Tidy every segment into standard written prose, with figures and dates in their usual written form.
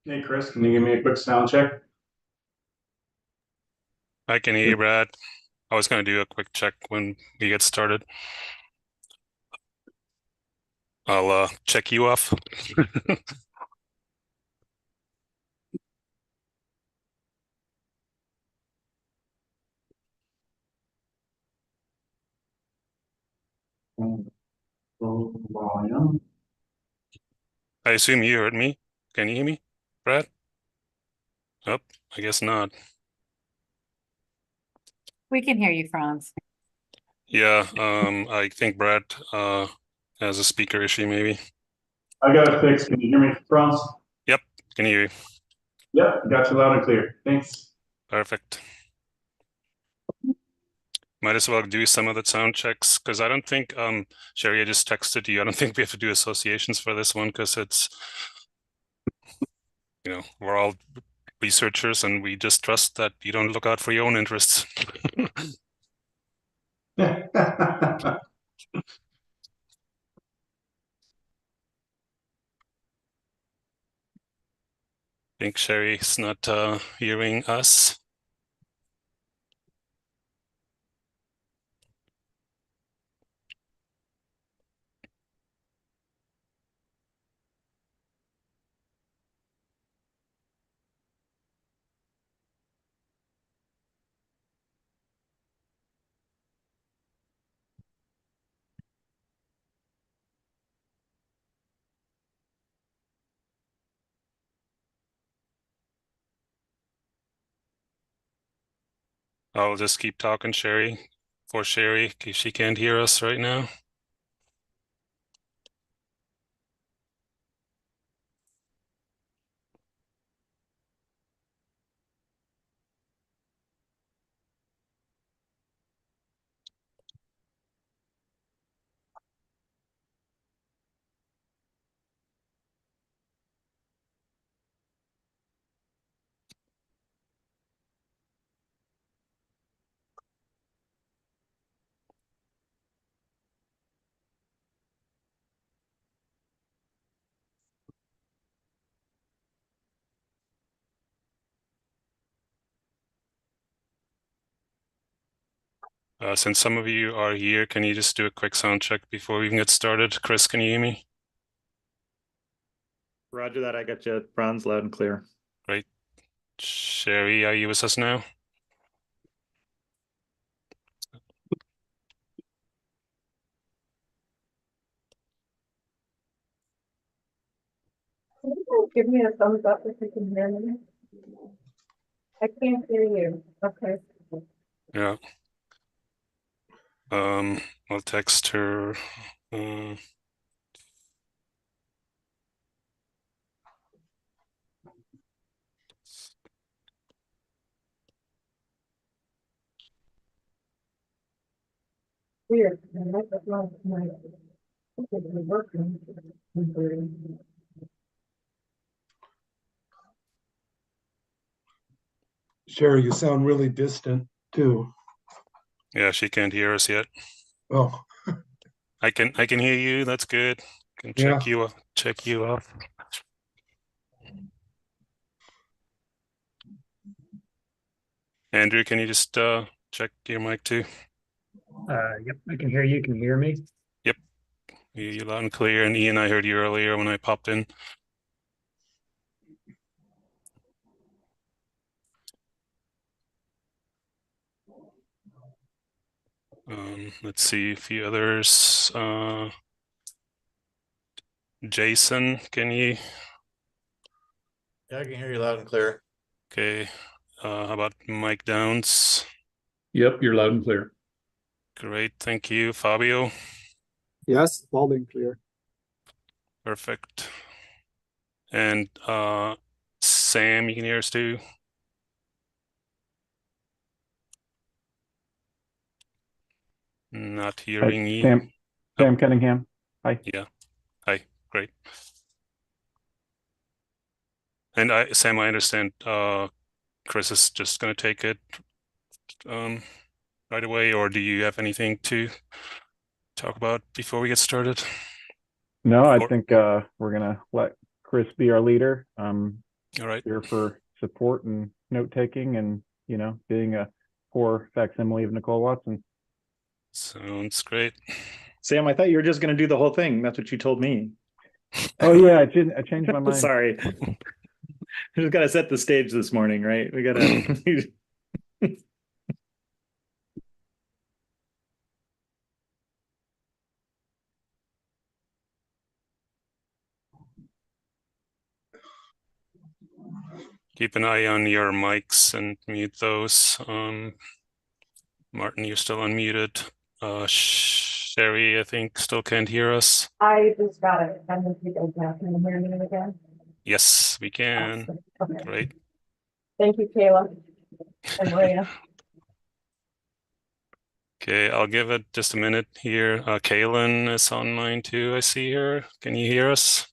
Hey Chris, can you give me a quick sound check? I can hear you, Brad. I was going to do a quick check when we get started. I'll check you off. Full volume. I assume you heard me. Can you hear me, Brad? Oh, I guess not. We can hear you, Franz. Yeah, I think Brad has a speaker issue maybe. I got it fixed. Can you hear me, Franz? Yep, can hear you. Yep, got you loud and clear. Thanks. Perfect. Might as well do some of the sound checks because I don't think, Sherry, I just texted you. I don't think we have to do associations for this one because it's, we're all researchers and we just trust that you don't look out for your own interests. Think Sherry's not hearing us. I'll just keep talking, Sherry, for Sherry, if she can't hear us right now. Since some of you are here, can you just do a quick sound check before we even get started? Chris, can you hear me? Roger that. I got you, Franz, loud and clear. Great. Sherry, are you with us now? Give me a thumbs up if you can hear me. I can't hear you. Okay. Yeah. I'll text her. Weird. That's not my. It's working. Sherry, you sound really distant too. Yeah, she can't hear us yet. Oh, I can hear you. That's good. Can yeah. check you up. Andrew, can you just check your mic too? Yep, I can hear you. Can you hear me? Yep, you loud and clear. And Ian, I heard you earlier when I popped in. Let's see a few others. Jason, can you? Yeah, I can hear you loud and clear. Okay. How about Mike Downs? Yep, you're loud and clear. Great, thank you. Fabio? Yes, loud and clear. Perfect. And Sam, you can hear us too? Not hearing you. Sam Cunningham. Hi. Yeah. Hi. Great. And Sam, I understand Chris is just going to take it right away, or do you have anything to talk about before we get started? No, I think we're gonna let Chris be our leader. All right. here for support and note taking and, being a poor facsimile of Nicole Watson. Sounds great. Sam, I thought you were just going to do the whole thing. That's what you told me. Oh yeah, I changed my mind. Sorry. We just got to set the stage this morning, right? We got to. Keep an eye on your mics and mute those. Martin, you're still unmuted. Sherry, I think, still can't hear us. I just got it. I'm gonna take it now. Can you hear me again? Yes, we can. Awesome. Okay. Great. Thank you, Kayla and Maria. Okay, I'll give it just a minute here. Kaylin is online too, I see her. Can you hear us?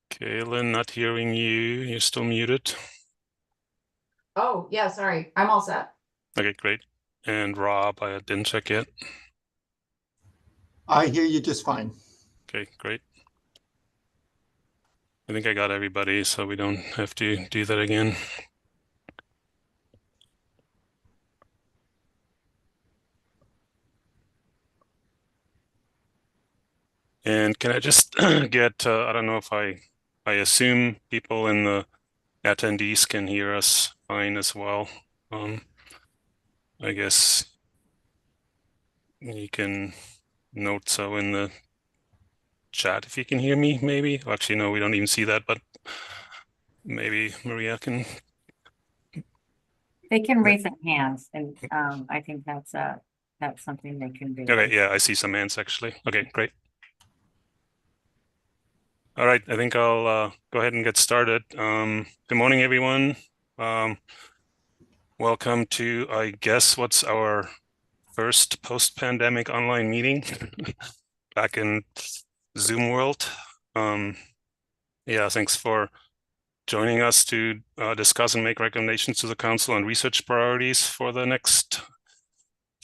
Kaylin, not hearing you. You're still muted. Oh, yeah, sorry. I'm all set. Okay, great. And Rob, I didn't check yet. I hear you just fine. Okay, great. I think I got everybody, so we don't have to do that again. And can I just get, I don't know if I assume people in the attendees can hear us fine as well. I guess you can note so in the chat if you can hear me, maybe. Actually, no, we don't even see that, but maybe Maria can. They can raise their hands and I think that's something they can do. Okay, yeah, I see some hands actually. Okay, great. All right, I think I'll go ahead and get started. Good morning, everyone. Welcome to, I guess, what's our first post-pandemic online meeting back in Zoom world. Yeah, thanks for joining us to discuss and make recommendations to the council on research priorities for the next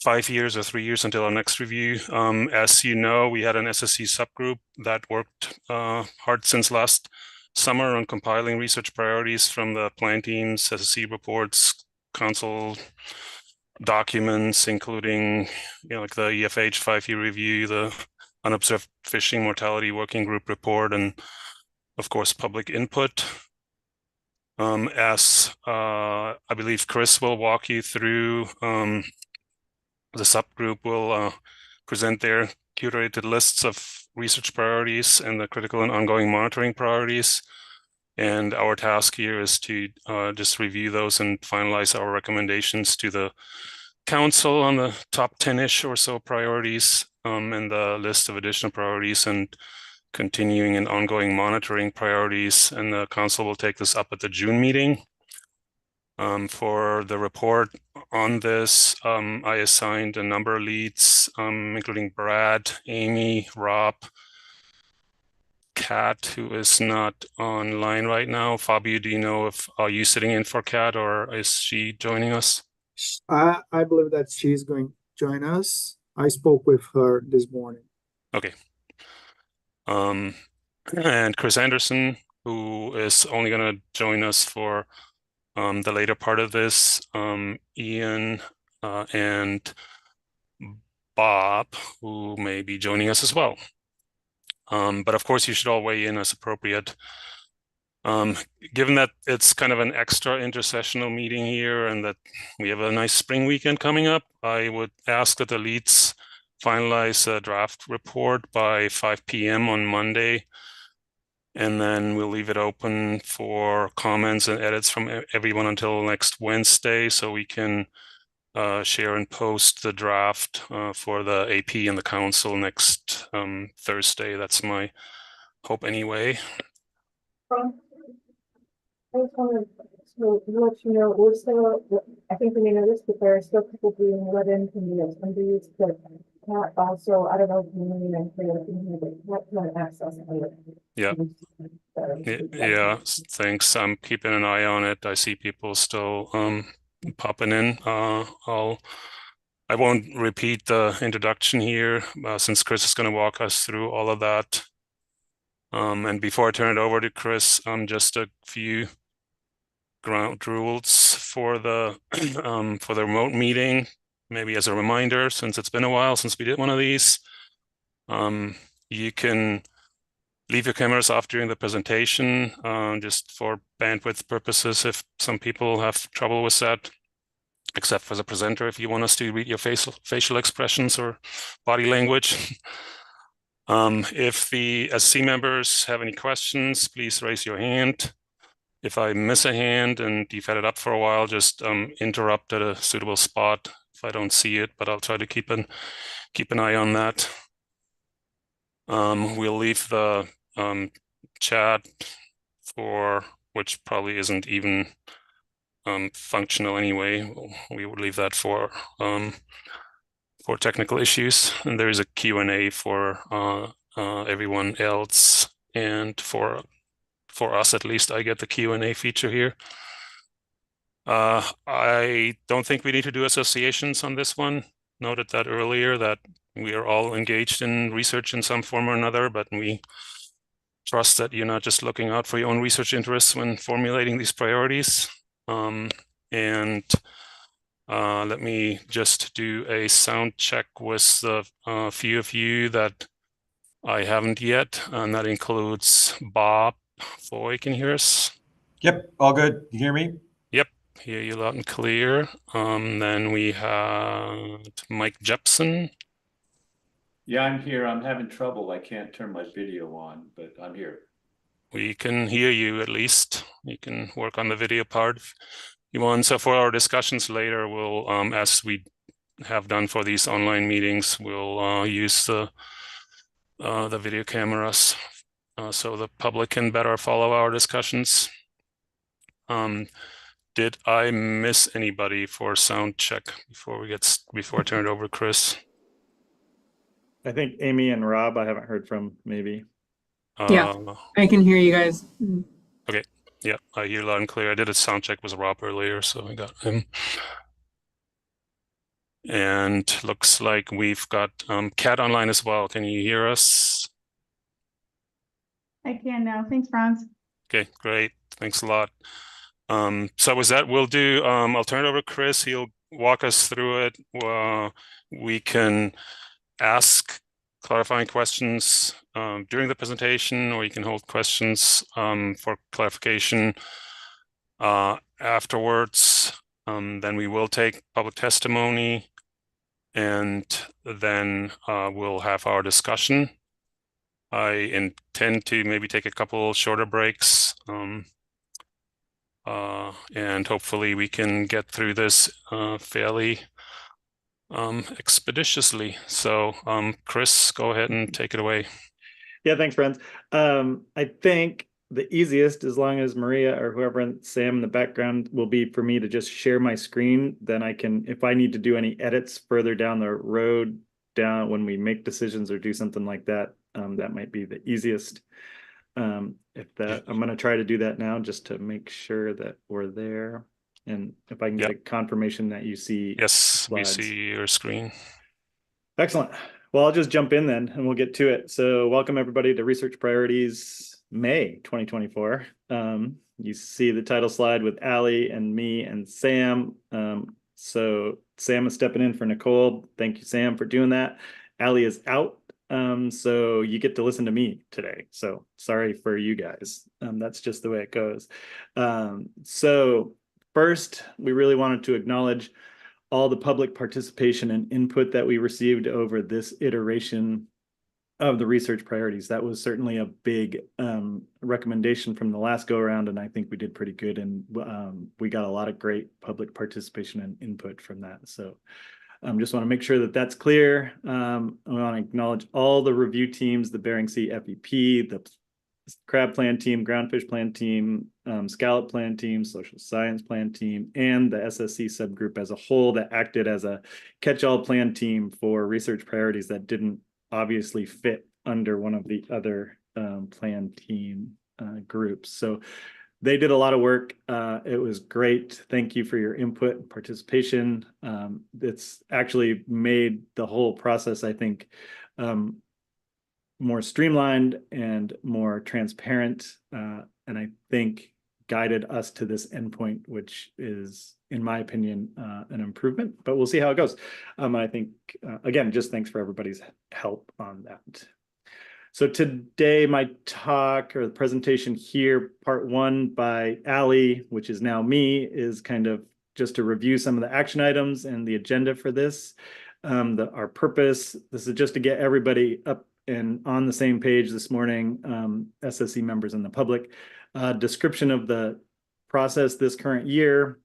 5 years or 3 years until our next review. As you know, we had an SSC subgroup that worked hard since last summer on compiling research priorities from the plan teams, SSC reports, council documents, including like the EFH 5-year review, the unobserved fishing mortality working group report, and of course public input. As I believe Chris will walk you through, the subgroup will present their curated lists of research priorities and the critical and ongoing monitoring priorities. And our task here is to just review those and finalize our recommendations to the council on the top 10-ish or so priorities and the list of additional priorities and continuing and ongoing monitoring priorities. And the council will take this up at the June meeting. For the report on this, I assigned a number of leads, including Brad, Amy, Rob, Kat, who is not online right now. Fabio, do you know if are you sitting in for Kat or is she joining us? I believe that she's going to join us. I spoke with her this morning. Okay. And Chris Anderson, who is only going to join us for the later part of this, Ian and Bob, who may be joining us as well. But of course, you should all weigh in as appropriate. Given that it's kind of an extra intersessional meeting here and that we have a nice spring weekend coming up, I would ask that the leads finalize a draft report by 5 p.m. on Monday. And then we'll leave it open for comments and edits from everyone until next Wednesday, so we can share and post the draft for the AP and the council next Thursday. That's my hope anyway. I just wanted to let you know, we're still, I think we know this, but there are still people being let in from the attendees, but Kat also, I don't know if you mean and clear, but what kind of access? Yeah. Yeah, thanks. I'm keeping an eye on it. I see people still popping in. I'll I won't repeat the introduction here since Chris is going to walk us through all of that. And before I turn it over to Chris, just a few ground rules for the remote meeting, maybe as a reminder, since it's been a while since we did one of these. You can leave your cameras off during the presentation, just for bandwidth purposes if some people have trouble with that, except for the presenter if you want us to read your facial expressions or body language. If the SSC members have any questions, please raise your hand. If I miss a hand and you've had it up for a while, just interrupt at a suitable spot if I don't see it, but I'll try to keep an eye on that. We'll leave the chat for, which probably isn't even functional anyway. We would leave that for technical issues, and there is a Q&A for everyone else, and for us at least. I get the Q&A feature here. I don't think we need to do associations on this one. Noted that earlier, that we are all engaged in research in some form or another, but we trust that you're not just looking out for your own research interests when formulating these priorities. Let me just do a sound check with the few of you that I haven't yet, and that includes Bob Foy. Can you hear us? Yep, all good. You hear me? Yep, hear you loud and clear. Then we had Mike Jepson. Yeah, I'm here. I'm having trouble. I can't turn my video on, but I'm here. We can hear you at least. You can work on the video part if you want. So for our discussions later, we'll, as we have done for these online meetings, we'll use the video cameras so the public can better follow our discussions. Did I miss anybody for sound check before I turn it over to Chris? I think Amy and Rob I haven't heard from, maybe. Yeah, I can hear you guys. Okay, yeah, I hear loud and clear. I did a sound check with Rob earlier, so I got him. And looks like we've got Kat online as well. Can you hear us? I can now. Thanks, Franz. Okay, great. Thanks a lot. So with that, we'll do, I'll turn it over to Chris. He'll walk us through it. We can ask clarifying questions during the presentation, or you can hold questions for clarification afterwards. Then we will take public testimony, and then we'll have our discussion. I intend to maybe take a couple shorter breaks, and hopefully we can get through this fairly expeditiously. So Chris, go ahead and take it away. Yeah, thanks, friends. I think the easiest, as long as Maria or whoever and Sam in the background, will be for me to just share my screen. Then I can, if I need to do any edits further down the road, down when we make decisions or do something like that, that might be the easiest. I'm going to try to do that now just to make sure that we're there. And if I can get a confirmation that you see. Yes, slides. we see your screen. Excellent. Well, I'll just jump in then and we'll get to it. So welcome everybody to Research Priorities May 2024. You see the title slide with Allie and me and Sam. So Sam is stepping in for Nicole. Thank you, Sam, for doing that. Allie is out. So you get to listen to me today. So sorry for you guys. That's just the way it goes. So first, we really wanted to acknowledge all the public participation and input that we received over this iteration of the research priorities. That was certainly a big recommendation from the last go around, and I think we did pretty good. And we got a lot of great public participation and input from that. So just want to make sure that that's clear. I want to acknowledge all the review teams, the Bering Sea FEP, the crab plan team, groundfish plan team, scallop plan team, social science plan team, and the SSC subgroup as a whole that acted as a catch-all plan team for research priorities that didn't obviously fit under one of the other plan team groups. So they did a lot of work. It was great. Thank you for your input and participation. It's actually made the whole process, I think, more streamlined and more transparent, and I think guided us to this endpoint, which is, in my opinion, an improvement, but we'll see how it goes. I think, again, just thanks for everybody's help on that. So today, my talk or the presentation here, part one by Ali, which is now me, is kind of just to review some of the action items and the agenda for this. Our purpose, this is just to get everybody up and on the same page this morning, SSC members and the public. Description of the process this current year,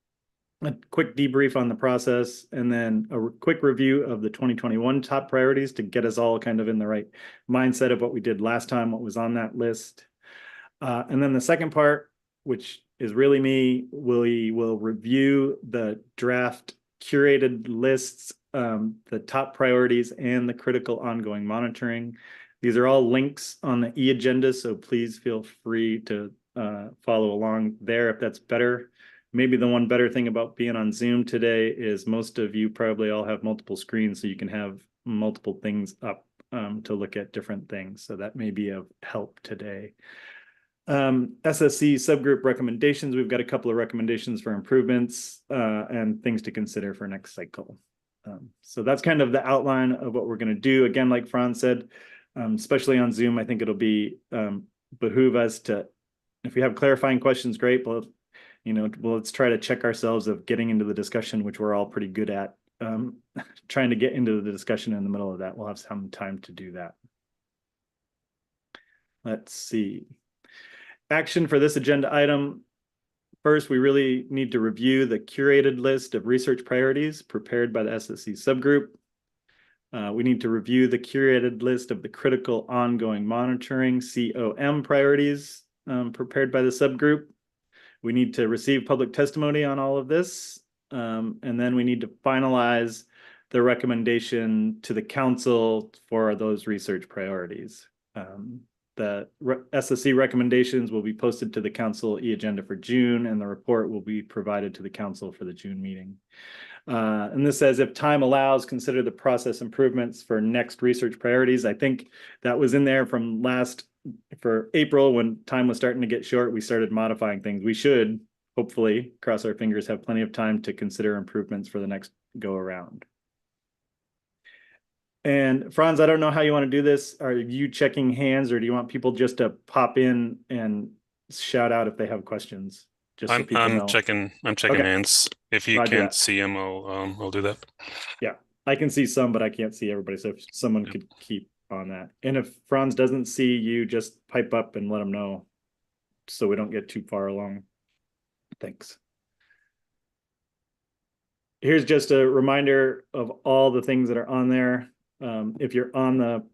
a quick debrief on the process, and then a quick review of the 2021 top priorities to get us all kind of in the right mindset of what we did last time, what was on that list. And then the second part, which is really me, we will review the draft curated lists, the top priorities, and the critical ongoing monitoring. These are all links on the e-agenda, so please feel free to follow along there if that's better. Maybe the one better thing about being on Zoom today is most of you probably all have multiple screens, so you can have multiple things up to look at different things. So that may be of help today. SSC subgroup recommendations. We've got a couple of recommendations for improvements and things to consider for next cycle. So that's kind of the outline of what we're going to do. Again, like Franz said, especially on Zoom, I think it'll be behoove us to, if we have clarifying questions, great, but let's try to check ourselves of getting into the discussion, which we're all pretty good at. Trying to get into the discussion in the middle of that. We'll have some time to do that. Let's see. Action for this agenda item. First, we really need to review the curated list of research priorities prepared by the SSC subgroup. We need to review the curated list of the critical ongoing monitoring COM priorities prepared by the subgroup. We need to receive public testimony on all of this. And then we need to finalize the recommendation to the council for those research priorities. The SSC recommendations will be posted to the council e-agenda for June, and the report will be provided to the council for the June meeting. And this says, if time allows, consider the process improvements for next research priorities. I think that was in there from for April, when time was starting to get short, we started modifying things. We should, hopefully, cross our fingers, have plenty of time to consider improvements for the next go around. And Franz, I don't know how you want to do this. Are you checking hands, or do you want people just to pop in and shout out if they have questions? Just so people know. I'm checking Okay. hands. If you can't see them, I'll do that. Yeah, I can see some, but I can't see everybody. So if someone could keep on that. And if Franz doesn't see you, just pipe up and let him know so we don't get too far along. Thanks. Here's just a reminder of all the things that are on there. If you're on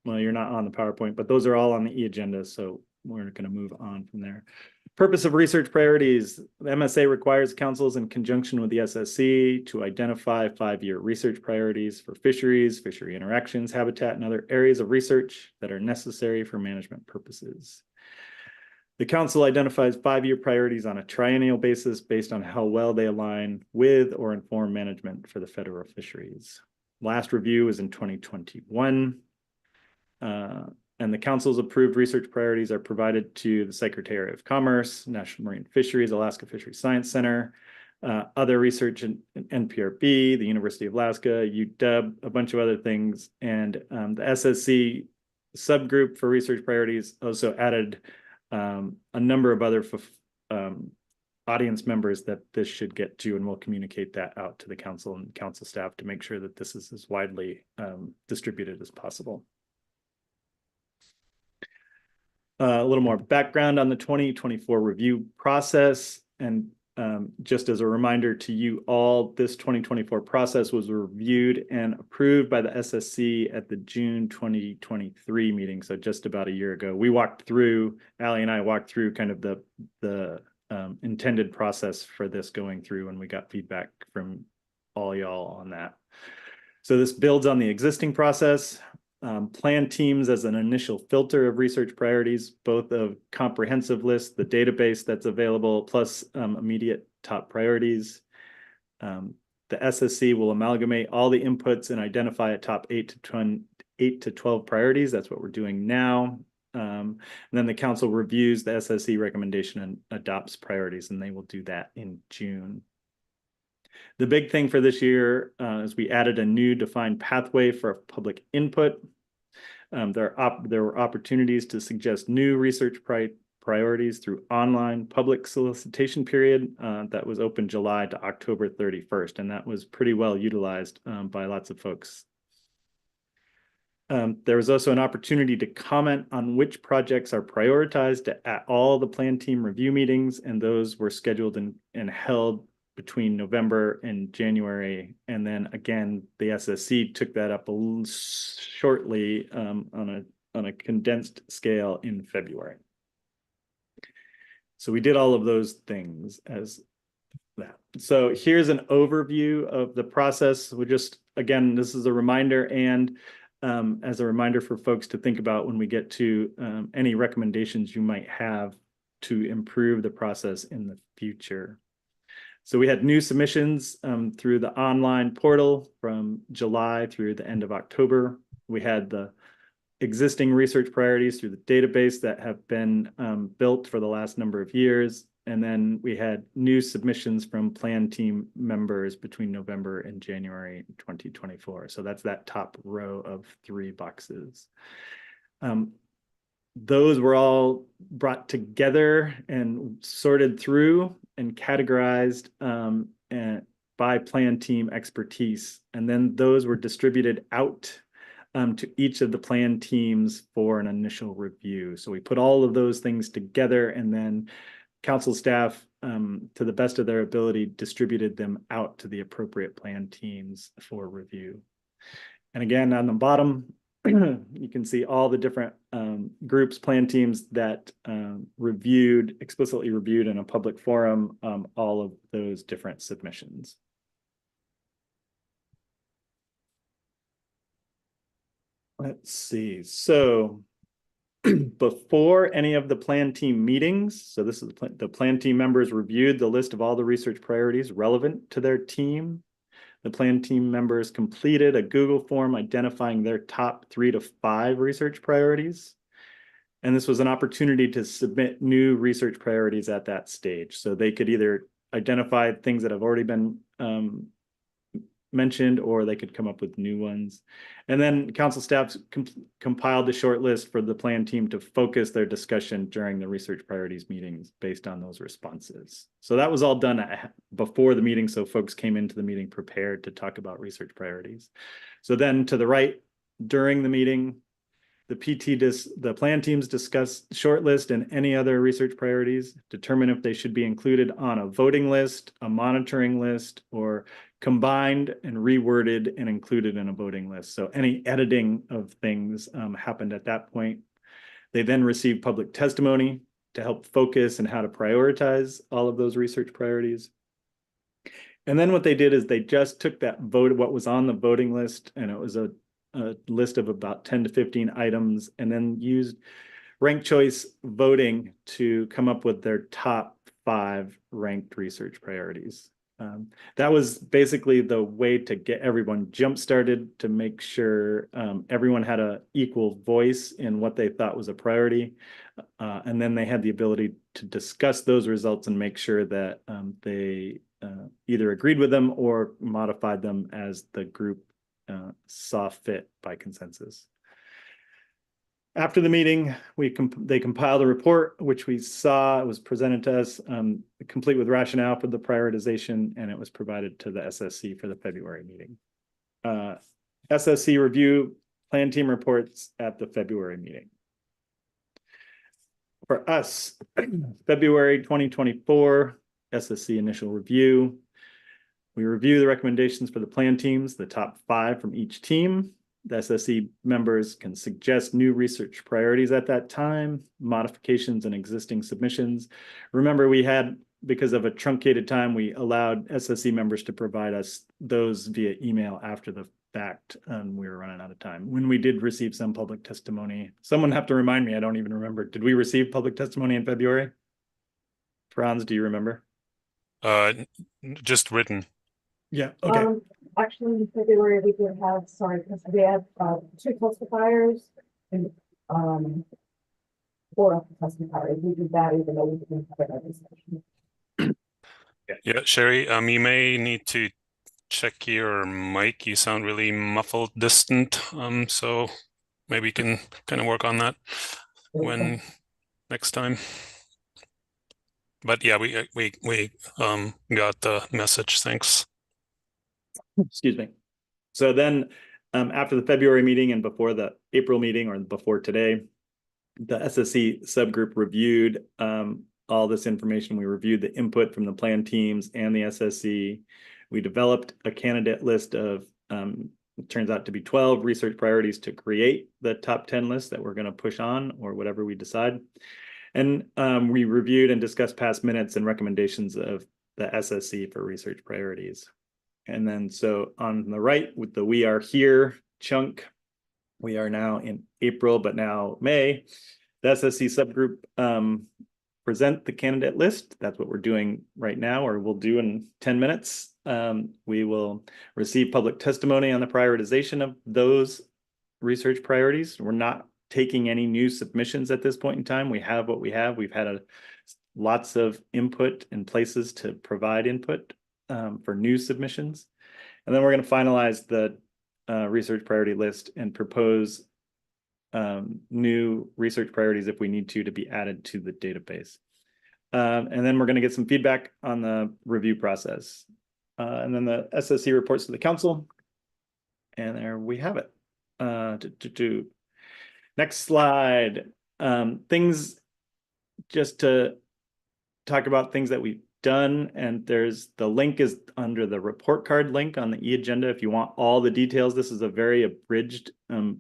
you're not on the PowerPoint, but those are all on the e-agenda. So we're going to move on from there. Purpose of research priorities. The MSA requires councils in conjunction with the SSC to identify 5-year research priorities for fisheries, fishery interactions, habitat, and other areas of research that are necessary for management purposes. The council identifies 5-year priorities on a triennial basis based on how well they align with or inform management for the federal fisheries. Last review was in 2021. And the council's approved research priorities are provided to the Secretary of Commerce, National Marine Fisheries, Alaska Fisheries Science Center, other research in NPRB, the University of Alaska, UW, a bunch of other things. And the SSC subgroup for research priorities also added a number of other audience members that this should get to, and we'll communicate that out to the council and council staff to make sure that this is as widely distributed as possible. A little more background on the 2024 review process. And just as a reminder to you all, this 2024 process was reviewed and approved by the SSC at the June 2023 meeting. So just about a year ago, Ali and I walked through kind of the intended process for this going through, and we got feedback from all y'all on that. So this builds on the existing process. plan teams as an initial filter of research priorities, both of comprehensive list, the database that's available, plus immediate top priorities. The SSC will amalgamate all the inputs and identify a top 8 to 12 priorities. That's what we're doing now. And then the council reviews the SSC recommendation and adopts priorities, and they will do that in June. The big thing for this year is we added a new defined pathway for public input. There were opportunities to suggest new research priorities through online public solicitation period that was open July to October 31st, and that was pretty well utilized by lots of folks. There was also an opportunity to comment on which projects are prioritized at all the plan team review meetings, and those were scheduled and held between November and January. And then again, the SSC took that up a little shortly on a condensed scale in February. So we did all of those things as that. So here's an overview of the process. We just, again, this is a reminder, and as a reminder for folks to think about when we get to any recommendations you might have to improve the process in the future. So we had new submissions through the online portal from July through the end of October. We had the existing research priorities through the database that have been built for the last number of years. And then we had new submissions from plan team members between November and January 2024. So that's that top row of 3 boxes. Those were all brought together and sorted through and categorized by plan team expertise. And then those were distributed out to each of the plan teams for an initial review. So we put all of those things together, and then council staff, to the best of their ability, distributed them out to the appropriate plan teams for review. And again, on the bottom, you can see all the different groups, plan teams that explicitly reviewed in a public forum, all of those different submissions. Let's see. So before any of the plan team meetings, so this is the plan team members reviewed the list of all the research priorities relevant to their team. The plan team members completed a Google form identifying their top 3 to 5 research priorities. And this was an opportunity to submit new research priorities at that stage. So they could either identify things that have already been mentioned, or they could come up with new ones. And then council staff compiled a short list for the plan team to focus their discussion during the research priorities meetings based on those responses. So that was all done before the meeting, so folks came into the meeting prepared to talk about research priorities. So then to the right, during the meeting, the plan teams discuss shortlist and any other research priorities, determine if they should be included on a voting list, a monitoring list, or combined and reworded and included in a voting list. So any editing of things happened at that point. They then received public testimony to help focus and how to prioritize all of those research priorities. And then what they did is they just took that vote, what was on the voting list, and it was a list of about 10 to 15 items, and then used ranked choice voting to come up with their top 5 ranked research priorities. That was basically the way to get everyone jump started, to make sure everyone had an equal voice in what they thought was a priority. And then they had the ability to discuss those results and make sure that they either agreed with them or modified them as the group saw fit by consensus. After the meeting, they compiled a report, which we saw, it was presented to us, complete with rationale for the prioritization, and it was provided to the SSC for the February meeting. SSC review plan team reports at the February meeting. For us, February 2024, SSC initial review. We review the recommendations for the plan teams, the top 5 from each team. The SSC members can suggest new research priorities at that time, modifications and existing submissions. Remember, we had because of a truncated time, we allowed SSC members to provide us those via email after the fact, and we were running out of time. When we did receive some public testimony, someone have to remind me, I don't even remember. Did we receive public testimony in February? Franz, do you remember? Just written. Yeah, okay. Actually, in February, we did have, because we had, 2 testifiers and, 4 testifiers. We did that even though we didn't have another session. Yeah, Sherry, you may need to check your mic. You sound really muffled, distant. So maybe you can kind of work on that when next time. But yeah, we got the message. Thanks. Excuse me. So then, after the February meeting and before the April meeting, or before today, the SSC subgroup reviewed all this information. We reviewed the input from the plan teams and the SSC. We developed a candidate list of, it turns out to be 12 research priorities to create the top 10 list that we're going to push on, or whatever we decide. And we reviewed and discussed past minutes and recommendations of the SSC for research priorities. And then so on the right with the "We Are Here" chunk, we are now in April, but now May. The SSC subgroup present the candidate list. That's what we're doing right now, or we'll do in 10 minutes. We will receive public testimony on the prioritization of those research priorities. We're not taking any new submissions at this point in time. We have what we have. We've had lots of input and places to provide input for new submissions. And then we're going to finalize the research priority list and propose new research priorities if we need to be added to the database. And then we're going to get some feedback on the review process. And then the SSC reports to the council. And there we have it. Next slide. Things just to talk about things that we've done, and there's the link is under the report card link on the e-agenda if you want all the details. This is a very abridged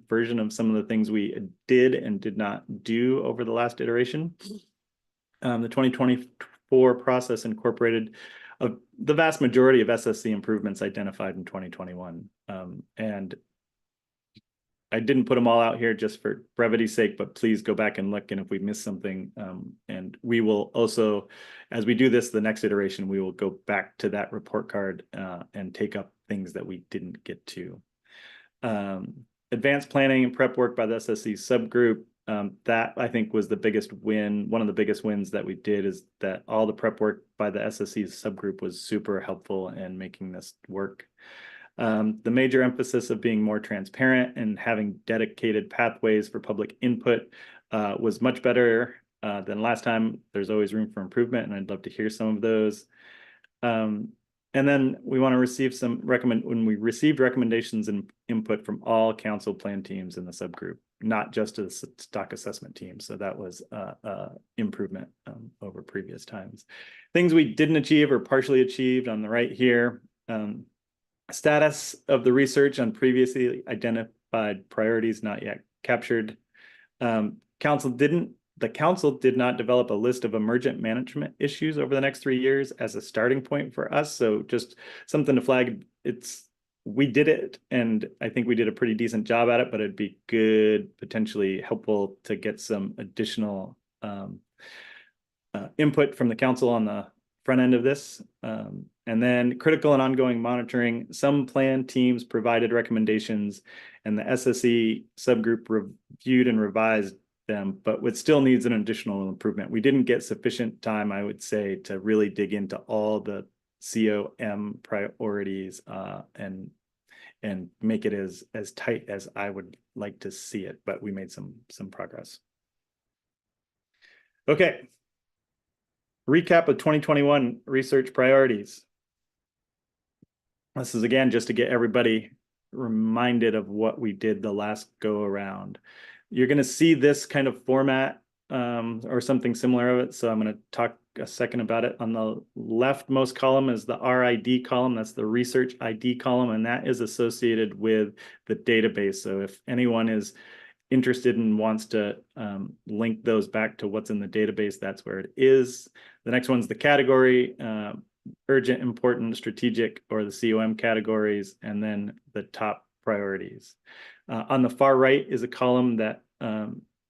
version of some of the things we did and did not do over the last iteration. The 2024 process incorporated the vast majority of SSC improvements identified in 2021. And I didn't put them all out here just for brevity's sake, but please go back and look. And if we missed something, and we will also, as we do this, the next iteration, we will go back to that report card and take up things that we didn't get to. Advanced planning and prep work by the SSC subgroup. That I think was the biggest win. One of the biggest wins that we did is that all the prep work by the SSC subgroup was super helpful in making this work. The major emphasis of being more transparent and having dedicated pathways for public input was much better than last time. There's always room for improvement, and I'd love to hear some of those. And then we want to receive when we received recommendations and input from all council plan teams in the subgroup, not just a stock assessment team. So that was improvement over previous times. Things we didn't achieve or partially achieved on the right here. Status of the research on previously identified priorities not yet captured. The council did not develop a list of emergent management issues over the next 3 years as a starting point for us. So just something to flag. We did it, and I think we did a pretty decent job at it, but it'd be good, potentially helpful to get some additional input from the council on the front end of this. And then critical and ongoing monitoring. Some plan teams provided recommendations, and the SSC subgroup reviewed and revised them, but it still needs an additional improvement. We didn't get sufficient time, I would say, to really dig into all the COM priorities and make it as tight as I would like to see it, but we made some progress. Okay. Recap of 2021 research priorities. This is again just to get everybody reminded of what we did the last go around. You're going to see this kind of format or something similar of it. So I'm going to talk a second about it. On the leftmost column is the RID column. That's the research ID column, and that is associated with the database. So if anyone is interested and wants to link those back to what's in the database, that's where it is. The next one's the category, urgent, important, strategic, or the COM categories, and then the top priorities. On the far right is a column that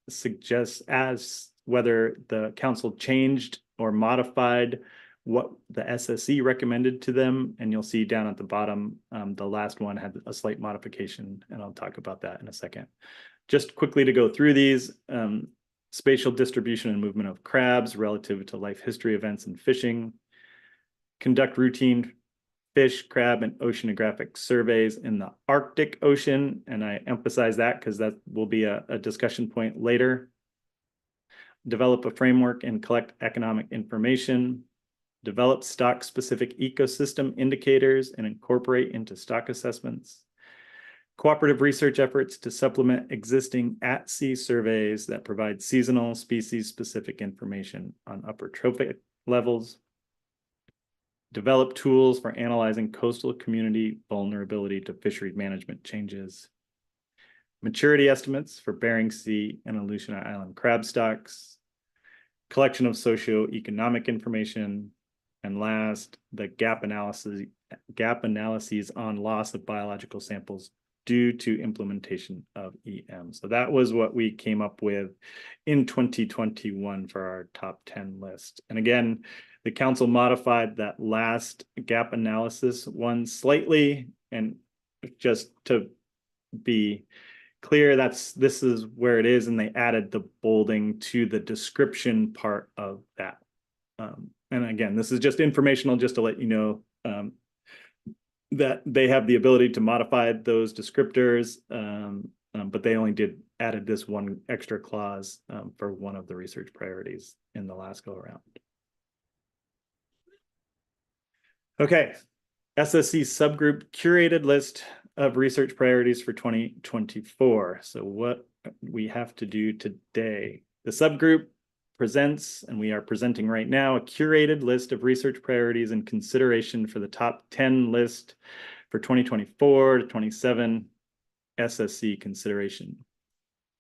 suggests as whether the council changed or modified what the SSC recommended to them. And you'll see down at the bottom, the last one had a slight modification, and I'll talk about that in a second. Just quickly to go through these, spatial distribution and movement of crabs relative to life history events and fishing, conduct routine fish, crab, and oceanographic surveys in the Arctic Ocean. And I emphasize that because that will be a discussion point later. Develop a framework and collect economic information. Develop stock-specific ecosystem indicators and incorporate into stock assessments. Cooperative research efforts to supplement existing at-sea surveys that provide seasonal species-specific information on upper trophic levels. Develop tools for analyzing coastal community vulnerability to fishery management changes. Maturity estimates for Bering Sea and Aleutian Island crab stocks. Collection of socioeconomic information. And last, the gap analyses on loss of biological samples due to implementation of EM. So that was what we came up with in 2021 for our top 10 list. And again, the council modified that last gap analysis one slightly, and just to be clear, this is where it is, and they added the bolding to the description part of that. And again, this is just informational, just to let you know that they have the ability to modify those descriptors, but they only added this one extra clause for one of the research priorities in the last go around. Okay, SSC subgroup curated list of research priorities for 2024. So what we have to do today, the subgroup presents, and we are presenting right now, a curated list of research priorities and consideration for the top 10 list for 2024 to 27 SSC consideration.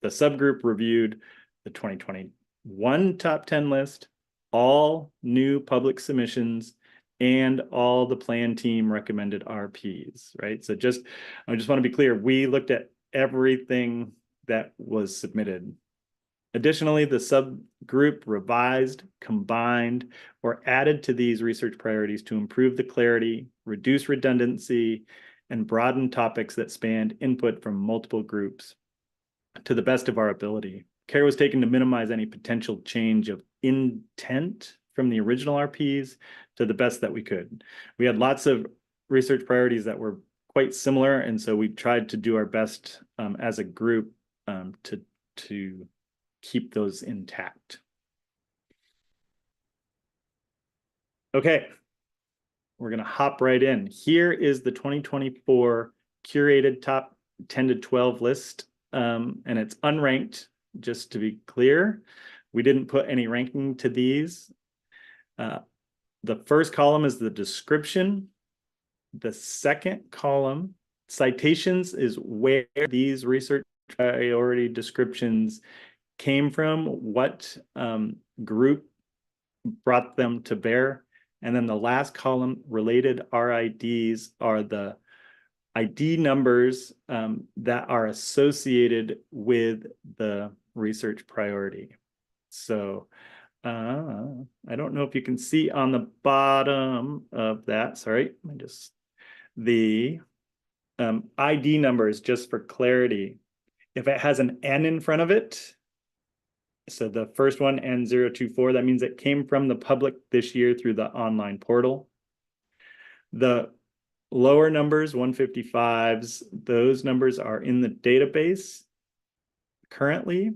The subgroup reviewed the 2021 top 10 list, all new public submissions, and all the plan team recommended RPs, right? So I just want to be clear, we looked at everything that was submitted. Additionally, the subgroup revised, combined, or added to these research priorities to improve the clarity, reduce redundancy, and broaden topics that spanned input from multiple groups to the best of our ability. Care was taken to minimize any potential change of intent from the original RPs to the best that we could. We had lots of research priorities that were quite similar, and so we tried to do our best as a group to keep those intact. Okay, we're gonna hop right in. Here is the 2024 curated top 10 to 12 list, and it's unranked, just to be clear. We didn't put any ranking to these. The first column is the description. The second column, citations, is where these research priority descriptions came from, what group brought them to bear. And then the last column, related RIDs, are the ID numbers that are associated with the research priority. So I don't know if you can see on the bottom of that, sorry, the ID numbers, just for clarity. If it has an N in front of it, so the first one, N024, that means it came from the public this year through the online portal. The lower numbers, 155s, those numbers are in the database currently.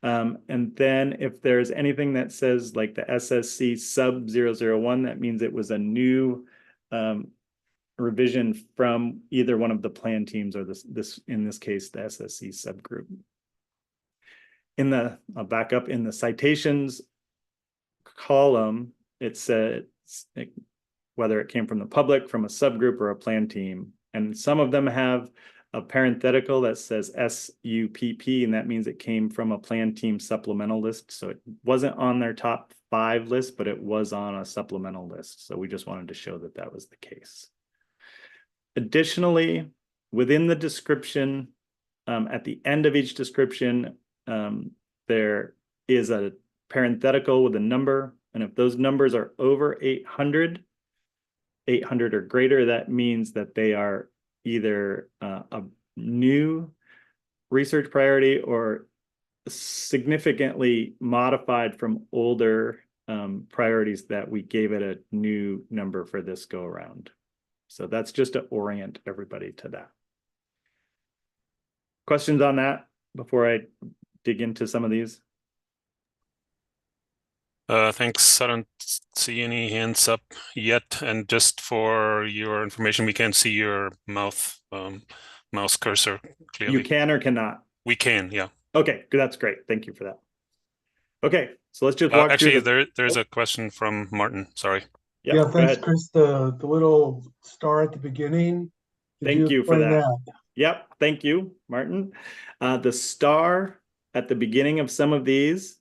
And then if there's anything that says like the SSC sub 001, that means it was a new revision from either one of the plan teams or in this case, the SSC subgroup. I'll back up, in the citations column, it says whether it came from the public, from a subgroup, or a plan team. And some of them have a parenthetical that says SUPP, and that means it came from a plan team supplemental list. So it wasn't on their top 5 list, but it was on a supplemental list. So we just wanted to show that that was the case. Additionally, within the description, at the end of each description, there is a parenthetical with a number. And if those numbers are over 800 or greater, that means that they are either a new research priority or significantly modified from older priorities that we gave it a new number for this go around. So that's just to orient everybody to that. Questions on that before I dig into some of these? Thanks. I don't see any hands up yet. And just for your information, we can't see your mouse cursor clearly. You can or cannot? We can, yeah. Okay, that's great. Thank you for that. Okay, so let's just walk actually, through there's a question from Martin. Sorry. Yep, Yeah, go thanks, ahead. Chris. The little star at the beginning. Could Thank you for explain that. Yep, thank you, Martin. The star at the beginning of some of these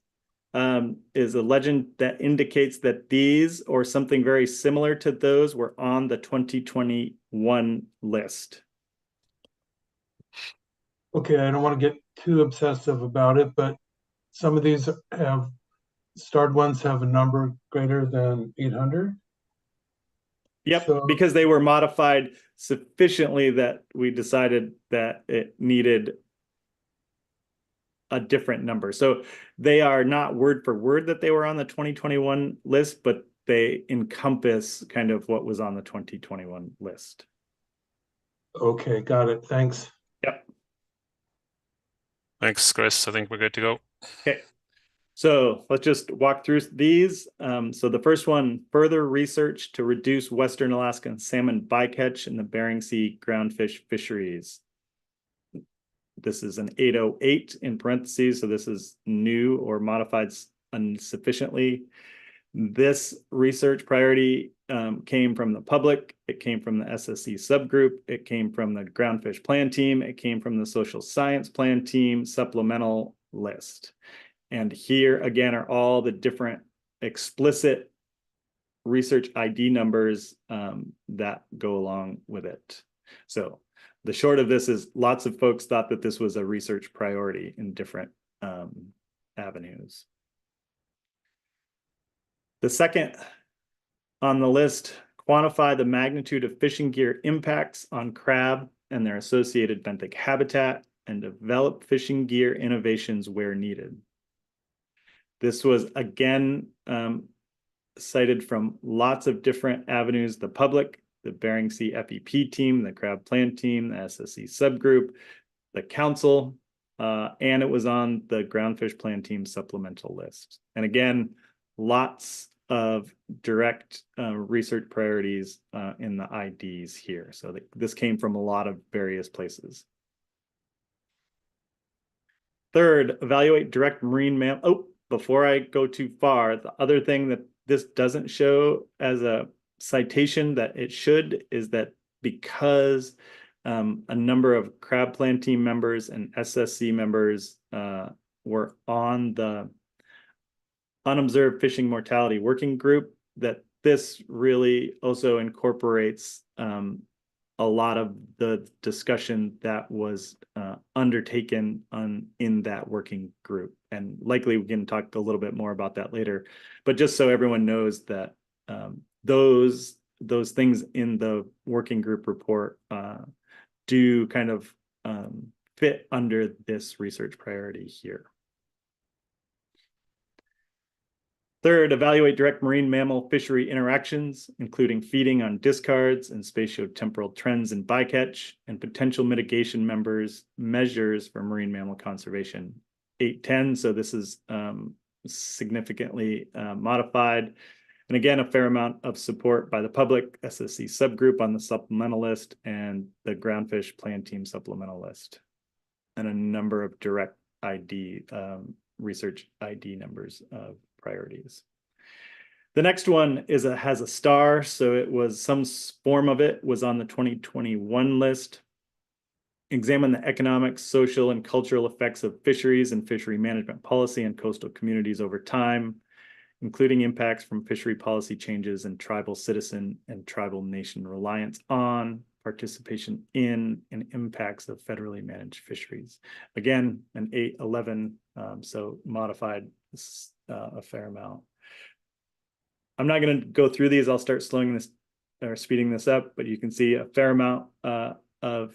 is a legend that indicates that these or something very similar to those were on the 2021 list. Okay, I don't want to get too obsessive about it, but some of these have starred ones have a number greater than 800. Yep, So- because they were modified sufficiently that we decided that it needed a different number. So they are not word for word that they were on the 2021 list, but they encompass kind of what was on the 2021 list. Okay, got it. Thanks. Yep. Thanks, Chris. I think we're good to go. Okay. So let's just walk through these. So the first one, further research to reduce Western Alaskan salmon bycatch in the Bering Sea groundfish fisheries. This is an 808 in parentheses, so this is new or modified insufficiently. This research priority came from the public, it came from the SSC subgroup, it came from the groundfish plan team, it came from the social science plan team supplemental list. And here again are all the different explicit research ID numbers that go along with it. So the short of this is lots of folks thought that this was a research priority in different avenues. The second on the list, quantify the magnitude of fishing gear impacts on crab and their associated benthic habitat and develop fishing gear innovations where needed. This was again cited from lots of different avenues, the public, the Bering Sea FEP team, the crab plant team, the SSC subgroup, the council, and it was on the groundfish plan team supplemental list. And again, lots of direct research priorities in the IDs here. So this came from a lot of various places. Third, evaluate direct marine mammal. Oh, before I go too far, the other thing that this doesn't show as a citation that it should is that because a number of crab plan team members and SSC members were on the unobserved fishing mortality working group, that this really also incorporates a lot of the discussion that was undertaken in that working group. And likely we can talk a little bit more about that later, but just so everyone knows that those things in the working group report do kind of fit under this research priority here. Third, evaluate direct marine mammal fishery interactions, including feeding on discards and spatiotemporal trends in bycatch and potential mitigation measures for marine mammal conservation. 810, so this is significantly modified. And again, a fair amount of support by the public, SSC subgroup on the supplemental list, and the groundfish plan team supplemental list, and a number of direct ID, research ID numbers of priorities. The next one has a star, so it was some form of it was on the 2021 list. examine the economic, social, and cultural effects of fisheries and fishery management policy in coastal communities over time, including impacts from fishery policy changes and tribal citizen and tribal nation reliance on, participation in, and impacts of federally managed fisheries. Again, an 811, so modified a fair amount. I'm not going to go through these. I'll start slowing this or speeding this up, but you can see a fair amount of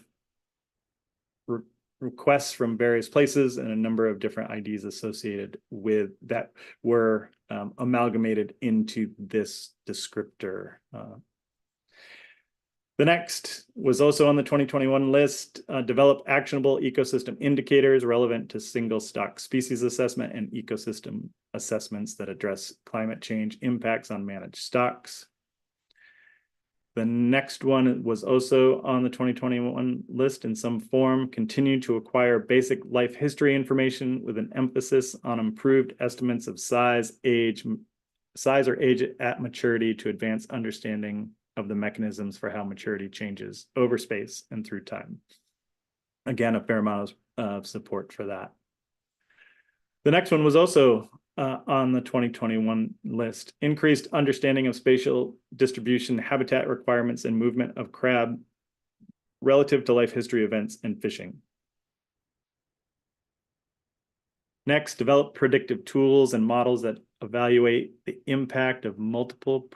requests from various places and a number of different IDs associated with that were amalgamated into this descriptor. The next was also on the 2021 list, develop actionable ecosystem indicators relevant to single stock species assessment and ecosystem assessments that address climate change impacts on managed stocks. The next one was also on the 2021 list in some form, continue to acquire basic life history information with an emphasis on improved estimates of size or age at maturity to advance understanding of the mechanisms for how maturity changes over space and through time. Again, a fair amount of support for that. The next one was also on the 2021 list, increased understanding of spatial distribution, habitat requirements, and movement of crab relative to life history events and fishing. Next, develop predictive tools and models that evaluate the impact of multiple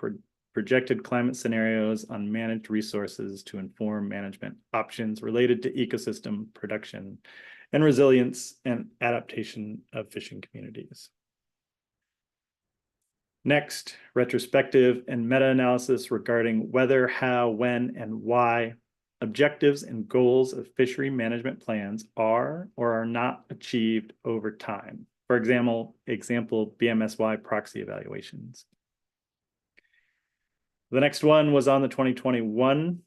projected climate scenarios on managed resources to inform management options related to ecosystem production and resilience and adaptation of fishing communities. Next, retrospective and meta-analysis regarding whether, how, when, and why objectives and goals of fishery management plans are or are not achieved over time. For example, BMSY proxy evaluations. The next one was on the 2021,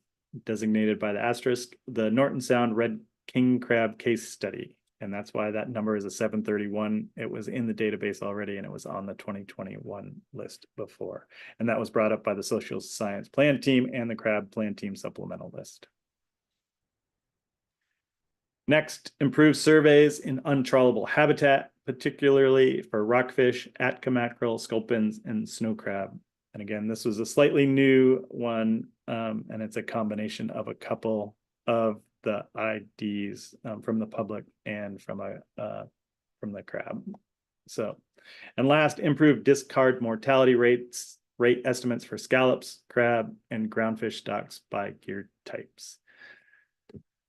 designated by the asterisk, the Norton Sound Red King Crab case study. And that's why that number is a 731. It was in the database already, and it was on the 2021 list before. And that was brought up by the Social Science Plan Team and the Crab Plan Team supplemental list. Next, improve surveys in untrawlable habitat, particularly for rockfish, Atka mackerel, sculpins, and snow crab. And again, this was a slightly new one, and it's a combination of a couple of the IDs from the public and from the crab. So, and last, improve discard mortality rate estimates for scallops, crab, and groundfish stocks by gear types.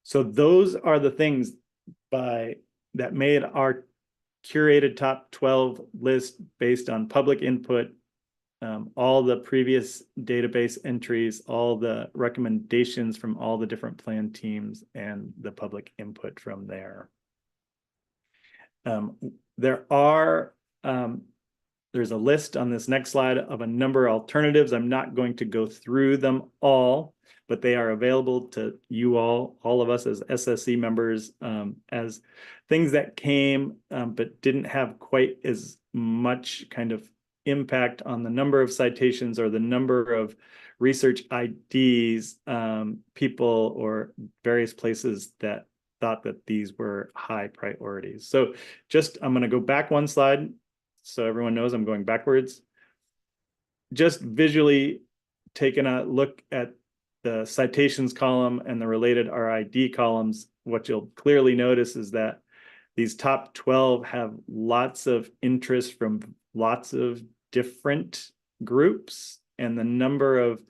So those are the things that made our curated top 12 list based on public input, all the previous database entries, all the recommendations from all the different plan teams, and the public input from there. There's a list on this next slide of a number of alternatives. I'm not going to go through them all, but they are available to you all of us as SSC members, as things that came but didn't have quite as much kind of impact on the number of citations or the number of research IDs, people or various places that thought that these were high priorities. So I'm going to go back one slide so everyone knows I'm going backwards. Just visually taking a look at the citations column and the related RID columns, what you'll clearly notice is that these top 12 have lots of interest from lots of different groups, and the number of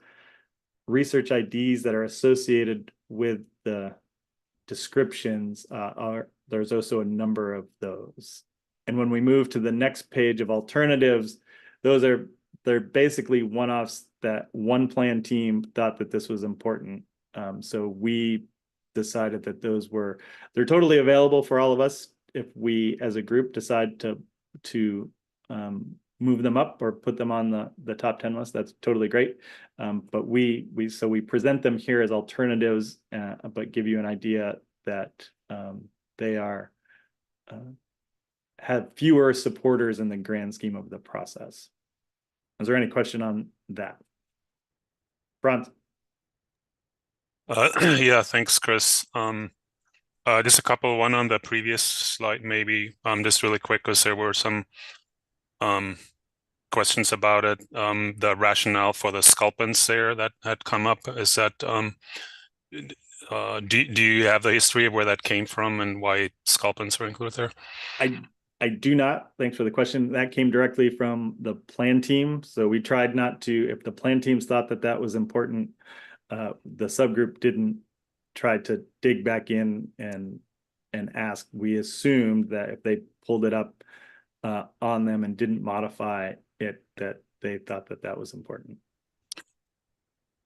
research IDs that are associated with the descriptions there's also a number of those. And when we move to the next page of alternatives, they're basically one-offs that one plan team thought that this was important. So we decided that they're totally available for all of us if we as a group decide to move them up or put them on the top 10 list. That's totally great. But we present them here as alternatives, but give you an idea that they have fewer supporters in the grand scheme of the process. Is there any question on that? Franz? Yeah, thanks, Chris. Just a couple, one on the previous slide, maybe, just really quick, because there were some questions about it. The rationale for the sculpins there that had come up, is that, do you have the history of where that came from and why sculpins were included there? I do not. Thanks for the question. That came directly from the plan team. So we tried not to, if the plan teams thought that that was important, the subgroup didn't try to dig back in and ask. We assumed that if they pulled it up on them and didn't modify it, that they thought that that was important.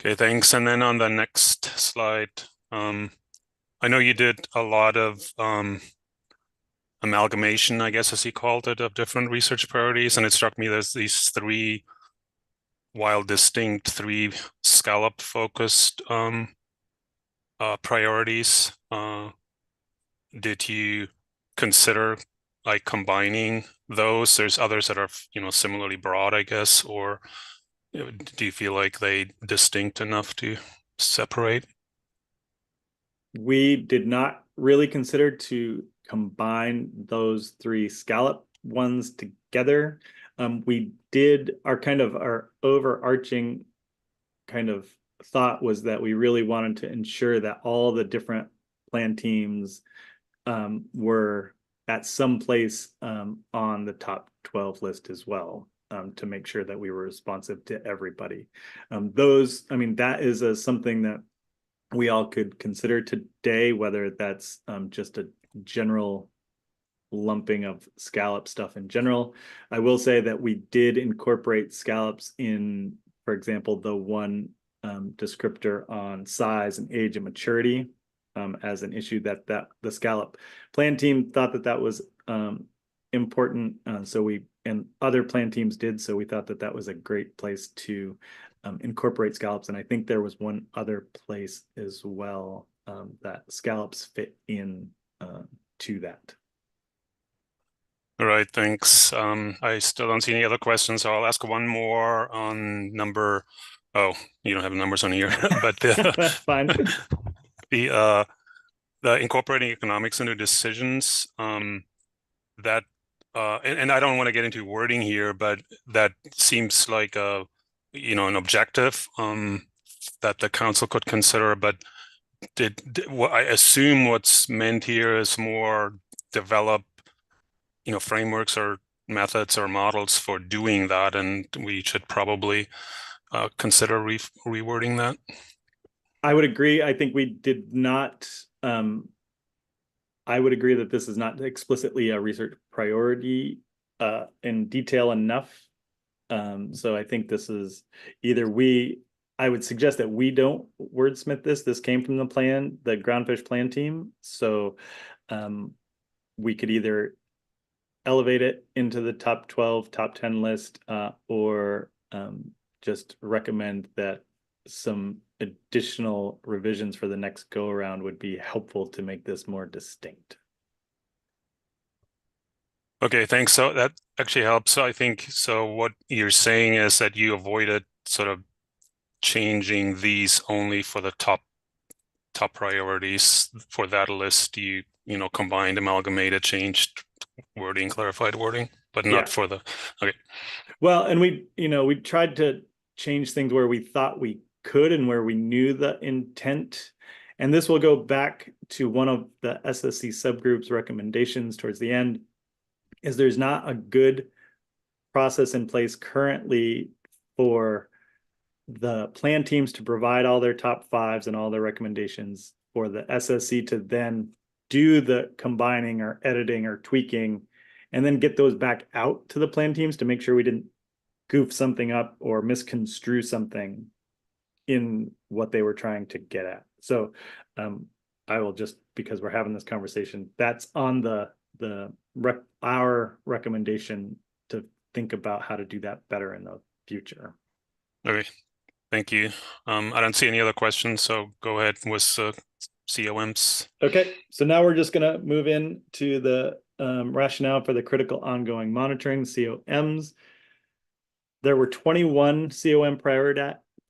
Okay, thanks. And then on the next slide, I know you did a lot of amalgamation, I guess, as he called it, of different research priorities. And it struck me there's these three, while distinct, three scallop focused priorities. Did you consider like combining those? There's others that are, similarly broad, I guess, or do you feel like they distinct enough to separate? We did not really consider to combine those three scallop ones together. We did our overarching kind of thought was that we really wanted to ensure that all the different plan teams were at some place on the top 12 list as well, to make sure that we were responsive to everybody. That is something that we all could consider today, whether that's just a general lumping of scallop stuff in general. I will say that we did incorporate scallops in, for example, the one descriptor on size and age and maturity as an issue that the scallop plan team thought that was important. And other plan teams did, so we thought that was a great place to incorporate scallops. And I think there was one other place as well that scallops fit in to that. All right, thanks. I still don't see any other questions, so I'll ask one more on number. Oh, you don't have numbers on here, but That's fine. The incorporating economics into decisions. That and I don't want to get into wording here, but that seems like an objective that the council could consider. But I assume what's meant here is more develop frameworks or methods or models for doing that, and we should probably consider rewording that. I would agree. I think we did not. I would agree that this is not explicitly a research priority in detail enough. So I think this is either I would suggest that we don't wordsmith this. This came from the groundfish plan team. So we could either elevate it into the top 12, top 10 list, or just recommend that some additional revisions for the next go around would be helpful to make this more distinct. Okay, thanks. So that actually helps. So I think, what you're saying is that you avoided sort of changing these only for the top priorities for that list. You combined, amalgamated, changed wording, clarified wording, but not for the, okay. Well, and we tried to change things where we thought we could and where we knew the intent. And this will go back to one of the SSC subgroups recommendations towards the end, is there's not a good process in place currently for the plan teams to provide all their top fives and all their recommendations for the SSC to then do the combining or editing or tweaking and then get those back out to the plan teams to make sure we didn't goof something up or misconstrue something in what they were trying to get at. So I will just, because we're having this conversation, that's on our recommendation to think about how to do that better in the future. Okay, thank you. I don't see any other questions, so go ahead with COMs. Okay, so now we're just gonna move in to the rationale for the critical ongoing monitoring, COMs. There were 21 COM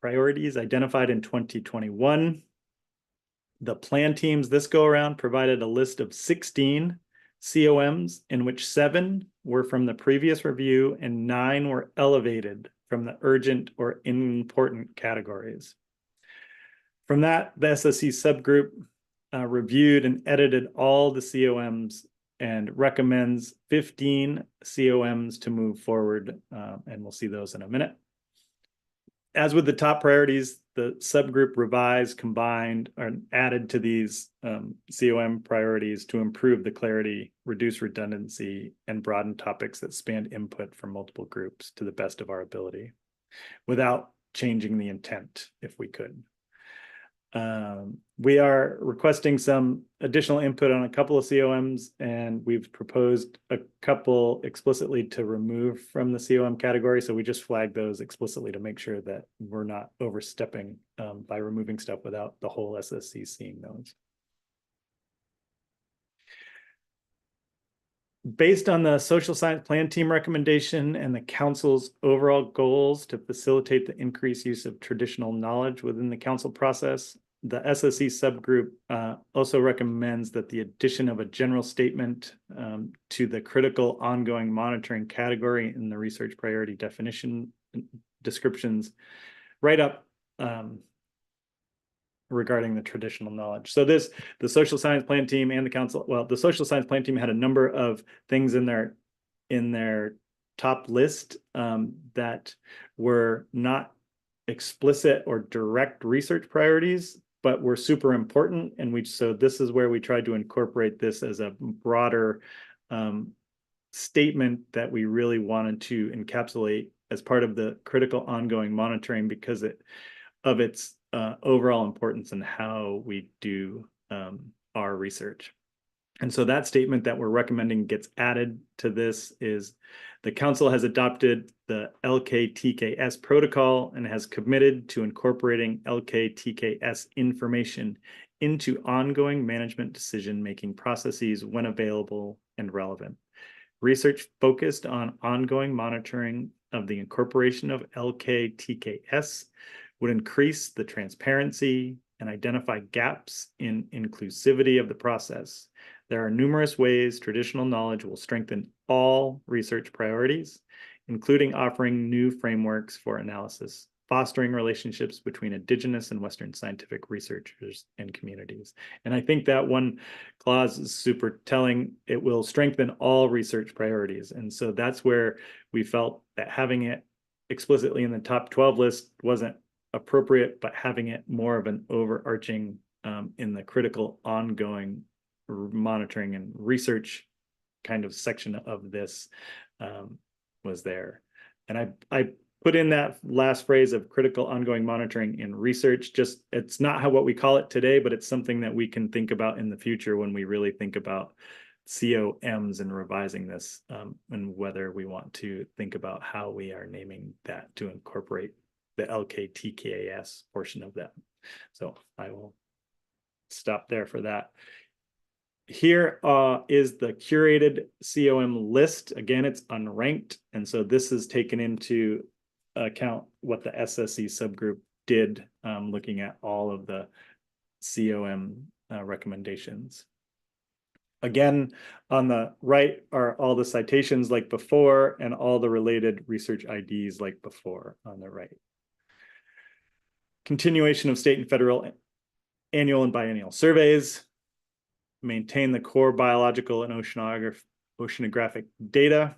priorities identified in 2021. The plan teams this go around provided a list of 16 COMs, in which 7 were from the previous review and 9 were elevated from the urgent or important categories. From that, the SSC subgroup reviewed and edited all the COMs and recommends 15 COMs to move forward, and we'll see those in a minute. As with the top priorities, the subgroup revised, combined, or added to these COM priorities to improve the clarity, reduce redundancy, and broaden topics that span input from multiple groups to the best of our ability, without changing the intent if we could. We are requesting some additional input on a couple of COMs, and we've proposed a couple explicitly to remove from the COM category. So we just flagged those explicitly to make sure that we're not overstepping by removing stuff without the whole SSC seeing those. Based on the social science plan team recommendation and the council's overall goals to facilitate the increased use of traditional knowledge within the council process, the SSC subgroup also recommends that the addition of a general statement to the critical ongoing monitoring category in the research priority definition descriptions right up regarding the traditional knowledge. So the social science plan team and the council, well, the social science plan team had a number of things in their top list that were not explicit or direct research priorities, but were super important. And so this is where we tried to incorporate this as a broader statement that we really wanted to encapsulate as part of the critical ongoing monitoring because of its overall importance in how we do our research. And so that statement that we're recommending gets added to this is the council has adopted the LKTKS protocol and has committed to incorporating LKTKS information into ongoing management decision-making processes when available and relevant. Research focused on ongoing monitoring of the incorporation of LKTKS would increase the transparency and identify gaps in inclusivity of the process. There are numerous ways traditional knowledge will strengthen all research priorities, including offering new frameworks for analysis, fostering relationships between Indigenous and Western scientific researchers and communities. And I think that one clause is super telling. It will strengthen all research priorities. And so that's where we felt that having it explicitly in the top 12 list wasn't appropriate, but having it more of an overarching in the critical ongoing monitoring and research kind of section of this was there. And I put in that last phrase of critical ongoing monitoring in research. Just it's not what we call it today, but it's something that we can think about in the future when we really think about COMs and revising this and whether we want to think about how we are naming that to incorporate the LKTKS portion of that. So I will stop there for that. Here is the curated COM list. Again, it's unranked. And so this is taken into account what the SSC subgroup did, looking at all of the COM recommendations. Again, on the right are all the citations like before and all the related research IDs like before on the right. Continuation of state and federal annual and biennial surveys. Maintain the core biological and oceanographic data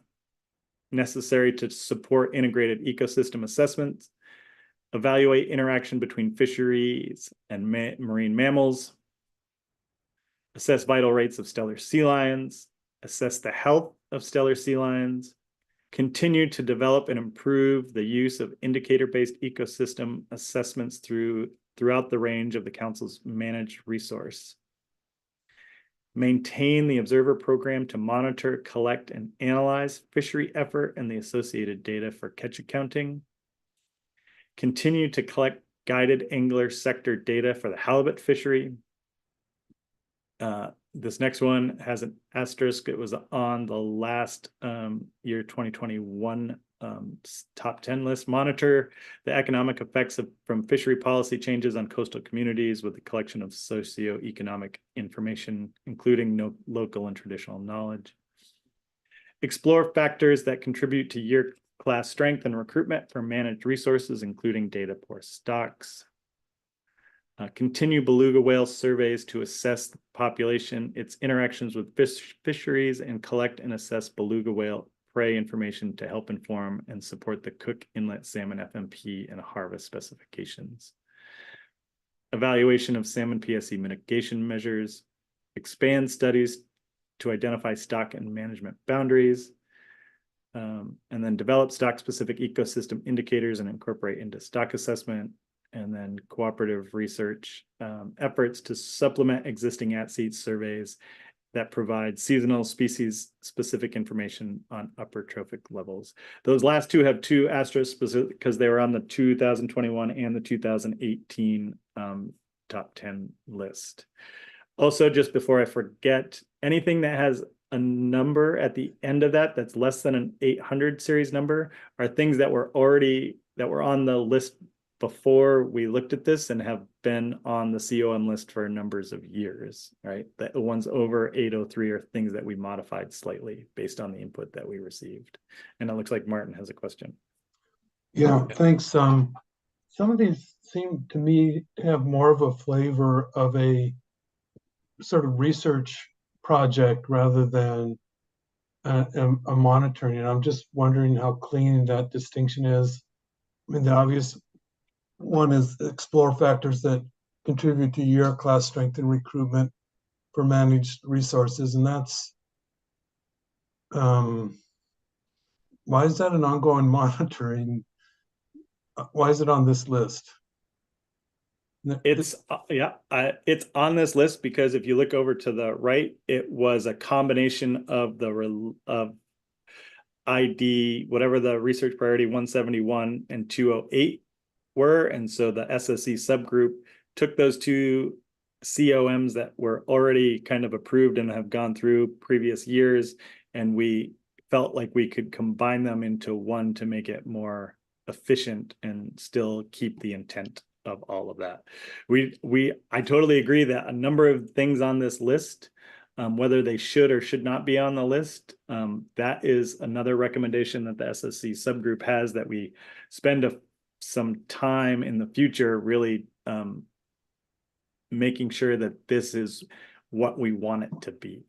necessary to support integrated ecosystem assessments. Evaluate interaction between fisheries and marine mammals. Assess vital rates of stellar sea lions. Assess the health of stellar sea lions. Continue to develop and improve the use of indicator-based ecosystem assessments throughout the range of the Council's managed resource. Maintain the observer program to monitor, collect, and analyze fishery effort and the associated data for catch accounting. Continue to collect guided angler sector data for the halibut fishery. This next one has an asterisk. It was on the last year 2021 top 10 list. Monitor the economic effects from fishery policy changes on coastal communities with a collection of socioeconomic information, including local and traditional knowledge. Explore factors that contribute to year class strength and recruitment for managed resources, including data poor stocks. Continue beluga whale surveys to assess the population, its interactions with fisheries, and collect and assess beluga whale prey information to help inform and support the Cook Inlet Salmon FMP and harvest specifications. Evaluation of salmon PSE mitigation measures. Expand studies to identify stock and management boundaries. And then develop stock-specific ecosystem indicators and incorporate into stock assessment. And then cooperative research efforts to supplement existing at-sea surveys that provide seasonal species-specific information on upper trophic levels. Those last two have two asterisks because they were on the 2021 and the 2018 top 10 list. Also, just before I forget, anything that has a number at the end of that that's less than an 800 series number are things that were on the list before we looked at this and have been on the COM list for numbers of years, right? The ones over 803 are things that we modified slightly based on the input that we received. And it looks like Martin has a question. Yeah, thanks. Some of these seem to me to have more of a flavor of a sort of research project rather than a monitoring. And I'm just wondering how clean that distinction is. I mean, the obvious one is explore factors that contribute to year class strength and recruitment for managed resources. And that's, why is that an ongoing monitoring? Why is it on this list? It's it's on this list because if you look over to the right, it was a combination of of ID, whatever the research priority 171 and 208 were. And so the SSC subgroup took those two COMs that were already kind of approved and have gone through previous years, and we felt like we could combine them into one to make it more efficient and still keep the intent of all of that. I totally agree that a number of things on this list, whether they should or should not be on the list, that is another recommendation that the SSC subgroup has, that we spend some time in the future really making sure that this is what we want it to be.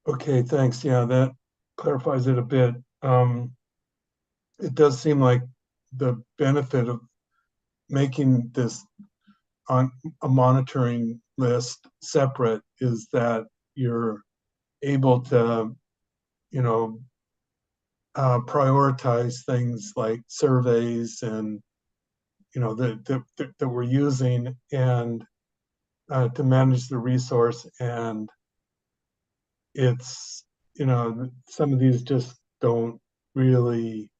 Okay, thanks. Yeah, that clarifies it a bit. It does seem like the benefit of making this on a monitoring list separate is that you're able to, prioritize things like surveys and, that we're using, and to manage the resource. And it's, some of these just don't really,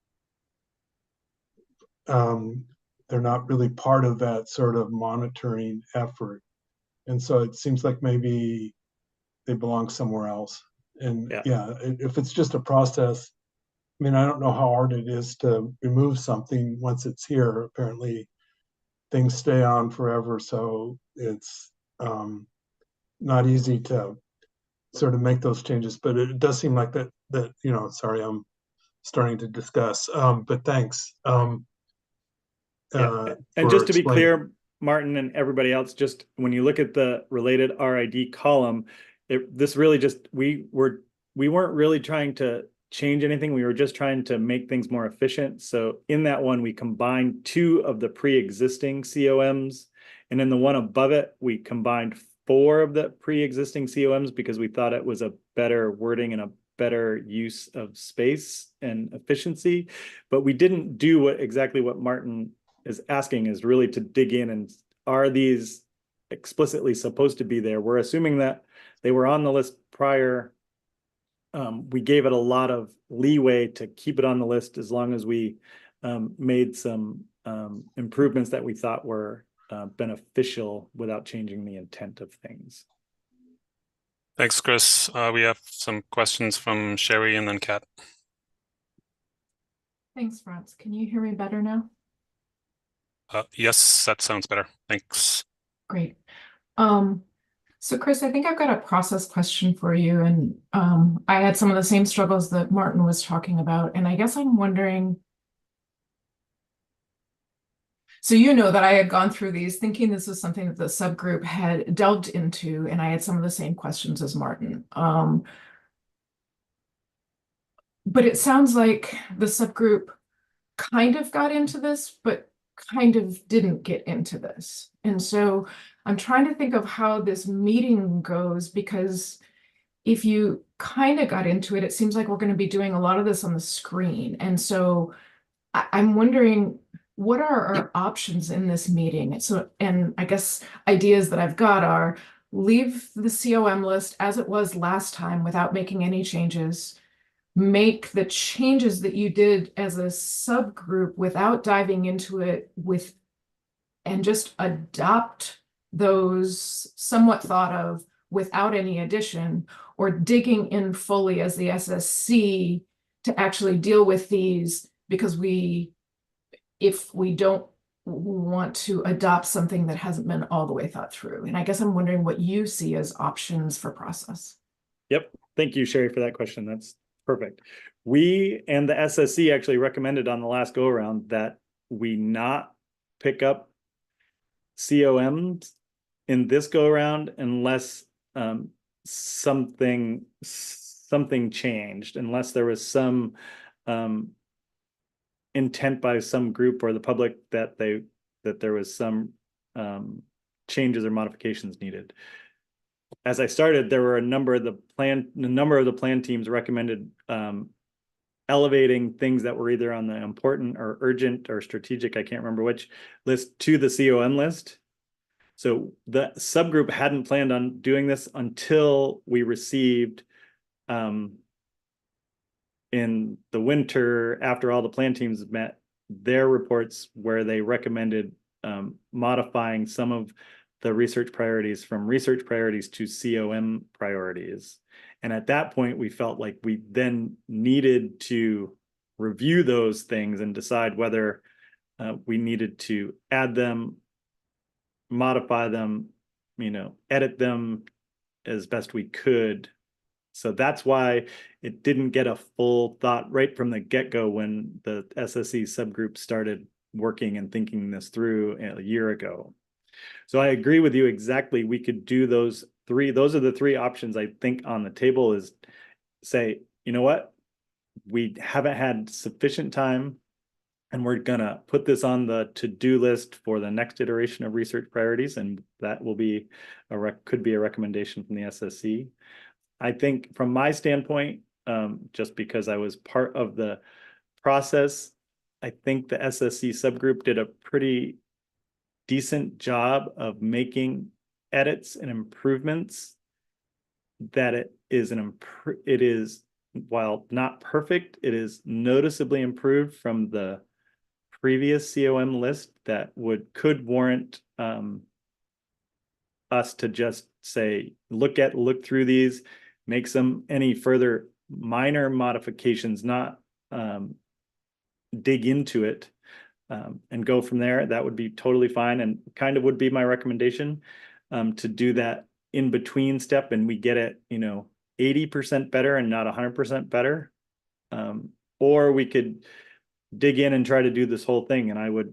they're not really part of that sort of monitoring effort. And so it seems like maybe they belong somewhere else. And yeah, if it's just a process, I mean, I don't know how hard it is to remove something once it's here. Apparently things stay on forever. So it's not easy to sort of make those changes, but it does seem like that, sorry, I'm starting to discuss, but thanks. And just to be clear, Martin and everybody else, just when you look at the related RID column, this really just, we weren't really trying to change anything. We were just trying to make things more efficient. So in that one, we combined two of the pre-existing COMs, and in the one above it, we combined 4 of the pre-existing COMs because we thought it was a better wording and a better use of space and efficiency. But we didn't do exactly what Martin is asking, is really to dig in and are these explicitly supposed to be there? We're assuming that they were on the list prior. We gave it a lot of leeway to keep it on the list as long as we made some improvements that we thought were beneficial without changing the intent of things. Thanks, Chris. We have some questions from Sherry and then Kat. Thanks, Franz. Can you hear me better now? Yes, that sounds better. Thanks. Great. So Chris, I think I've got a process question for you. And I had some of the same struggles that Martin was talking about. And I guess I'm wondering, so you know that I had gone through these thinking this was something that the subgroup had delved into, and I had some of the same questions as Martin. But it sounds like the subgroup kind of got into this, but kind of didn't get into this. And so I'm trying to think of how this meeting goes, because if you kind of got into it, it seems like we're going to be doing a lot of this on the screen. And so I'm wondering, what are our options in this meeting? So, and I guess ideas that I've got are leave the COM list as it was last time without making any changes. Make the changes that you did as a subgroup without diving into it and just adopt those somewhat thought of without any addition, or digging in fully as the SSC to actually deal with these, because if we don't want to adopt something that hasn't been all the way thought through. And I guess I'm wondering what you see as options for process. Yep. Thank you, Sherry, for that question. That's perfect. We and the SSC actually recommended on the last go around that we not pick up COMs in this go around unless something changed, unless there was some intent by some group or the public that there was some changes or modifications needed. As I started, there were a number of the plan teams recommended elevating things that were either on the important or urgent or strategic, I can't remember which list, to the COM list. So the subgroup hadn't planned on doing this until we received in the winter, after all the plan teams met, their reports where they recommended modifying some of the research priorities from research priorities to COM priorities. And at that point, we felt like we then needed to review those things and decide whether we needed to add them, modify them, edit them as best we could. So that's why it didn't get a full thought right from the get-go when the SSC subgroup started working and thinking this through a year ago. So I agree with you exactly. We could do those three. Those are the three options I think on the table, is say, you know what? We haven't had sufficient time and we're gonna put this on the to-do list for the next iteration of research priorities. And that will be could be a recommendation from the SSC. I think from my standpoint, just because I was part of the process, I think the SSC subgroup did a pretty decent job of making edits and improvements that it is, while not perfect, it is noticeably improved from the previous COM list that could warrant us to just say, look through these, make any further minor modifications, not dig into it, and go from there. That would be totally fine, and kind of would be my recommendation, to do that in between step, and we get it 80% better and not 100% better. Or we could dig in and try to do this whole thing, and I would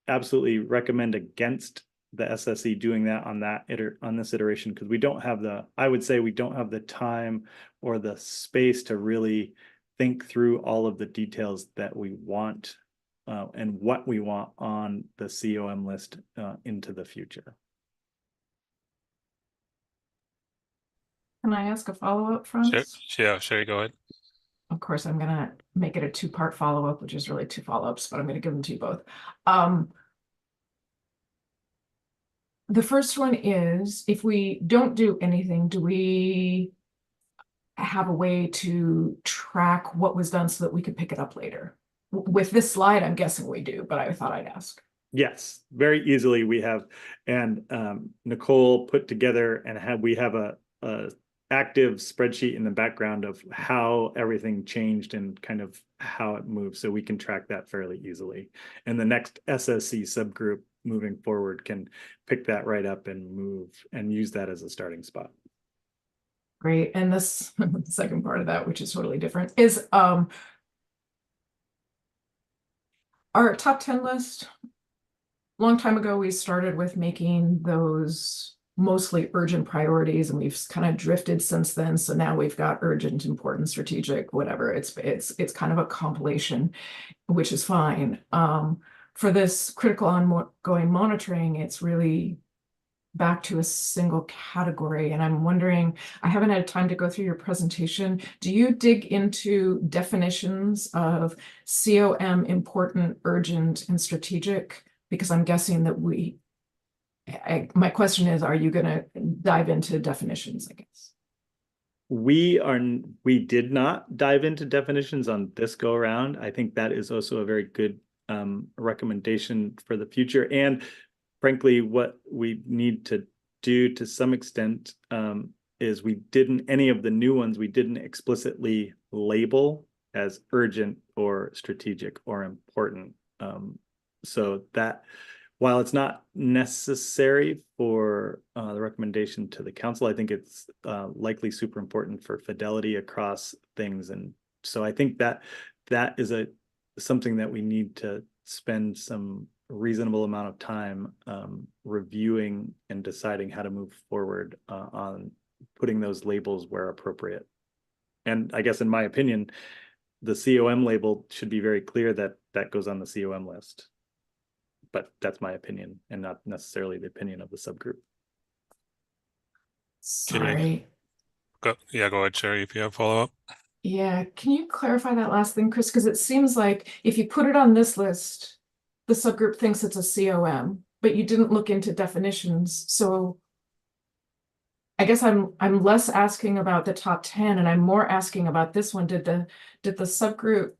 absolutely recommend against the SSC doing that on this iteration, because we don't have I would say we don't have the time or the space to really think through all of the details that we want and what we want on the COM list into the future. Can I ask a follow-up, Franz? Yeah, Sherry, go ahead. Of course, I'm going to make it a two-part follow-up, which is really two follow-ups, but I'm going to give them to you both. The first one is, if we don't do anything, do we have a way to track what was done so that we could pick it up later? With this slide, I'm guessing we do, but I thought I'd ask. Yes, very easily we have, and Nicole put together, and we have a active spreadsheet in the background of how everything changed and kind of how it moves, so we can track that fairly easily. And the next SSC subgroup moving forward can pick that right up and move and use that as a starting spot. Great. And this second part of that, which is totally different, is our top 10 list. Long time ago, we started with making those mostly urgent priorities, and we've kind of drifted since then. So now we've got urgent, important, strategic, whatever. It's kind of a compilation, which is fine. For this critical ongoing monitoring, it's really back to a single category. And I'm wondering, I haven't had time to go through your presentation. Do you dig into definitions of COM, important, urgent, and strategic? Because I'm guessing that my question is, are you going to dive into definitions, I guess? We did not dive into definitions on this go around. I think that is also a very good recommendation for the future. And frankly, what we need to do to some extent is any of the new ones, we didn't explicitly label as urgent or strategic or important. So that, while it's not necessary for the recommendation to the council, I think it's likely super important for fidelity across things. And so I think that is something that we need to spend some reasonable amount of time reviewing and deciding how to move forward on putting those labels where appropriate. And I guess in my opinion, the COM label should be very clear that that goes on the COM list. But that's my opinion and not necessarily the opinion of the subgroup. Sorry. Go ahead, Sherry, if you have follow-up. Yeah, can you clarify that last thing, Chris? Because it seems like if you put it on this list, the subgroup thinks it's a COM, but you didn't look into definitions. So I guess I'm less asking about the top 10 and I'm more asking about this one. Did the subgroup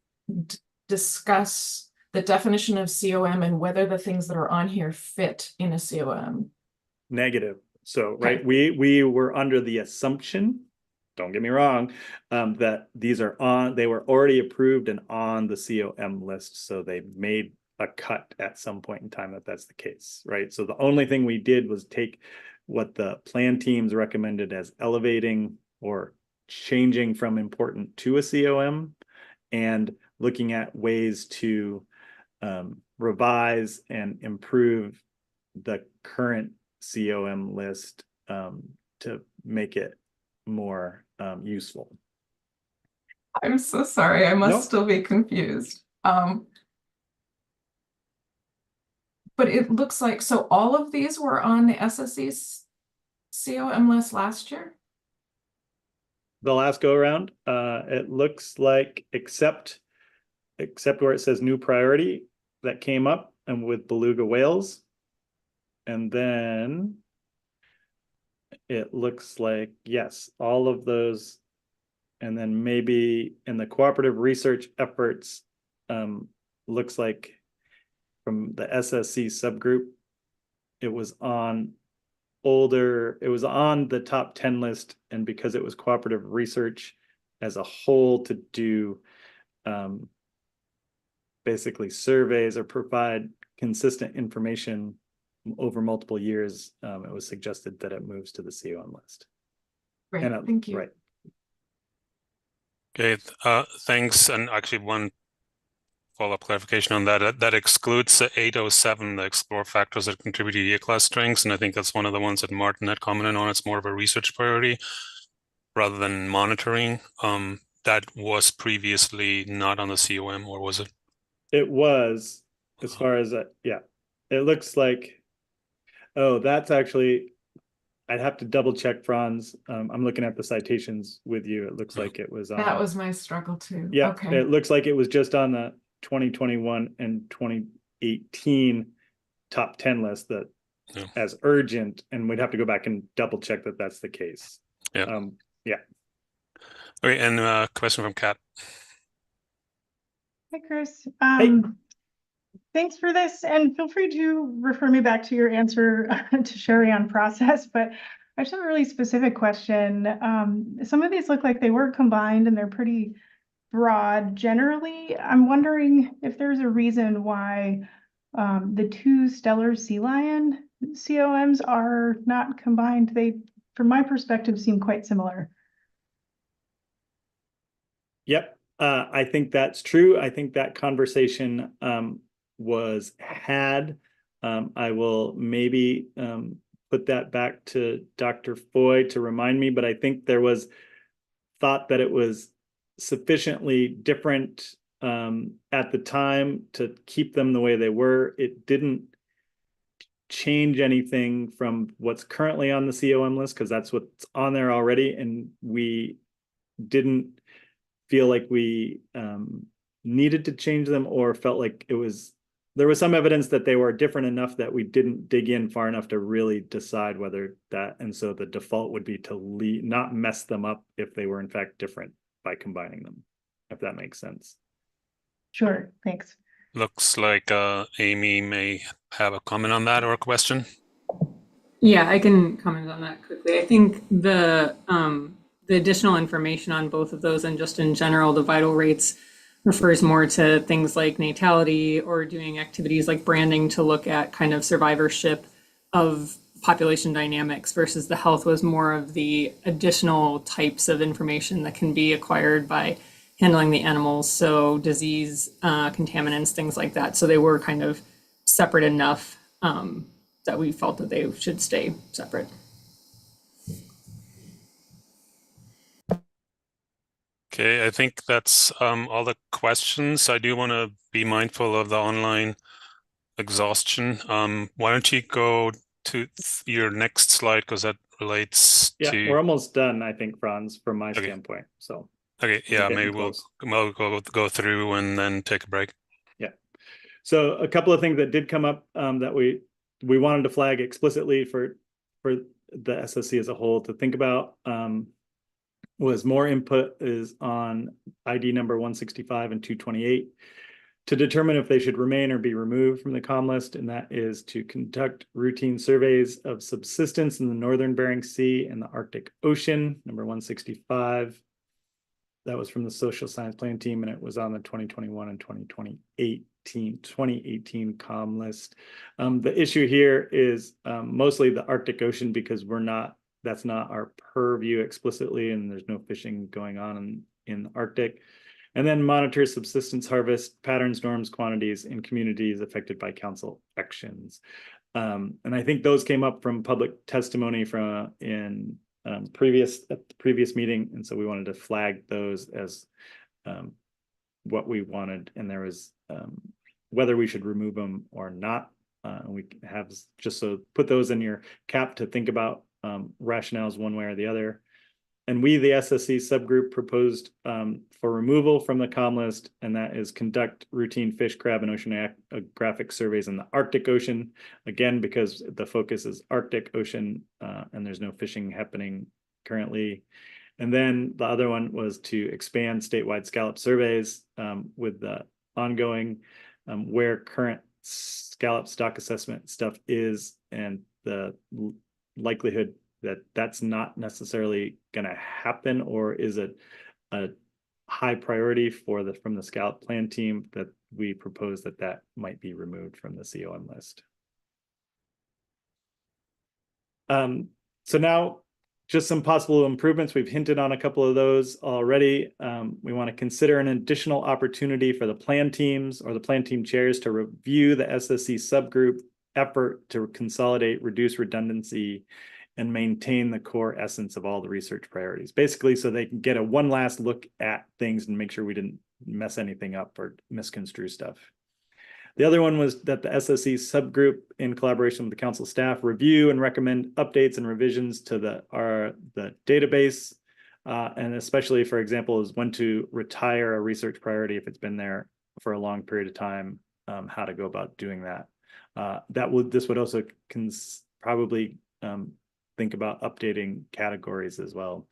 discuss the definition of COM and whether the things that are on here fit in a COM? Negative. So, right, we were under the assumption, don't get me wrong, that they were already approved and on the COM list. So they made a cut at some point in time that's the case, right? So the only thing we did was take what the plan teams recommended as elevating or changing from important to a COM and looking at ways to revise and improve the current COM list to make it more useful. I'm so sorry. I must still be confused. But it looks like, so all of these were on the SSC's COM list last year? The last go around, it looks like, except where it says new priority, that came up and with beluga whales. And then it looks like, yes, all of those. And then maybe in the cooperative research efforts, looks like from the SSC subgroup, it was on the top 10 list. And because it was cooperative research as a whole to do basically surveys or provide consistent information over multiple years, it was suggested that it moves to the COM list. Great, thank you. Right. Okay, thanks. And actually one follow-up clarification on that. That excludes the 807, the explore factors that contribute to E-class strengths. And I think that's one of the ones that Martin had commented on. It's more of a research priority rather than monitoring. That was previously not on the COM, or was it? It was, as far as yeah. It looks like, oh, that's actually, I'd have to double check, Franz. I'm looking at the citations with you. It looks like it was on. That was my struggle too. Yeah, okay. It looks like it was just on the 2021 and 2018 top 10 list that as urgent, and we'd have to go back and double check that that's the case. Yeah. Yeah. Okay, and question from Kat. Hi, Chris. Hey. Thanks for this, and feel free to refer me back to your answer to Sherry on process, but I just have a really specific question. Some of these look like they were combined and they're pretty broad generally. I'm wondering if there's a reason why the two stellar sea lion COMs are not combined. They, from my perspective, seem quite similar. Yep, I think that's true. I think that conversation was had. I will maybe put that back to Dr. Foy to remind me, but I think there was thought that it was sufficiently different at the time to keep them the way they were. It didn't change anything from what's currently on the COM list because that's what's on there already, and we didn't feel like we needed to change them or felt like there was some evidence that they were different enough that we didn't dig in far enough to really decide whether that, and so the default would be to not mess them up if they were in fact different by combining them, if that makes sense. Sure, thanks. Looks like Amy may have a comment on that or a question. Yeah, I can comment on that quickly. I think the additional information on both of those and just in general, the vital rates refers more to things like natality or doing activities like branding to look at kind of survivorship of population dynamics versus the health was more of the additional types of information that can be acquired by handling the animals. So disease, contaminants, things like that. So they were kind of separate enough that we felt that they should stay separate. Okay, I think that's all the questions. I do want to be mindful of the online exhaustion. Why don't you go to your next slide because that relates Yeah, to... we're almost done, I think, Franz, from my standpoint. So okay, yeah, maybe we'll go through and then take a break. Yeah. So a couple of things that did come up that we wanted to flag explicitly for the SSC as a whole to think about was more input is on ID number 165 and 228 to determine if they should remain or be removed from the COM list, and that is to conduct routine surveys of subsistence in the Northern Bering Sea and the Arctic Ocean, number 165. That was from the Social Science Plan team, and it was on the 2021 and 2018 COM list. The issue here is mostly the Arctic Ocean because that's not our purview explicitly, and there's no fishing going on in the Arctic. And then monitor subsistence harvest patterns, norms, quantities in communities affected by council actions. And I think those came up from public testimony at the previous meeting, and so we wanted to flag those as what we wanted, and there was whether we should remove them or not. We have just so put those in your cap to think about rationales one way or the other. And we, the SSC subgroup, proposed for removal from the COM list, and that is conduct routine fish, crab, and oceanographic surveys in the Arctic Ocean. Again, because the focus is Arctic Ocean and there's no fishing happening currently. And then the other one was to expand statewide scallop surveys with the ongoing where current scallop stock assessment stuff is and the likelihood that that's not necessarily going to happen, or is it a high priority from the scallop plan team that we propose that might be removed from the COM list. So now just some possible improvements. We've hinted on a couple of those already. We want to consider an additional opportunity for the plan teams or the plan team chairs to review the SSC subgroup effort to consolidate, reduce redundancy, and maintain the core essence of all the research priorities. Basically, so they can get one last look at things and make sure we didn't mess anything up or misconstrue stuff. The other one was that the SSC subgroup, in collaboration with the council staff, review and recommend updates and revisions to the database, and especially, for example, is when to retire a research priority if it's been there for a long period of time, how to go about doing that. This would also probably think about updating categories as well.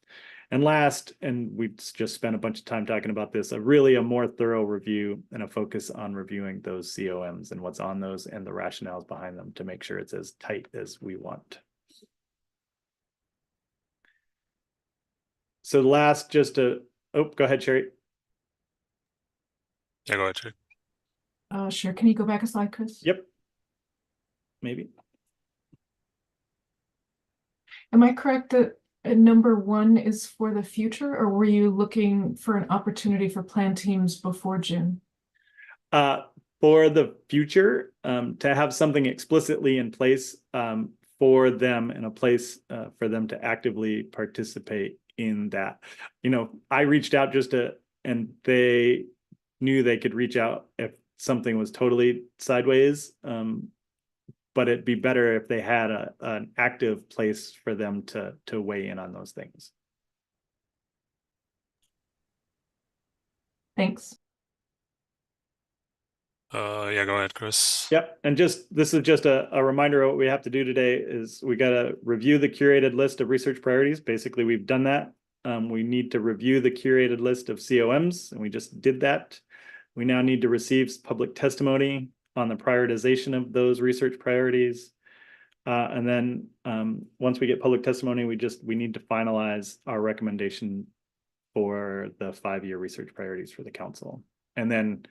And last, and we just spent a bunch of time talking about this, a more thorough review and a focus on reviewing those COMs and what's on those and the rationales behind them to make sure it's as tight as we want. So last, just to, oh, go ahead, Sherry. Yeah, go ahead, Jake. Sure. Can you go back a slide, Chris? Yep. Maybe. Am I correct that number 1 is for the future, or were you looking for an opportunity for plan teams before June? For the future, to have something explicitly in place for them, and a place for them to actively participate in that. You know, I reached out and they knew they could reach out if something was totally sideways. But it'd be better if they had an active place for them to weigh in on those things. Thanks. Yeah, go ahead, Chris. Yep, and this is just a reminder of what we have to do today is we got to review the curated list of research priorities. Basically, we've done that. We need to review the curated list of COMs, and we just did that. We now need to receive public testimony on the prioritization of those research priorities. And then once we get public testimony, we need to finalize our recommendation for the 5-year research priorities for the council. And then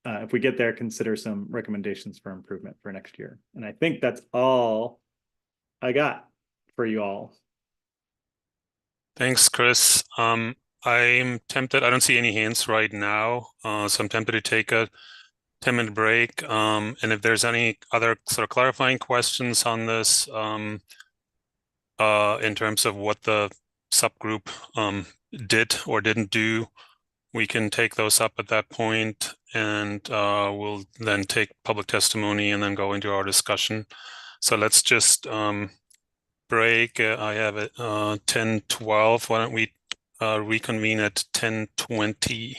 if we get there, consider some recommendations for improvement for next year. And I think that's all I got for you all. Thanks, Chris. I'm tempted, I don't see any hands right now, so I'm tempted to take a 10-minute break. And if there's any other sort of clarifying questions on this, in terms of what the subgroup did or didn't do, we can take those up at that point, and we'll then take public testimony and then go into our discussion. So let's just break. I have it 10:12. Why don't we reconvene at 10:20?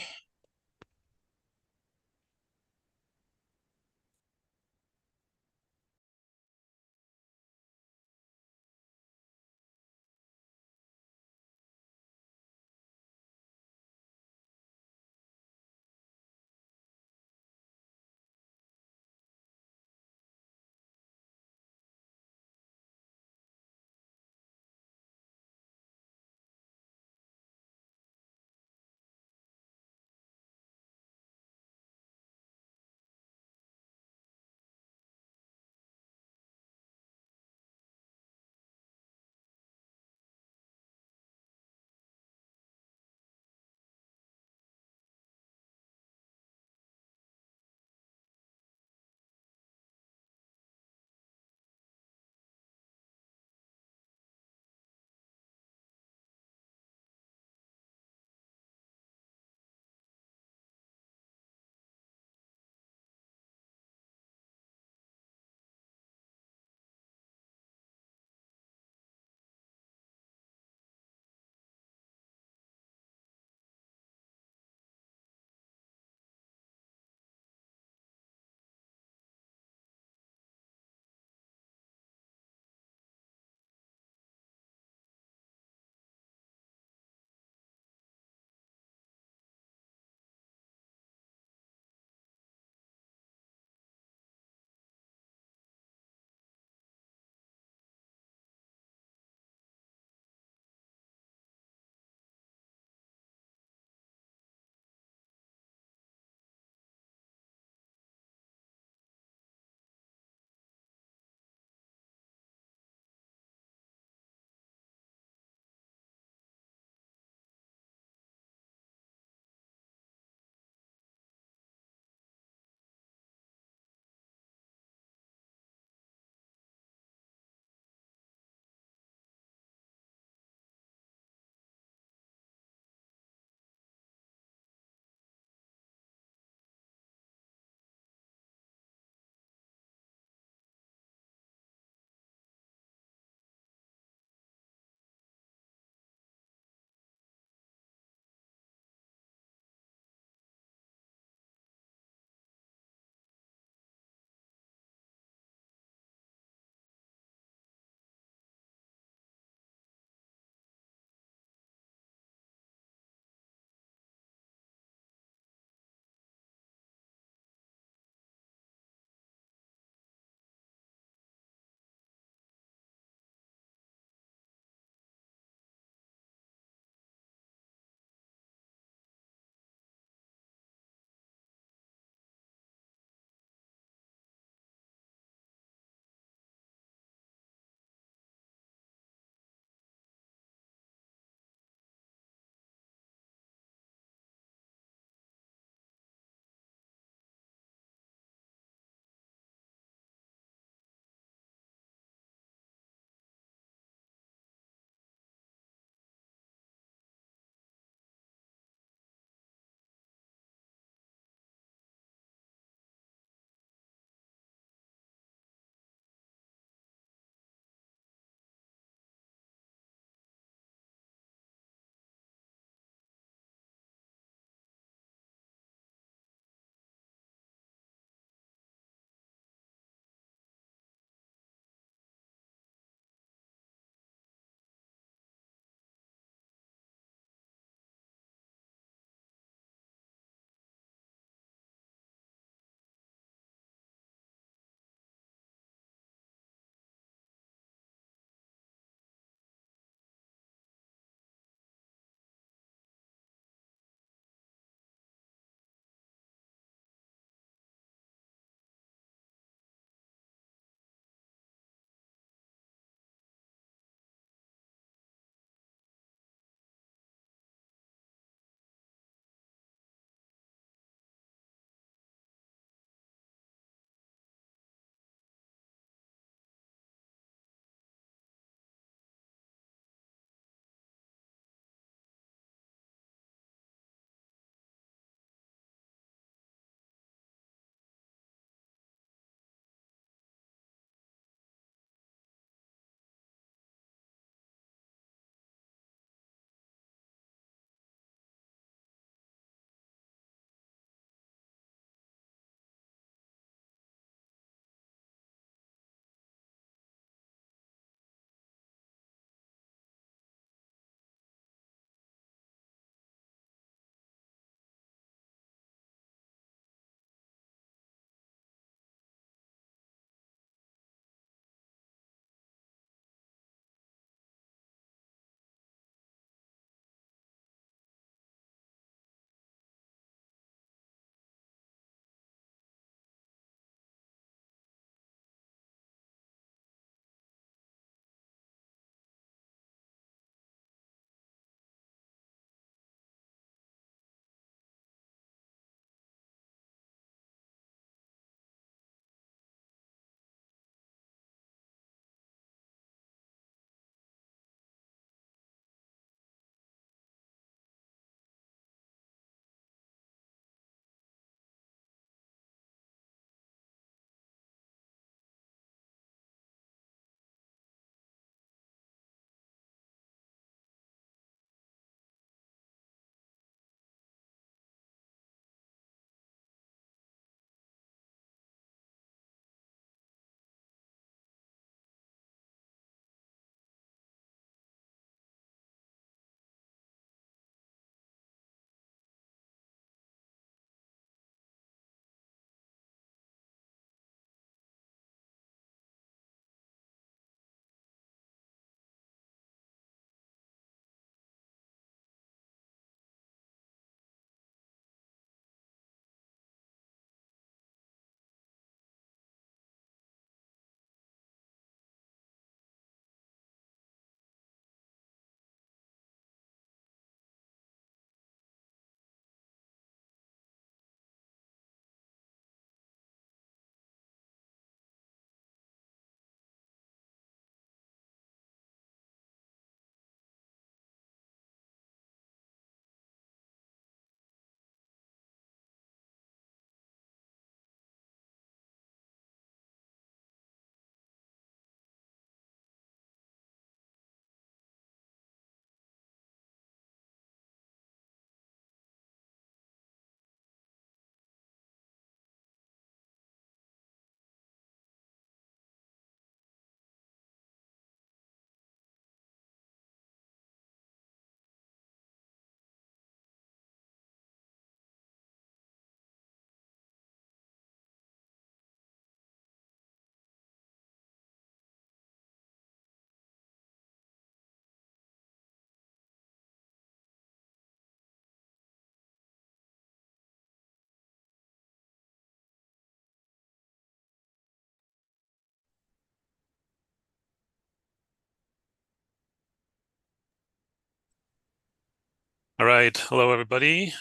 All right, hello everybody.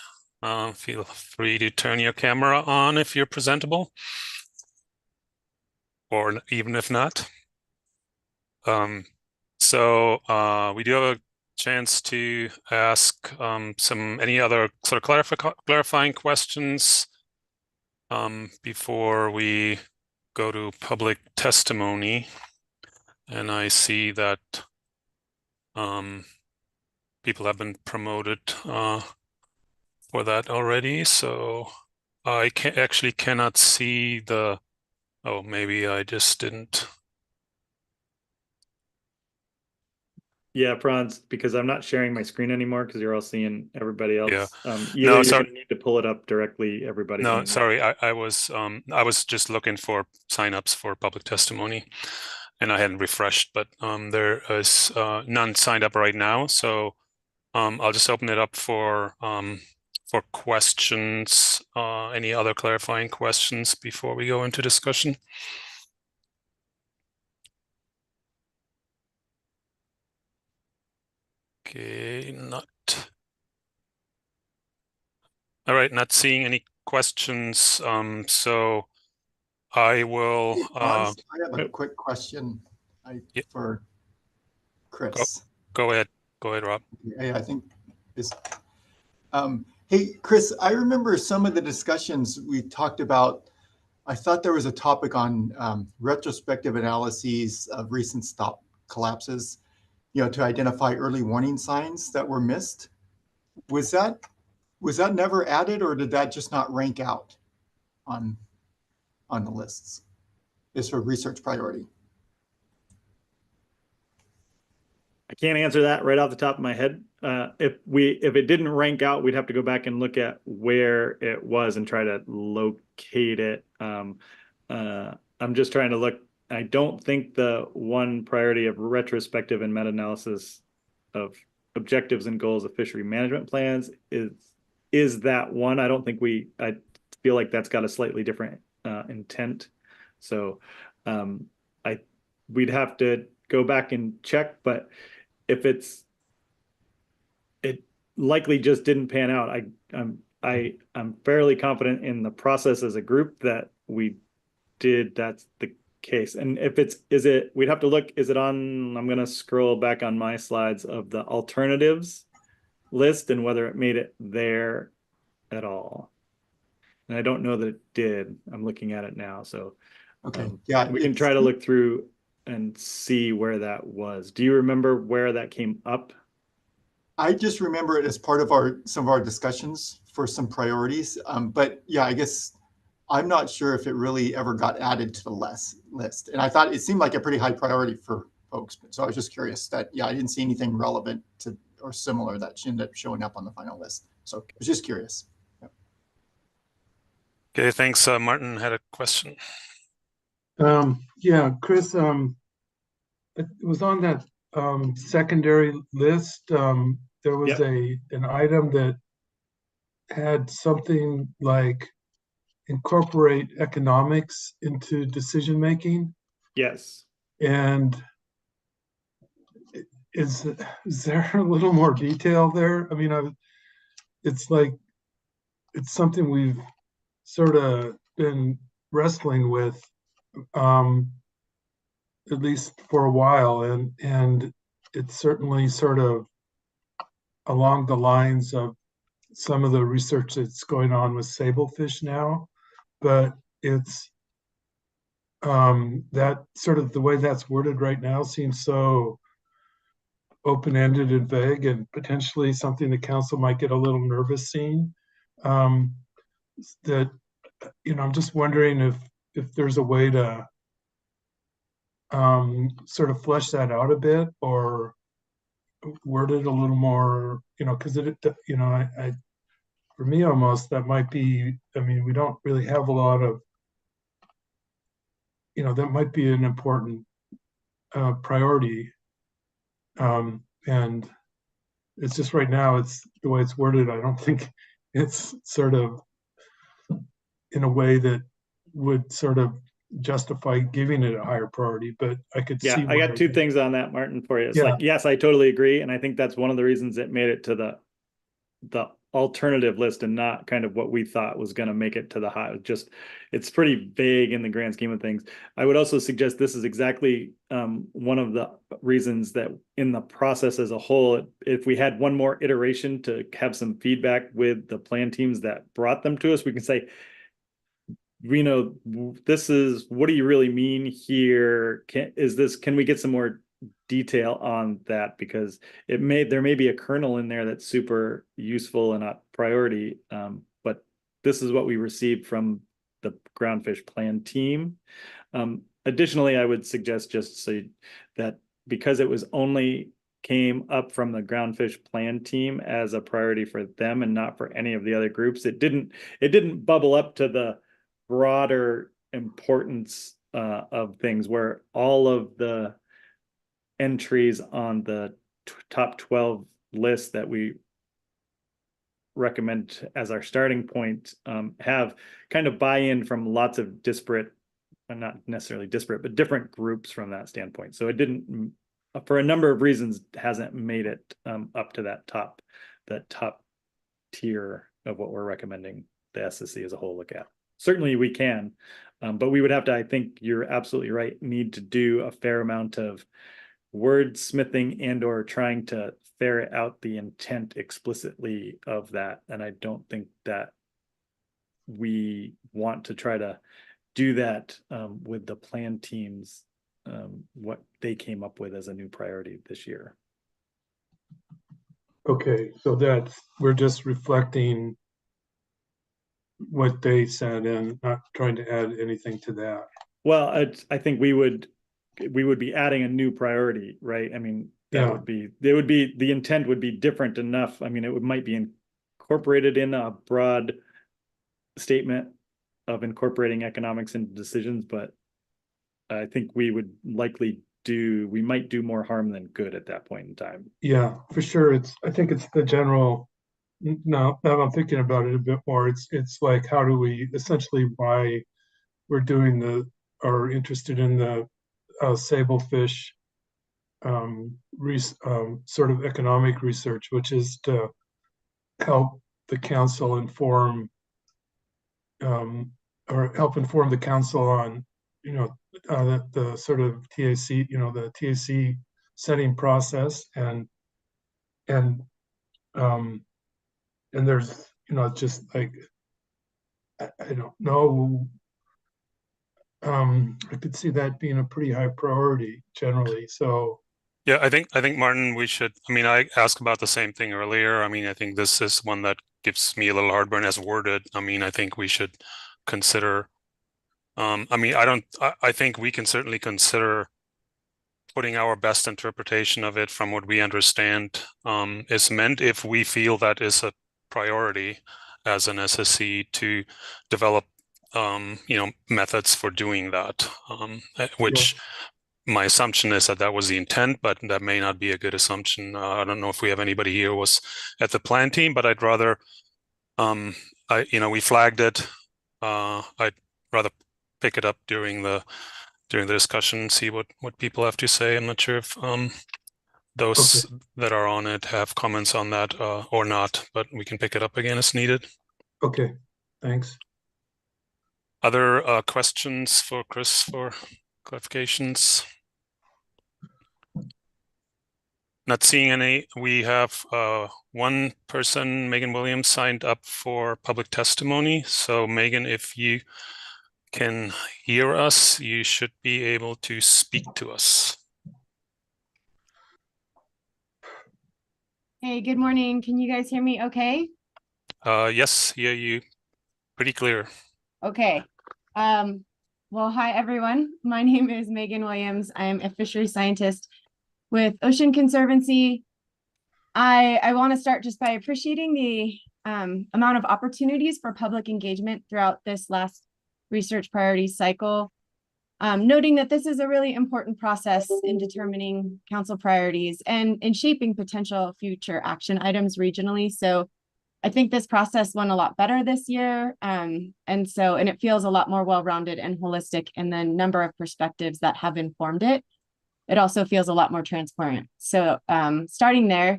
Feel free to turn your camera on if you're presentable, or even if not. So we do have a chance to ask any other sort of clarifying questions before we go to public testimony. And I see that people have been promoted for that already, so I cannot see the, oh, maybe I just didn't. Yeah, Franz, because I'm not sharing my screen anymore because you're all seeing everybody else. Yeah. Either No, you're sorry. gonna need to pull it up directly, everybody. No, sorry, I was just looking for signups for public testimony, and I hadn't refreshed, but there is none signed up right now, so I'll just open it up for questions, any other clarifying questions before we go into discussion. Okay, all right, not seeing any questions. So I will. I have a quick question for Chris. Go ahead, Rob. Hey, I think this. Hey, Chris, I remember some of the discussions we talked about. I thought there was a topic on retrospective analyses of recent stop collapses, to identify early warning signs that were missed. Was that never added, or did that just not rank out on the lists? Is for research priority. I can't answer that right off the top of my head. If it didn't rank out, we'd have to go back and look at where it was and try to locate it. I'm just trying to look. I don't think the one priority of retrospective and meta-analysis of objectives and goals of fishery management plans is that one. I don't think I feel like that's got a slightly different intent. So we'd have to go back and check, but if it likely just didn't pan out. I'm fairly confident in the process as a group that we did. That's the case. And if we'd have to look, is it on, I'm going to scroll back on my slides of the alternatives list and whether it made it there at all. And I don't know that it did. I'm looking at it now. So okay, we can try to look through and see where that was. Do you remember where that came up? I just remember it as part of some of our discussions for some priorities. But yeah, I guess I'm not sure if it really ever got added to the list. And I thought it seemed like a pretty high priority for folks. So I was just curious that, I didn't see anything relevant to or similar that ended up showing up on the final list. So I was just curious. Yep. Okay, thanks. Martin had a question. Yeah, Chris, it was on that secondary list. There was an item that had something like incorporate economics into decision making. Yes. And is there a little more detail there? I mean, it's something we've sort of been wrestling with at least for a while, and it's certainly sort of along the lines of some of the research that's going on with sablefish now, but it's that sort of the way that's worded right now seems so open-ended and vague, and potentially something the council might get a little nervous seeing. That I'm just wondering if there's a way to sort of flesh that out a bit or word it a little more, because for me almost that might be, we don't really have a lot of, that might be an important priority. And it's just right now, it's the way it's worded. I don't think it's sort of in a way that would sort of justify giving it a higher priority, but I could see. I got two things on that, Martin, for you. It's Yeah. like, yes, I totally agree. And I think that's one of the reasons it made it to the the alternative list and not kind of what we thought was going to make it to the high. It's pretty vague in the grand scheme of things. I would also suggest this is exactly one of the reasons that in the process as a whole, if we had one more iteration to have some feedback with the plan teams that brought them to us, we can say, we know this is, what do you really mean here? Can we get some more detail on that? Because there may be a kernel in there that's super useful and a priority, but this is what we received from the groundfish plan team. Additionally, I would suggest just so that because it was only came up from the groundfish plan team as a priority for them and not for any of the other groups, it didn't bubble up to the broader importance of things where all of the entries on the top 12 list that we recommend as our starting point have kind of buy-in from lots of disparate, not necessarily disparate, but different groups from that standpoint. So it didn't, for a number of reasons, hasn't made it up to that top tier of what we're recommending the SSC as a whole look at. Certainly we can, but we would have to, I think you're absolutely right, need to do a fair amount of wordsmithing and or trying to ferret out the intent explicitly of that. And I don't think that we want to try to do that with the plan teams, what they came up with as a new priority this year. Okay, so we're just reflecting what they said and not trying to add anything to that. Well, I think we would be adding a new priority, right? I mean, the intent would be different enough. I mean, it might be incorporated in a broad statement of incorporating economics into decisions, but I think we might do more harm than good at that point in time. Yeah, for sure. I think it's the general. Now I'm thinking about it a bit more. It's like, how do we essentially why we're doing are interested in the sablefish sort of economic research, which is to help the council inform or help inform the council on the sort of TAC, the TAC setting process and there's, just like, I don't know. I could see that being a pretty high priority generally. So yeah, I think Martin, I asked about the same thing earlier. I mean, I think this is one that gives me a little heartburn as worded. I mean, I think we should consider, I think we can certainly consider putting our best interpretation of it from what we understand is meant, if we feel that is a priority as an SSC to develop methods for doing that, which my assumption is that was the intent, but that may not be a good assumption. I don't know if we have anybody here who was at the plan team, but I'd rather, we flagged it. I'd rather pick it up during the discussion, see what people have to say. I'm not sure if those that are on it have comments on that or not, but we can pick it up again as needed. Okay, thanks. Other questions for Chris for clarifications? Not seeing any. We have one person, Megan Williams, signed up for public testimony. So Megan, if you can hear us, you should be able to speak to us. Hey, good morning. Can you guys hear me okay? Yes, hear you pretty clear. Okay. Well, hi, everyone. My name is Megan Williams. I'm a fisheries scientist with Ocean Conservancy. I want to start just by appreciating the amount of opportunities for public engagement throughout this last research priorities cycle, noting that this is a really important process in determining council priorities and in shaping potential future action items regionally. So I think this process went a lot better this year. And it feels a lot more well-rounded and holistic in the number of perspectives that have informed it. It also feels a lot more transparent. So starting there,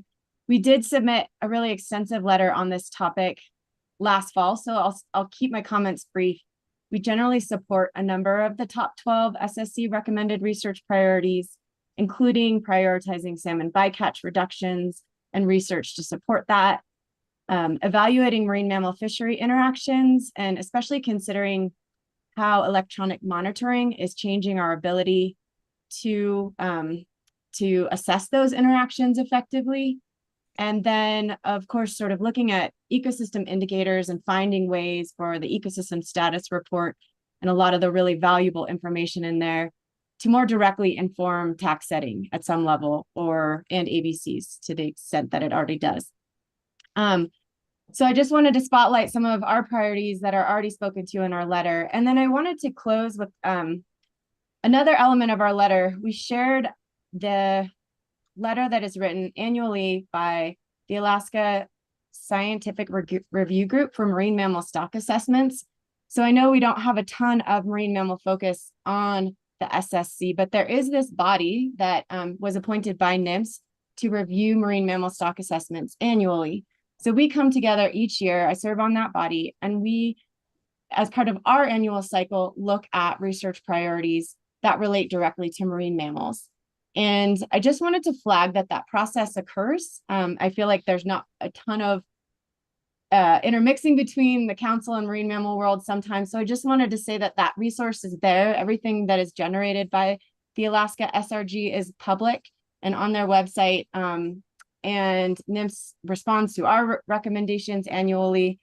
We did submit a really extensive letter on this topic last fall, so I'll keep my comments brief. We generally support a number of the top 12 SSC recommended research priorities, including prioritizing salmon bycatch reductions and research to support that, evaluating marine mammal fishery interactions, and especially considering how electronic monitoring is changing our ability to assess those interactions effectively. And then, of course, sort of looking at ecosystem indicators and finding ways for the ecosystem status report and a lot of the really valuable information in there to more directly inform tax setting at some level and ABCs to the extent that it already does. So I just wanted to spotlight some of our priorities that are already spoken to in our letter. And then I wanted to close with another element of our letter. We shared the letter that is written annually by the Alaska Scientific Review Group for Marine Mammal Stock Assessments. So I know we don't have a ton of marine mammal focus on the SSC, but there is this body that was appointed by NMFS to review marine mammal stock assessments annually. So we come together each year, I serve on that body, and we, as part of our annual cycle, look at research priorities that relate directly to marine mammals. And I just wanted to flag that process occurs. I feel like there's not a ton of intermixing between the council and marine mammal world sometimes. So I just wanted to say that resource is there. Everything that is generated by the Alaska SRG is public and on their website. And NMFS responds to our recommendations annually.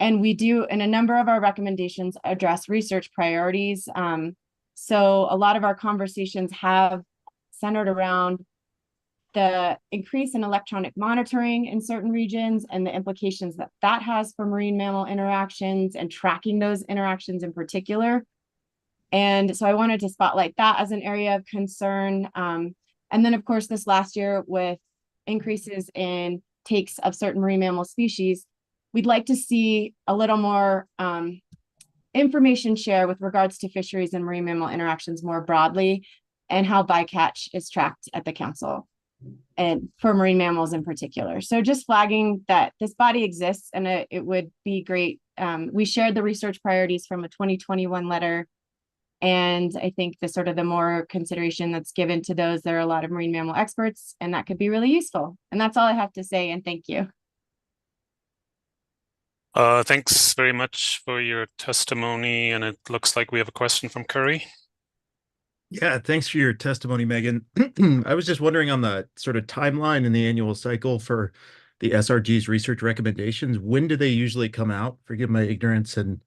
And we do, in a number of our recommendations, address research priorities. So a lot of our conversations have centered around the increase in electronic monitoring in certain regions and the implications that has for marine mammal interactions and tracking those interactions in particular. And so I wanted to spotlight that as an area of concern. And then, of course, this last year with increases in takes of certain marine mammal species, we'd like to see a little more information share with regards to fisheries and marine mammal interactions more broadly, and how bycatch is tracked at the council and for marine mammals in particular. So just flagging that this body exists, and it would be great. We shared the research priorities from a 2021 letter. And I think the more consideration that's given to those, there are a lot of marine mammal experts, and that could be really useful. And that's all I have to say, and thank you. Thanks very much for your testimony. And it looks like we have a question from Curry. Yeah, thanks for your testimony, Megan. I was just wondering on the sort of timeline in the annual cycle for the SRG's research recommendations. When do they usually come out? Forgive my ignorance, and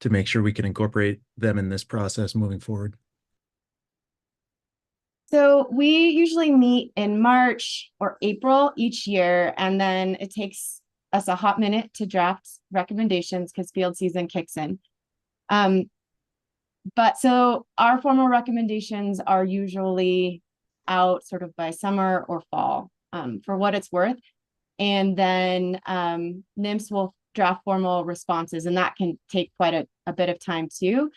to make sure we can incorporate them in this process moving forward. So we usually meet in March or April each year, and then it takes us a hot minute to draft recommendations because field season kicks in. But so our formal recommendations are usually out sort of by summer or fall, for what it's worth. And then NMFS will draft formal responses, and that can take quite a bit of time too.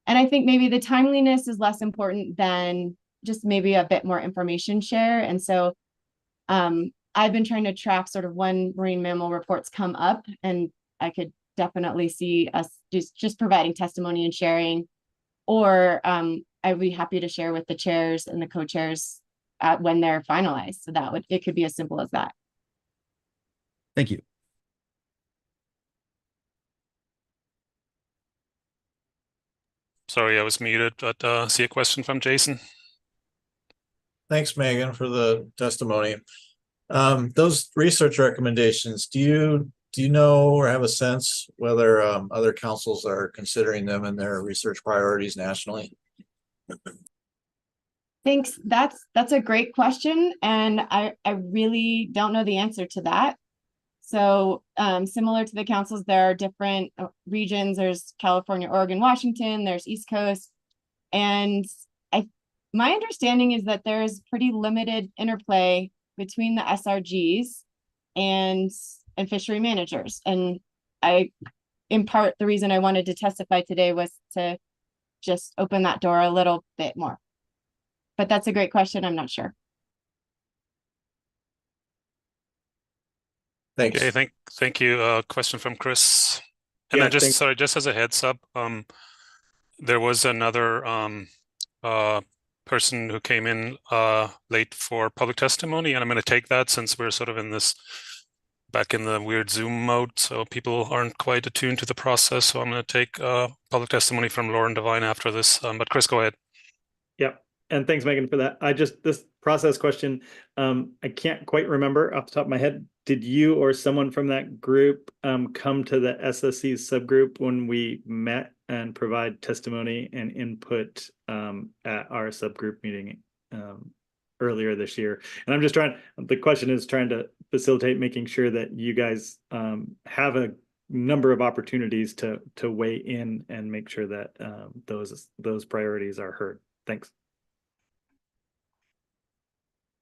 And I think maybe the timeliness is less important than just maybe a bit more information share. And so I've been trying to track sort of when marine mammal reports come up, and I could definitely see us just providing testimony and sharing, or I'd be happy to share with the chairs and the co-chairs when they're finalized. So it could be as simple as that. Thank you. Sorry, I was muted, but see a question from Jason. Thanks, Megan, for the testimony. Those research recommendations, do you know or have a sense whether other councils are considering them in their research priorities nationally? Thanks. That's a great question, and I really don't know the answer to that. So similar to the councils, there are different regions. There's California, Oregon, Washington, there's East Coast. And my understanding is that there's pretty limited interplay between the SRGs and fishery managers. And in part, the reason I wanted to testify today was to just open that door a little bit more. But that's a great question. I'm not sure. Thanks. Okay, thank you. Question from Chris. And Yeah, then just thanks. sorry, just as a heads up, there was another person who came in late for public testimony, and I'm going to take that since we're sort of in this back in the weird Zoom mode, so people aren't quite attuned to the process. So I'm going to take public testimony from Lauren Devine after this. But Chris, go ahead. Yep. And thanks, Megan, for that. This process question, I can't quite remember off the top of my head. Did you or someone from that group come to the SSC subgroup when we met and provide testimony and input at our subgroup meeting earlier this year? And I'm just the question is trying to facilitate making sure that you guys have a number of opportunities to weigh in and make sure that those priorities are heard. Thanks.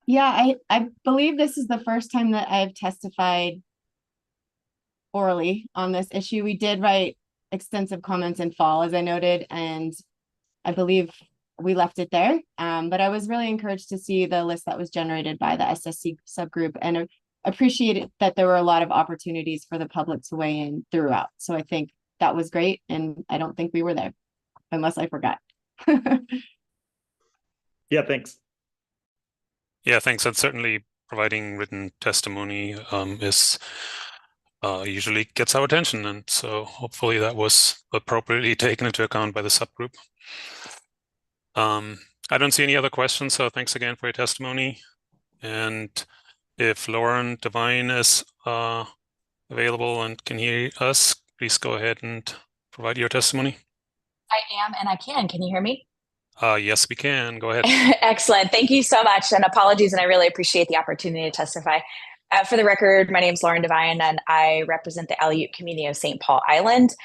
Yeah, I believe this is the first time that I've testified orally on this issue. We did write extensive comments in fall, as I noted, and I believe we left it there. But I was really encouraged to see the list that was generated by the SSC subgroup, and appreciated that there were a lot of opportunities for the public to weigh in throughout. So I think that was great, and I don't think we were there, unless I forgot. Yeah, thanks. Yeah, thanks. And certainly providing written testimony is usually gets our attention, and so hopefully that was appropriately taken into account by the subgroup. I don't see any other questions, so thanks again for your testimony. And if Lauren Devine is available and can hear us, please go ahead and provide your testimony. I am, and I can. Can you hear me? Yes, we can. Go ahead. Excellent. Thank you so much. And apologies, and I really appreciate the opportunity to testify. For the record, my name is Lauren Devine, and I represent the Aleut community of St. Paul Island.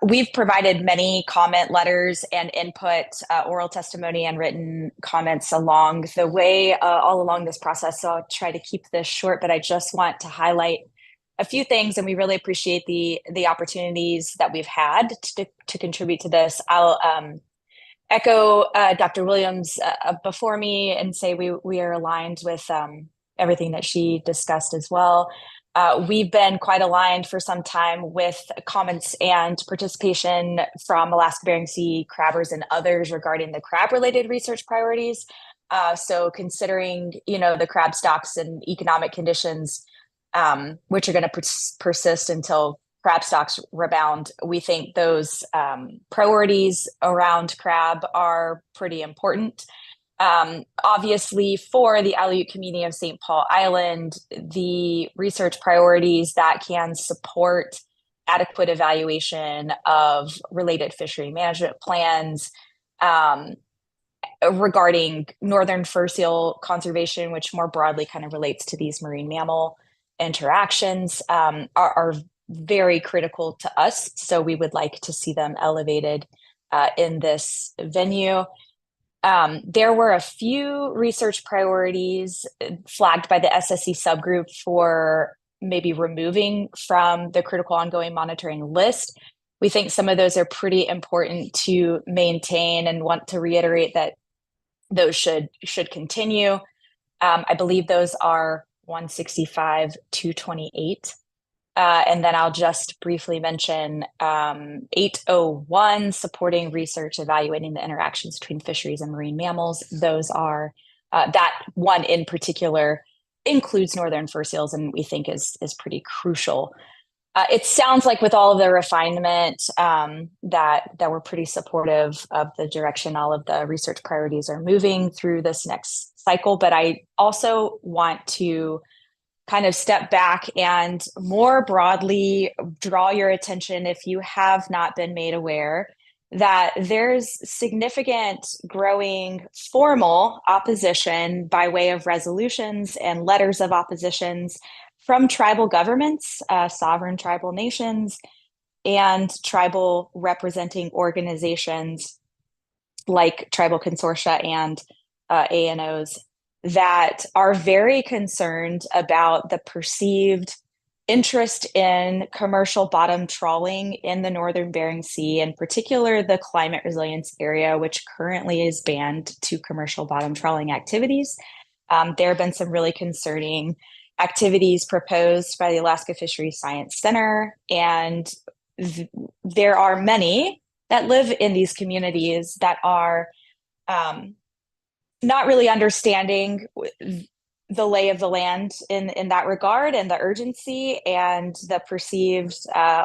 We've provided many comment letters and input, oral testimony and written comments along the way, all along this process. So I'll try to keep this short, but I just want to highlight a few things, and we really appreciate the opportunities that we've had to contribute to this. I'll echo Dr. Williams before me and say we are aligned with everything that she discussed as well. We've been quite aligned for some time with comments and participation from Alaska Bering Sea crabbers and others regarding the crab-related research priorities. So considering, the crab stocks and economic conditions, which are going to persist until crab stocks rebound, we think those priorities around crab are pretty important. Obviously, for the Aleut community of St. Paul Island, the research priorities that can support adequate evaluation of related fishery management plans regarding northern fur seal conservation, which more broadly kind of relates to these marine mammal interactions, are very critical to us. So we would like to see them elevated in this venue. There were a few research priorities flagged by the SSC subgroup for maybe removing from the critical ongoing monitoring list. We think some of those are pretty important to maintain and want to reiterate that those should continue. I believe those are 165, 228. And then I'll just briefly mention 801, supporting research evaluating the interactions between fisheries and marine mammals. Those are, that one in particular includes northern fur seals, and we think is pretty crucial. It sounds like with all of the refinement that we're pretty supportive of the direction all of the research priorities are moving through this next cycle. But I also want to kind of step back and more broadly draw your attention, if you have not been made aware, that there's significant growing formal opposition by way of resolutions and letters of oppositions from tribal governments, sovereign tribal nations, and tribal representing organizations like tribal consortia and ANOs that are very concerned about the perceived interest in commercial bottom trawling in the northern Bering Sea, in particular the climate resilience area, which currently is banned to commercial bottom trawling activities. There have been some really concerning activities proposed by the Alaska Fisheries Science Center. And there are many that live in these communities that are not really understanding the lay of the land in that regard, and the urgency and the perceived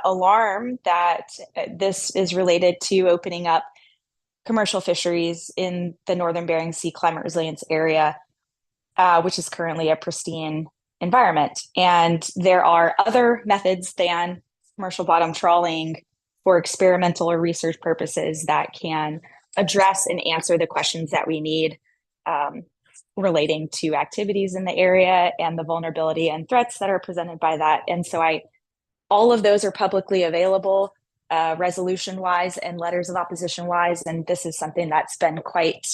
alarm that this is related to opening up commercial fisheries in the Northern Bering Sea climate resilience area, which is currently a pristine environment. And there are other methods than commercial bottom trawling for experimental or research purposes that can address and answer the questions that we need relating to activities in the area and the vulnerability and threats that are presented by that. And so all of those are publicly available, resolution-wise and letters of opposition-wise. And this is something that's been quite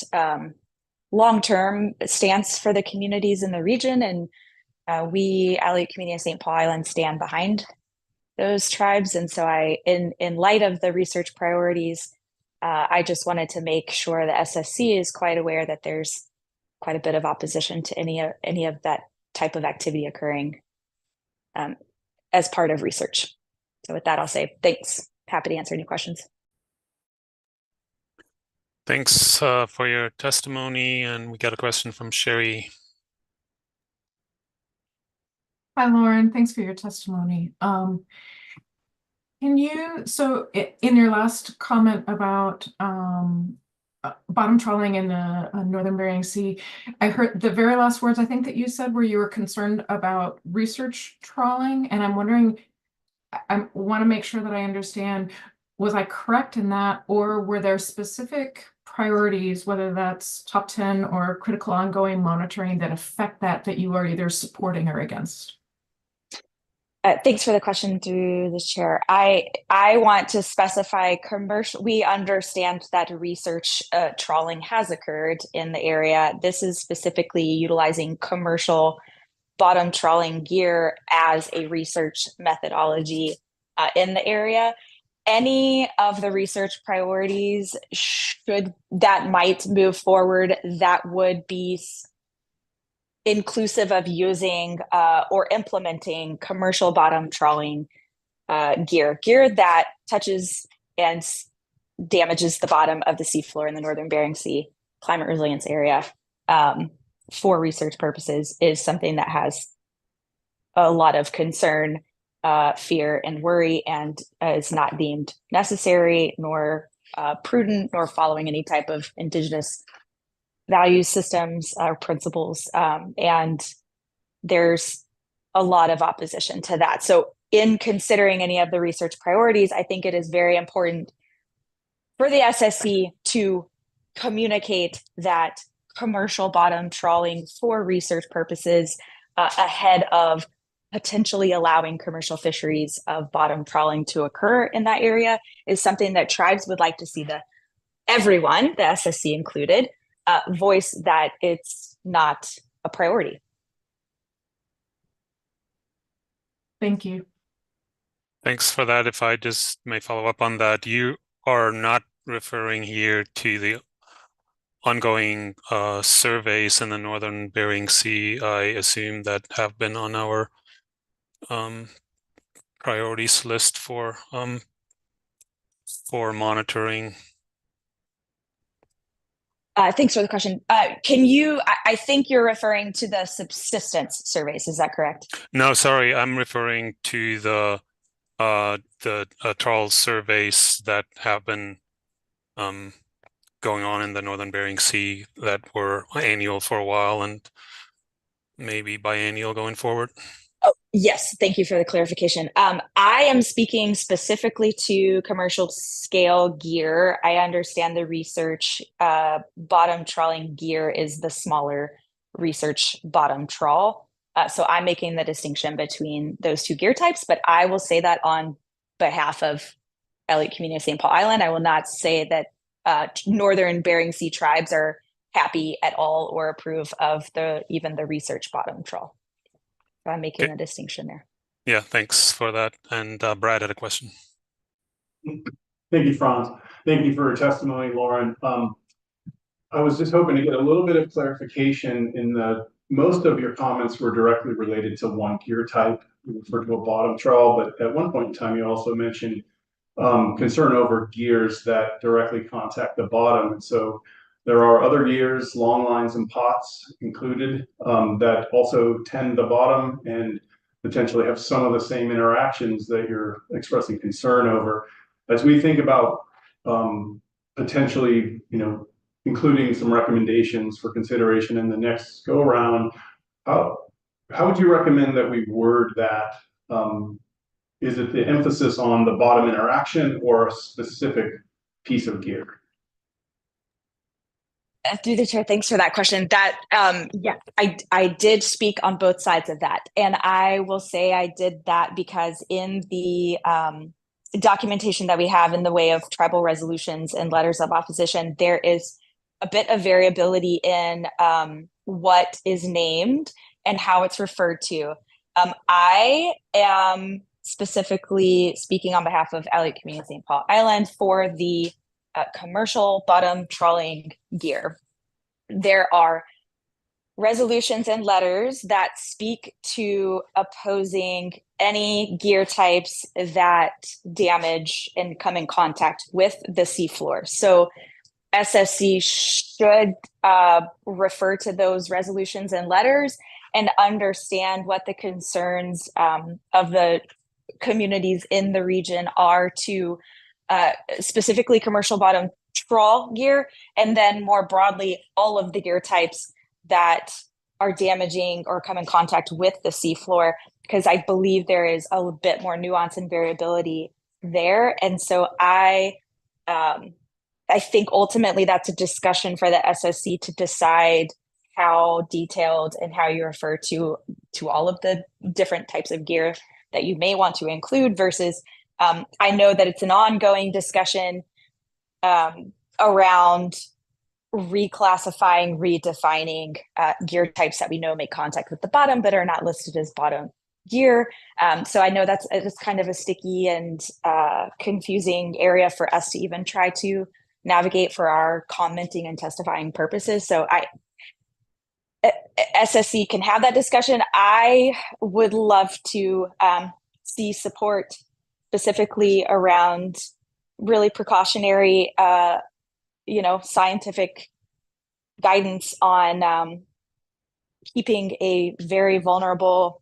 long-term stance for the communities in the region. And we, Aleut Community of St. Paul Island, stand behind those tribes. And so in light of the research priorities, I just wanted to make sure the SSC is quite aware that there's quite a bit of opposition to any of that type of activity occurring as part of research. So with that, I'll say thanks. Happy to answer any questions. Thanks for your testimony. And we got a question from Sherry. Hi, Lauren. Thanks for your testimony. In your last comment about bottom trawling in the Northern Bering Sea, I heard the very last words I think that you said where you were concerned about research trawling. And I'm wondering, I want to make sure that I understand, was I correct in that, or were there specific priorities, whether that's top 10 or critical ongoing monitoring, that affect that you are either supporting or against? Thanks for the question through the chair. I want to specify commercial. We understand that research trawling has occurred in the area. This is specifically utilizing commercial bottom trawling gear as a research methodology in the area. Any of the research priorities that might move forward that would be inclusive of using or implementing commercial bottom trawling gear that touches and damages the bottom of the seafloor in the Northern Bering Sea climate resilience area for research purposes is something that has a lot of concern, fear, and worry, and is not deemed necessary nor prudent, nor following any type of Indigenous value systems or principles. And there's a lot of opposition to that. So in considering any of the research priorities, I think it is very important for the SSC to communicate that commercial bottom trawling for research purposes ahead of potentially allowing commercial fisheries of bottom trawling to occur in that area is something that tribes would like to see everyone, the SSC included, voice that it's not a priority. Thank you. Thanks for that. If I just may follow up on that, you are not referring here to the ongoing surveys in the Northern Bering Sea, I assume, that have been on our priorities list for monitoring. Thanks for the question. I think you're referring to the subsistence surveys, is that correct? No, sorry, I'm referring to the trawl surveys that have been going on in the Northern Bering Sea that were annual for a while and maybe biannual going forward. Oh, yes, thank you for the clarification. I am speaking specifically to commercial scale gear. I understand the research bottom trawling gear is the smaller research bottom trawl. So I'm making the distinction between those two gear types, but I will say that on behalf of Aleut Community of St. Paul Island. I will not say that Northern Bering Sea tribes are happy at all or approve of even the research bottom trawl. So I'm making a distinction there. Yeah, thanks for that. And Brad had a question. Thank you, Franz. Thank you for your testimony, Lauren. I was just hoping to get a little bit of clarification in the most of your comments were directly related to one gear type. You referred to a bottom trawl, but at one point in time, you also mentioned concern over gears that directly contact the bottom. And so there are other gears, long lines and pots included, that also tend the bottom and potentially have some of the same interactions that you're expressing concern over. As we think about potentially, including some recommendations for consideration in the next go around, how would you recommend that we word that? Is it the emphasis on the bottom interaction or a specific piece of gear? Through the chair, thanks for that question. That yeah, I did speak on both sides of that, and I will say I did that because in the documentation that we have in the way of tribal resolutions and letters of opposition, there is a bit of variability in what is named and how it's referred to. I am specifically speaking on behalf of Aleut Community St. Paul Island for the commercial bottom trawling gear. There are resolutions and letters that speak to opposing any gear types that damage and come in contact with the seafloor. So SSC should refer to those resolutions and letters and understand what the concerns of the communities in the region are to specifically commercial bottom trawl gear, and then more broadly, all of the gear types that are damaging or come in contact with the seafloor, because I believe there is a bit more nuance and variability there. And so I think ultimately that's a discussion for the SSC to decide how detailed and how you refer to all of the different types of gear that you may want to include versus I know that it's an ongoing discussion around reclassifying, redefining gear types that we know make contact with the bottom but are not listed as bottom gear. So I know it's kind of a sticky and confusing area for us to even try to navigate for our commenting and testifying purposes. So SSC can have that discussion. I would love to see support specifically around really precautionary, scientific guidance on keeping a very vulnerable,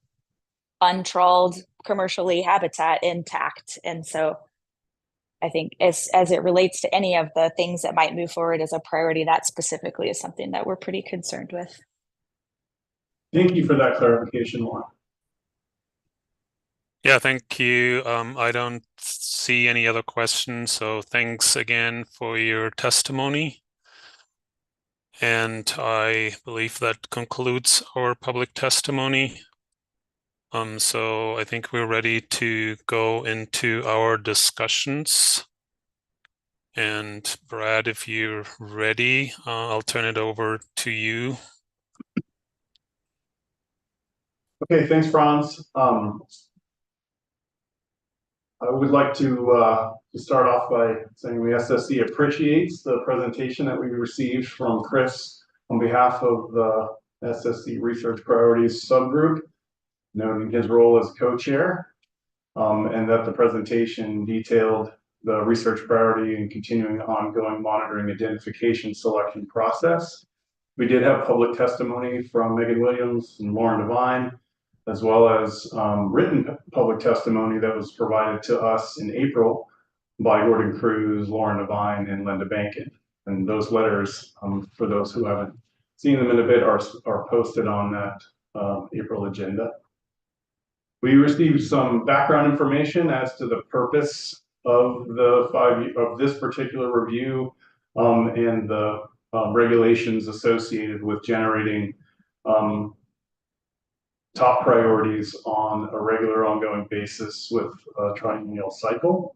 untrawled commercially habitat intact. And so I think as it relates to any of the things that might move forward as a priority, that specifically is something that we're pretty concerned with. Thank you for that clarification, Lauren. Yeah, thank you. I don't see any other questions, so thanks again for your testimony. And I believe that concludes our public testimony. So I think we're ready to go into our discussions. And Brad, if you're ready, I'll turn it over to you. Okay, thanks, Franz. I would like to start off by saying the SSC appreciates the presentation that we received from Chris on behalf of the SSC Research Priorities Subgroup, noting his role as co-chair, and that the presentation detailed the research priority and continuing ongoing monitoring identification selection process. We did have public testimony from Megan Williams and Lauren Devine, as well as written public testimony that was provided to us in April by Gordon Cruz, Lauren Devine, and Linda Bankin. And those letters, for those who haven't seen them in a bit, are posted on that April agenda. We received some background information as to the purpose of this particular review and the regulations associated with generating top priorities on a regular ongoing basis with a triennial cycle.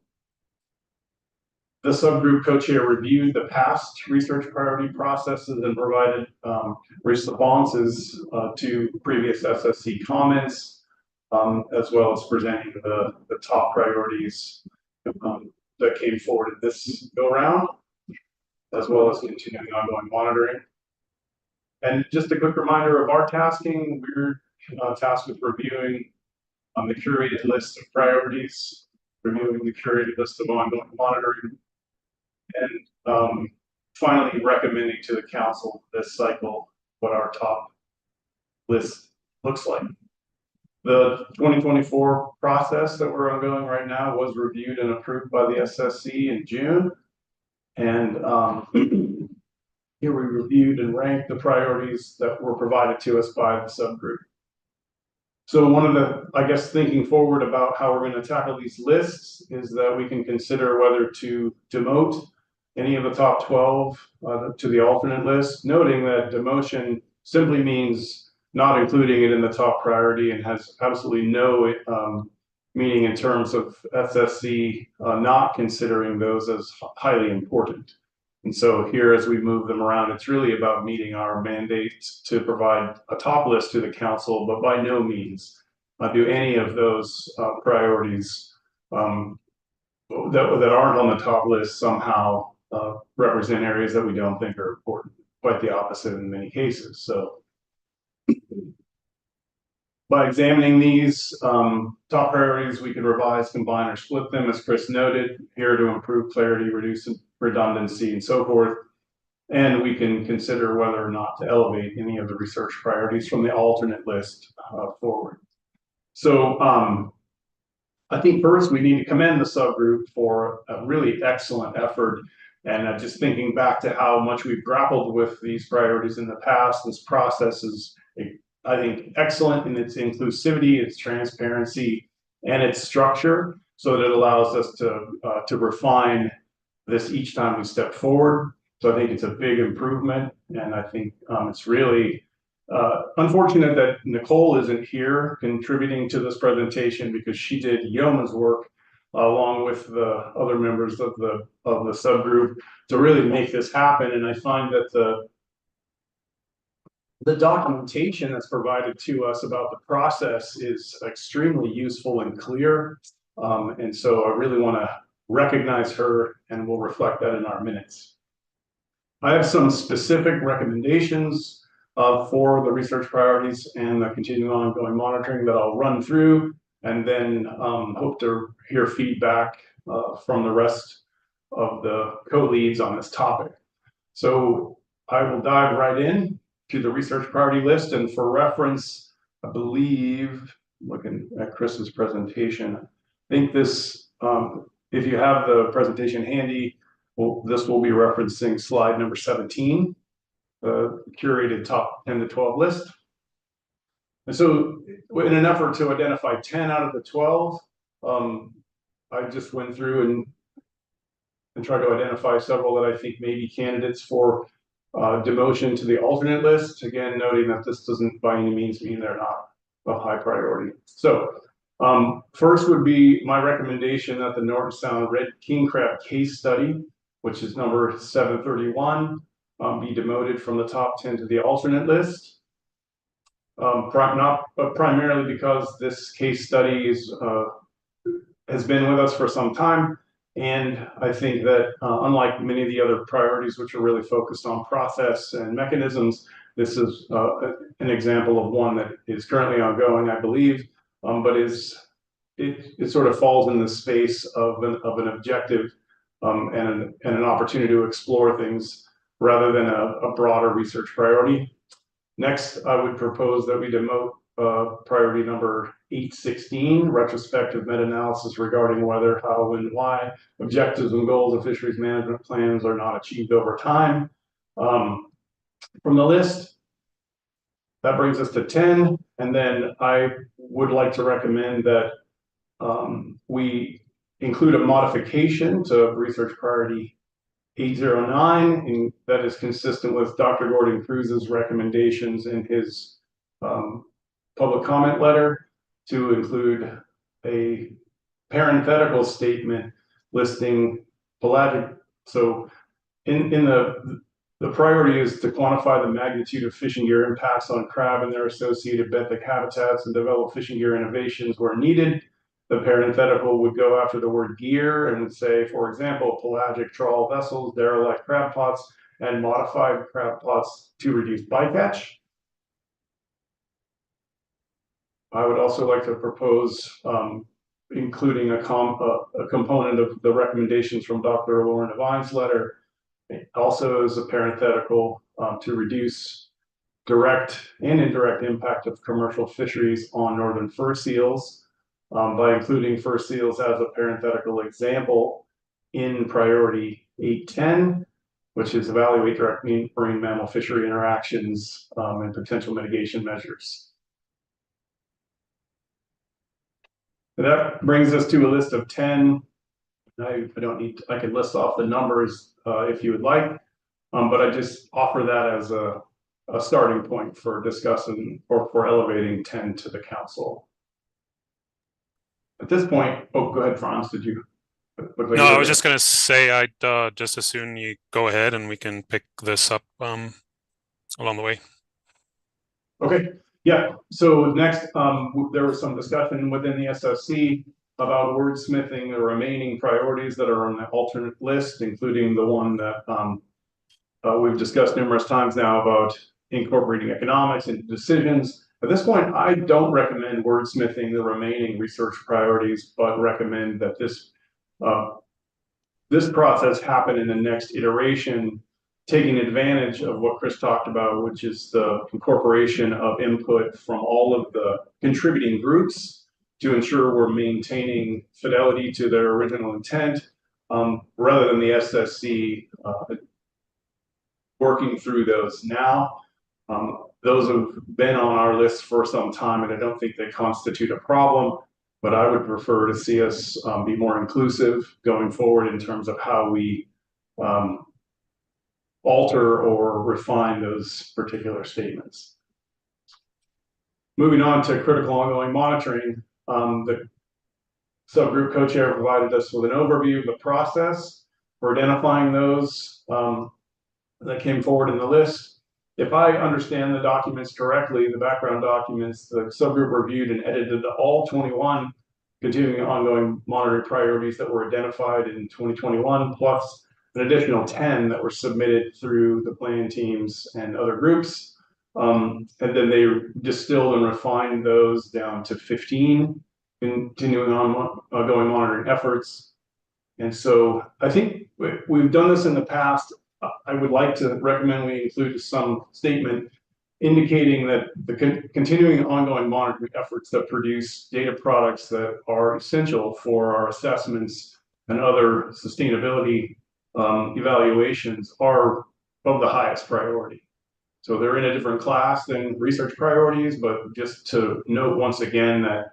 The subgroup co-chair reviewed the past research priority processes and provided responses to previous SSC comments, as well as presenting the top priorities that came forward at this go-round, as well as continuing ongoing monitoring. And just a quick reminder of our tasking, we're tasked with reviewing the curated list of priorities, reviewing the curated list of ongoing monitoring, and finally recommending to the council this cycle what our top list looks like. The 2024 process that we're ongoing right now was reviewed and approved by the SSC in June. And here we reviewed and ranked the priorities that were provided to us by the subgroup. So one of the, I guess, thinking forward about how we're going to tackle these lists is that we can consider whether to demote any of the top 12 to the alternate list, noting that demotion simply means not including it in the top priority and has absolutely no meaning in terms of SSC not considering those as highly important. And so here, as we move them around, it's really about meeting our mandate to provide a top list to the council, but by no means do any of those priorities that aren't on the top list somehow represent areas that we don't think are important. Quite the opposite in many cases. So by examining these top priorities, we can revise, combine, or split them, as Chris noted, here to improve clarity, reduce redundancy, and so forth. And we can consider whether or not to elevate any of the research priorities from the alternate list forward. So I think first we need to commend the subgroup for a really excellent effort. And just thinking back to how much we've grappled with these priorities in the past, this process is, I think, excellent in its inclusivity, its transparency, and its structure, so that it allows us to refine this each time we step forward. So I think it's a big improvement, and I think it's really unfortunate that Nicole isn't here contributing to this presentation, because she did yeoman's work along with the other members of the subgroup to really make this happen. And I find that the documentation that's provided to us about the process is extremely useful and clear. And so I really want to recognize her, and we'll reflect that in our minutes. I have some specific recommendations for the research priorities and the continuing ongoing monitoring that I'll run through, and then hope to hear feedback from the rest of the co-leads on this topic. So I will dive right in to the research priority list, and for reference, I believe, looking at Chris's presentation, I think this, if you have the presentation handy, this will be referencing slide number 17, the curated top 10 to 12 list. And so in an effort to identify 10 out of the 12, I just went through and tried to identify several that I think may be candidates for demotion to the alternate list. Again, noting that this doesn't by any means mean they're not of high priority. So first would be my recommendation that the Norton Sound red king crab case study, which is number 731, be demoted from the top 10 to the alternate list. Primarily because this case study has been with us for some time. And I think that unlike many of the other priorities, which are really focused on process and mechanisms, this is an example of one that is currently ongoing, I believe, but it sort of falls in the space of an objective and an opportunity to explore things rather than a broader research priority. Next, I would propose that we demote priority number 816, retrospective meta-analysis regarding whether, how, and why objectives and goals of fisheries management plans are not achieved over time. From the list, that brings us to 10. And then I would like to recommend that we include a modification to research priority 809, and that is consistent with Dr. Gordon Cruz's recommendations in his public comment letter, to include a parenthetical statement listing pelagic. So in the priority is to quantify the magnitude of fishing gear impacts on crab and their associated benthic habitats and develop fishing gear innovations where needed. The parenthetical would go after the word gear and would say, for example, pelagic trawl vessels, derelict crab pots, and modified crab plots to reduce bycatch. I would also like to propose including a component of the recommendations from Dr. Lauren Devine's letter, also as a parenthetical, to reduce direct and indirect impact of commercial fisheries on northern fur seals, by including fur seals as a parenthetical example in priority 810, which is evaluate direct marine mammal fishery interactions and potential mitigation measures. That brings us to a list of 10. I don't need to, I can list off the numbers if you would like, but I just offer that as a starting point for discussing or for elevating 10 to the council. At this point, oh, go ahead, Franz, did you? No, I was just going to say I'd just as soon you go ahead and we can pick this up along the way. Okay, yeah, so next, there was some discussion within the SSC about wordsmithing the remaining priorities that are on the alternate list, including the one that we've discussed numerous times now about incorporating economics into decisions. At this point, I don't recommend wordsmithing the remaining research priorities, but recommend that this process happen in the next iteration, taking advantage of what Chris talked about, which is the incorporation of input from all of the contributing groups to ensure we're maintaining fidelity to their original intent, rather than the SSC working through those now. Those have been on our list for some time, and I don't think they constitute a problem, but I would prefer to see us be more inclusive going forward in terms of how we alter or refine those particular statements. Moving on to critical ongoing monitoring, the subgroup co-chair provided us with an overview of the process for identifying those that came forward in the list. If I understand the documents correctly, the background documents, the subgroup reviewed and edited all 21 continuing ongoing monitoring priorities that were identified in 2021, plus an additional 10 that were submitted through the planning teams and other groups. And then they distilled and refined those down to 15 continuing ongoing monitoring efforts. And so I think we've done this in the past. I would like to recommend we include some statement indicating that the continuing ongoing monitoring efforts that produce data products that are essential for our assessments and other sustainability evaluations are of the highest priority. So they're in a different class than research priorities, but just to note once again that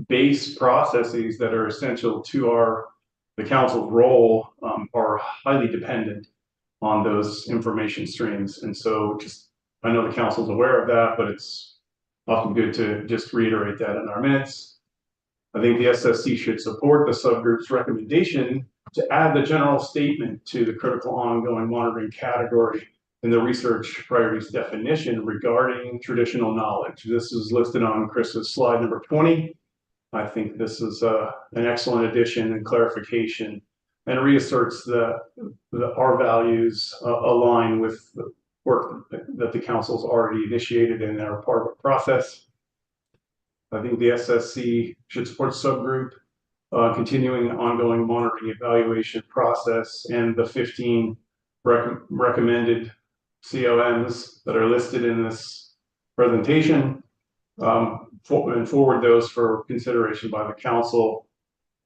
base processes that are essential to the council's role are highly dependent on those information streams. And so just, I know the council's aware of that, but it's often good to just reiterate that in our minutes. I think the SSC should support the subgroup's recommendation to add the general statement to the critical ongoing monitoring category in the research priorities definition regarding traditional knowledge. This is listed on Chris's slide number 20. I think this is an excellent addition and clarification, and reasserts that our values align with the work that the council's already initiated and are part of the process. I think the SSC should support subgroup continuing ongoing monitoring evaluation process and the 15 recommended COMs that are listed in this presentation, and forward those for consideration by the council.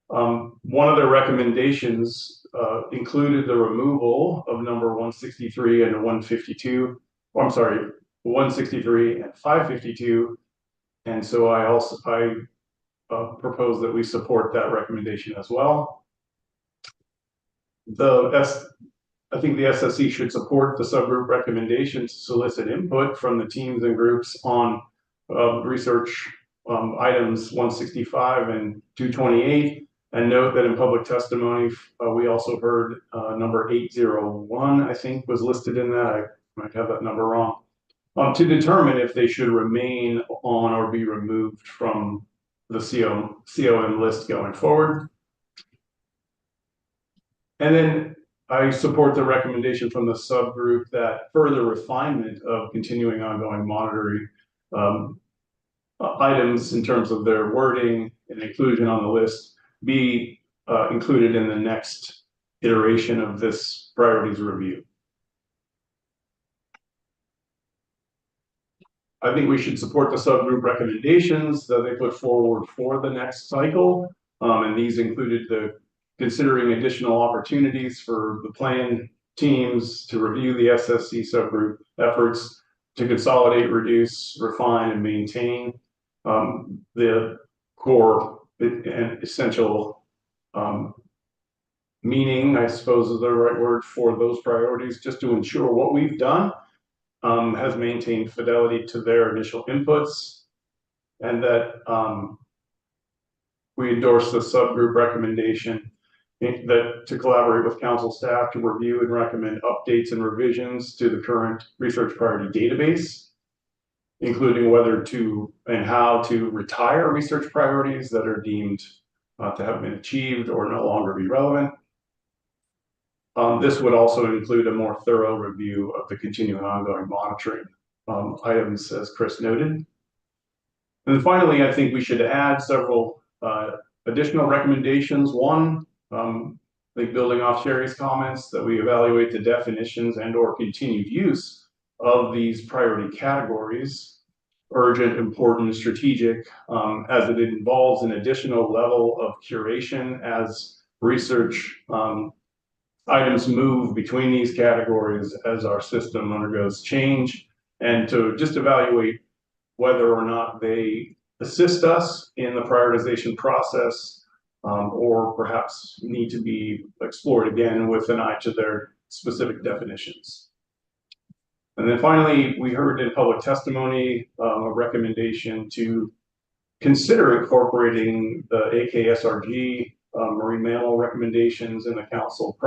One of their recommendations included the removal of number 163 and 152. Oh, I'm sorry, 163 and 552. And so I propose that we support that recommendation as well. I think the SSC should support the subgroup recommendation to solicit input from the teams and groups on research items 165 and 228. And note that in public testimony, we also heard number 801, I think, was listed in that. I might have that number wrong. To determine if they should remain on or be removed from the COM list going forward. And then I support the recommendation from the subgroup that further refinement of continuing ongoing monitoring items in terms of their wording and inclusion on the list be included in the next iteration of this priorities review. I think we should support the subgroup recommendations that they put forward for the next cycle. And these included considering additional opportunities for the plan teams to review the SSC subgroup efforts to consolidate, reduce, refine, and maintain the core and essential meaning, I suppose is the right word, for those priorities, just to ensure what we've done has maintained fidelity to their initial inputs, and that we endorse the subgroup recommendation that to collaborate with council staff to review and recommend updates and revisions to the current research priority database, including whether to and how to retire research priorities that are deemed to have been achieved or no longer be relevant. This would also include a more thorough review of the continuing ongoing monitoring items, as Chris noted. And then finally, I think we should add several additional recommendations. One, I think building off Sherry's comments, that we evaluate the definitions and or continued use of these priority categories, urgent, important, strategic, as it involves an additional level of curation as research items move between these categories as our system undergoes change, and to just evaluate whether or not they assist us in the prioritization process, or perhaps need to be explored again with an eye to their specific definitions. And then finally, we heard in public testimony a recommendation to consider incorporating the AKSRG marine mammal recommendations in the council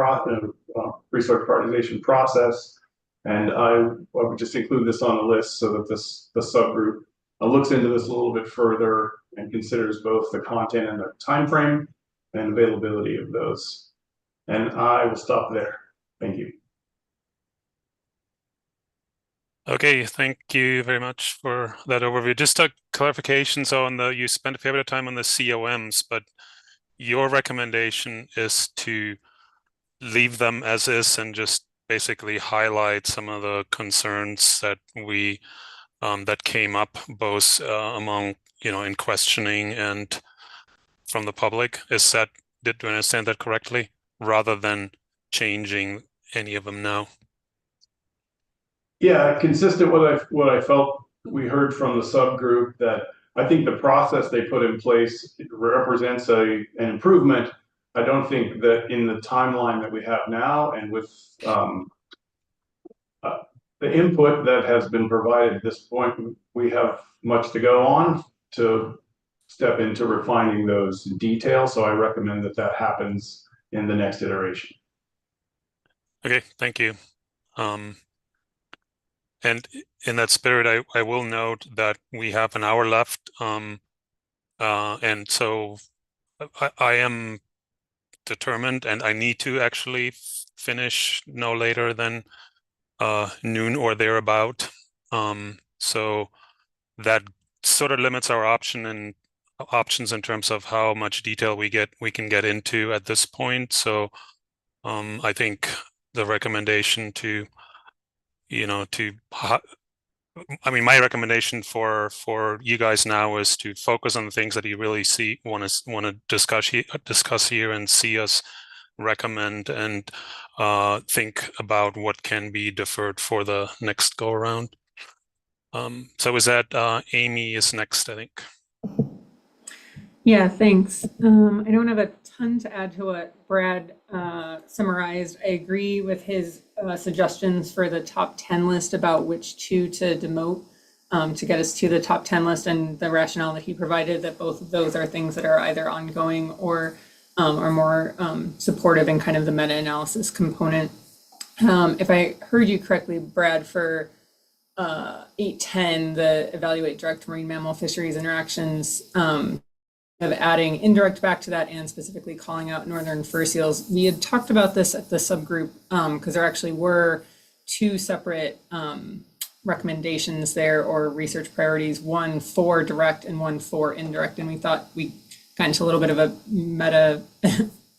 research prioritization process. And I would just include this on the list so that the subgroup looks into this a little bit further and considers both the content and the time frame and availability of those. And I will stop there. Thank you. Okay, thank you very much for that overview. Just a clarification. So you spent a fair bit of time on the COMs, but your recommendation is to leave them as is and just basically highlight some of the concerns that that came up both among, in questioning and from the public. Did I understand that correctly? Rather than changing any of them now? Yeah, consistent with what I felt we heard from the subgroup, that I think the process they put in place represents an improvement. I don't think that in the timeline that we have now and with the input that has been provided at this point, we have much to go on to step into refining those details. So I recommend that happens in the next iteration. Okay, thank you. And in that spirit, I will note that we have an hour left. And so I am determined, and I need to actually finish no later than noon or thereabout. So that sort of limits our options in terms of how much detail we can get into at this point. So I think the recommendation my recommendation for you guys now is to focus on the things that you really want to discuss here and see us recommend, and think about what can be deferred for the next go around. So is that Amy is next, I think. Yeah, thanks. I don't have a ton to add to what Brad summarized. I agree with his suggestions for the top 10 list about which two to demote to get us to the top 10 list, and the rationale that he provided that both of those are things that are either ongoing or are more supportive in kind of the meta-analysis component. If I heard you correctly, Brad, for 8.10, the evaluate direct marine mammal fisheries interactions, of adding indirect back to that and specifically calling out northern fur seals. We had talked about this at the subgroup because there actually were two separate recommendations there, or research priorities, one for direct and one for indirect. And we thought we got into a little bit of a meta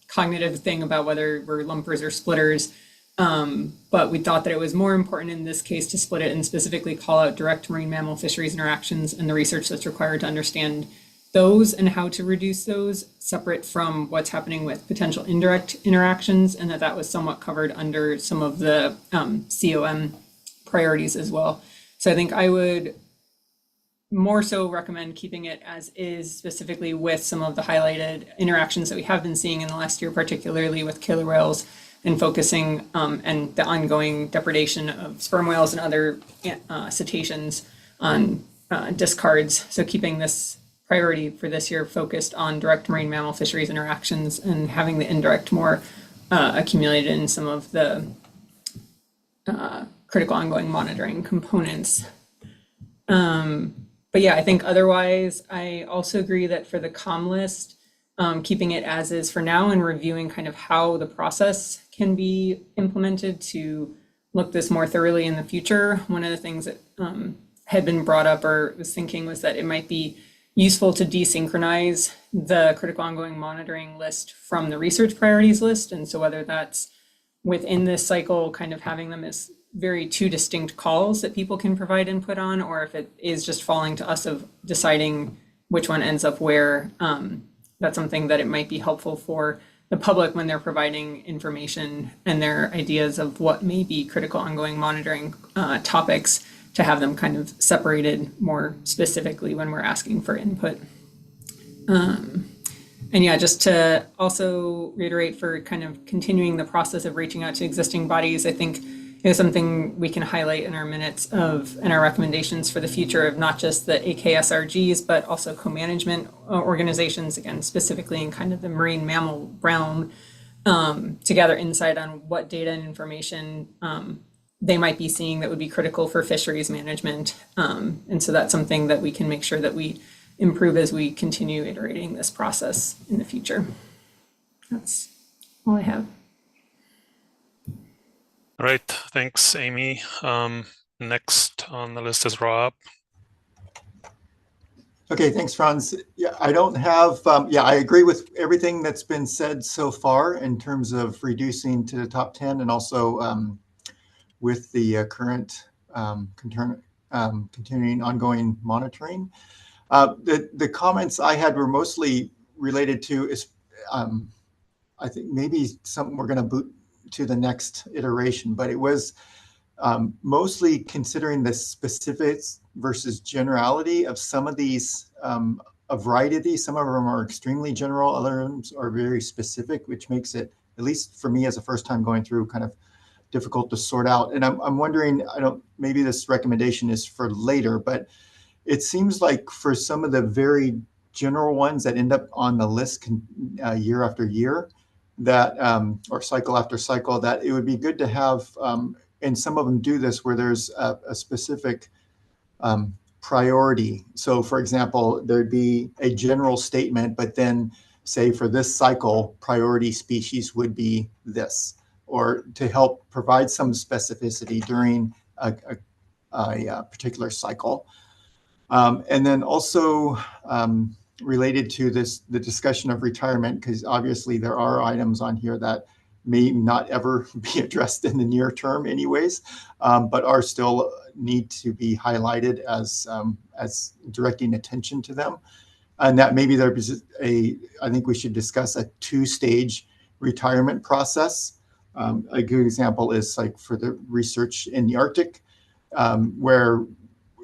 cognitive thing about whether we're lumpers or splitters. But we thought that it was more important in this case to split it and specifically call out direct marine mammal fisheries interactions and the research that's required to understand those and how to reduce those, separate from what's happening with potential indirect interactions, and that was somewhat covered under some of the COM priorities as well. So I think I would more so recommend keeping it as is, specifically with some of the highlighted interactions that we have been seeing in the last year, particularly with killer whales, and focusing and the ongoing depredation of sperm whales and other cetaceans on discards. So keeping this priority for this year focused on direct marine mammal fisheries interactions and having the indirect more accumulated in some of the critical ongoing monitoring components. But yeah, I think otherwise, I also agree that for the COM list, keeping it as is for now and reviewing kind of how the process can be implemented to look this more thoroughly in the future. One of the things that had been brought up or was thinking was that it might be useful to desynchronize the critical ongoing monitoring list from the research priorities list. And so whether that's within this cycle, kind of having them as very two distinct calls that people can provide input on, or if it is just falling to us of deciding which one ends up where, that's something that it might be helpful for the public when they're providing information and their ideas of what may be critical ongoing monitoring topics, to have them kind of separated more specifically when we're asking for input. And yeah, just to also reiterate for kind of continuing the process of reaching out to existing bodies, I think is something we can highlight in our minutes of and our recommendations for the future of not just the AKSRGs, but also co-management organizations, again, specifically in kind of the marine mammal realm, to gather insight on what data and information they might be seeing that would be critical for fisheries management. And so that's something that we can make sure that we improve as we continue iterating this process in the future. That's all I have. All right, thanks, Amy. Next on the list is Rob. Okay, thanks, Franz. Yeah, I don't have, I agree with everything that's been said so far in terms of reducing to the top 10 and also with the current continuing ongoing monitoring. The comments I had were mostly related to is, I think maybe something we're going to boot to the next iteration, but it was mostly considering the specifics versus generality of some of these, a variety of these. Some of them are extremely general, others are very specific, which makes it, at least for me as a first time going through, kind of difficult to sort out. And I'm wondering, maybe this recommendation is for later, but it seems like for some of the very general ones that end up on the list year after year, that or cycle after cycle, that it would be good to have, and some of them do this where there's a specific priority. So for example, there'd be a general statement, but then say for this cycle, priority species would be this, or to help provide some specificity during a particular cycle. And then also related to this, the discussion of retirement, because obviously there are items on here that may not ever be addressed in the near term anyways, but are still need to be highlighted as directing attention to them. And that maybe there's I think we should discuss a two-stage retirement process. A good example is like for the research in the Arctic, where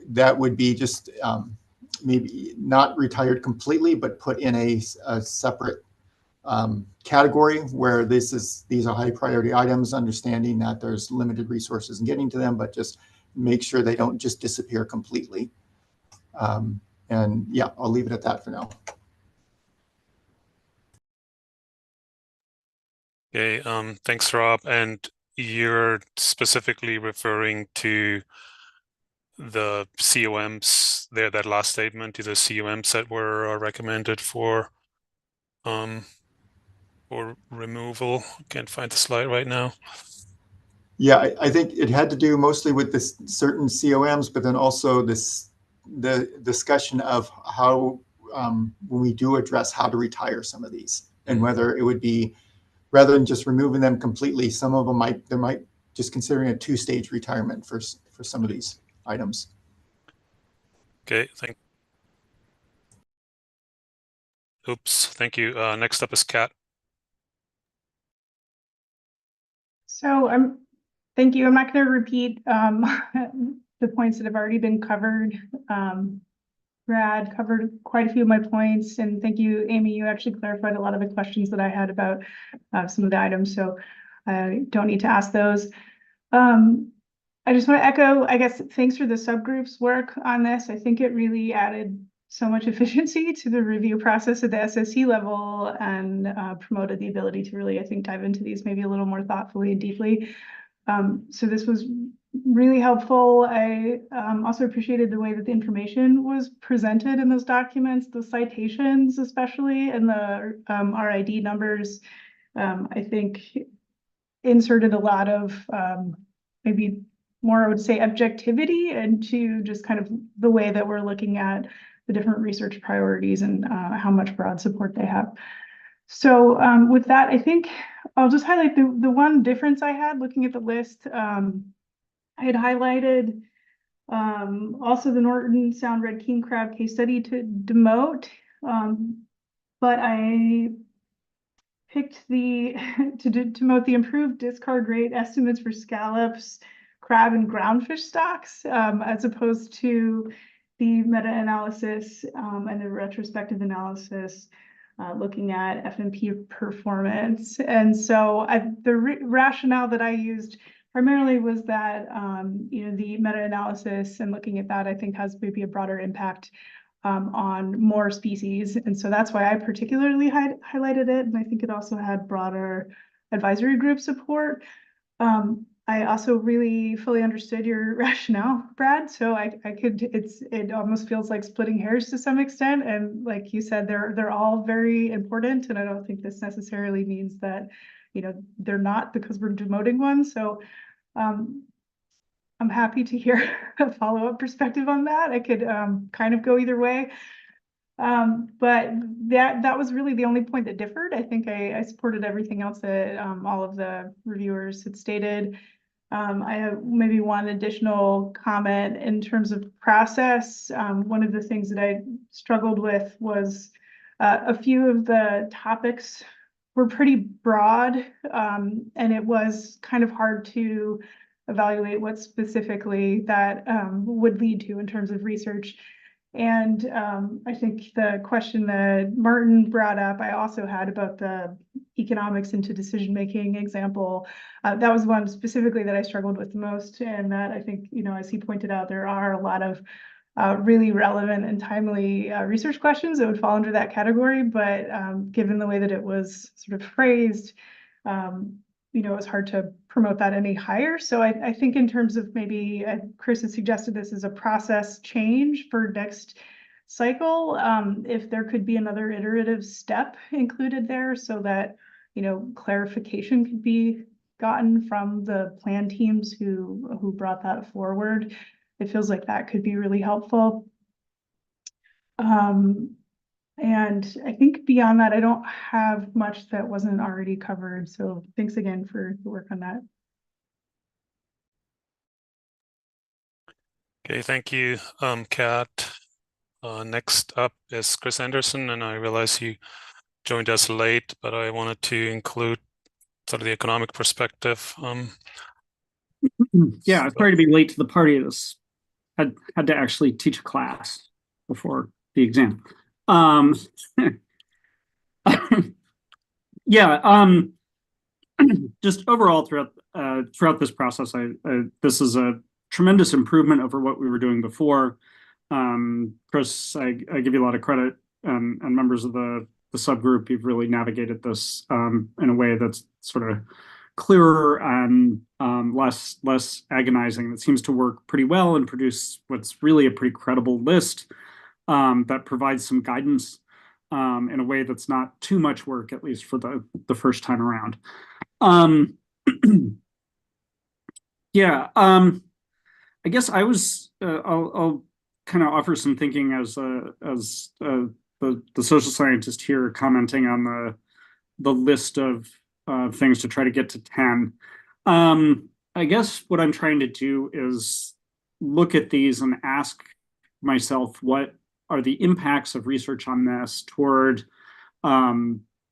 that would be just maybe not retired completely, but put in a separate category where these are high priority items, understanding that there's limited resources in getting to them, but just make sure they don't just disappear completely. And yeah, I'll leave it at that for now. Okay, thanks, Rob. And you're specifically referring to the COMs there, that last statement, the COMs that were recommended for removal. Can't find the slide right now. Yeah, I think it had to do mostly with this certain COMs, but then also the discussion of how when we do address how to retire some of these, and whether it would be, rather than just removing them completely, some of them might just considering a 2-stage retirement for some of these items. Okay, thank you. Next up is Kat. So thank you. I'm not going to repeat the points that have already been covered. Brad covered quite a few of my points, and thank you, Amy. You actually clarified a lot of the questions that I had about some of the items, so I don't need to ask those. I just want to echo, I guess, thanks for the subgroups work on this. I think it really added so much efficiency to the review process at the SSC level, and promoted the ability to really, I think, dive into these maybe a little more thoughtfully and deeply. So this was really helpful. I also appreciated the way that the information was presented in those documents, the citations especially, and the RID numbers. I think inserted a lot of maybe more, I would say, objectivity into just kind of the way that we're looking at the different research priorities and how much broad support they have. So with that, I think I'll just highlight the one difference I had looking at the list. I had highlighted also the Norton Sound Red King Crab case study to demote, but I picked to demote the improved discard rate estimates for scallops, crab, and groundfish stocks, as opposed to the meta-analysis and the retrospective analysis looking at FMP performance. And so the rationale that I used primarily was that the meta-analysis and looking at that, I think, has maybe a broader impact on more species. And so that's why I particularly highlighted it. And I think it also had broader advisory group support. I also really fully understood your rationale, Brad. So it almost feels like splitting hairs to some extent. And like you said, they're all very important. And I don't think this necessarily means that, they're not, because we're demoting one. So I'm happy to hear a follow-up perspective on that. I could kind of go either way. But that was really the only point that differed. I think I supported everything else that all of the reviewers had stated. I have maybe one additional comment in terms of process. One of the things that I struggled with was a few of the topics were pretty broad, and it was kind of hard to evaluate what specifically that would lead to in terms of research. And I think the question that Martin brought up, I also had about the economics into decision-making example. That was one specifically that I struggled with the most. And that I think, as he pointed out, there are a lot of really relevant and timely research questions that would fall under that category. But given the way that it was sort of phrased, it was hard to promote that any higher. So I think in terms of maybe Chris has suggested this as a process change for next cycle, if there could be another iterative step included there so that, clarification could be gotten from the plan teams who brought that forward. It feels like that could be really helpful. And I think beyond that, I don't have much that wasn't already covered. So thanks again for the work on that. Okay, thank you, Kat. Next up is Chris Anderson, and I realize you joined us late, but I wanted to include sort of the economic perspective. Yeah, I'm sorry to be late to the party. This had to actually teach a class before the exam. Just overall throughout this process, this is a tremendous improvement over what we were doing before. Chris, I give you a lot of credit, and members of the subgroup. You've really navigated this in a way that's sort of clearer and less agonizing. That seems to work pretty well and produce what's really a pretty credible list that provides some guidance in a way that's not too much work, at least for the first time around. Yeah, I guess I'll kind of offer some thinking as the social scientist here, commenting on the list of things to try to get to 10. I guess what I'm trying to do is look at these and ask myself, what are the impacts of research on this toward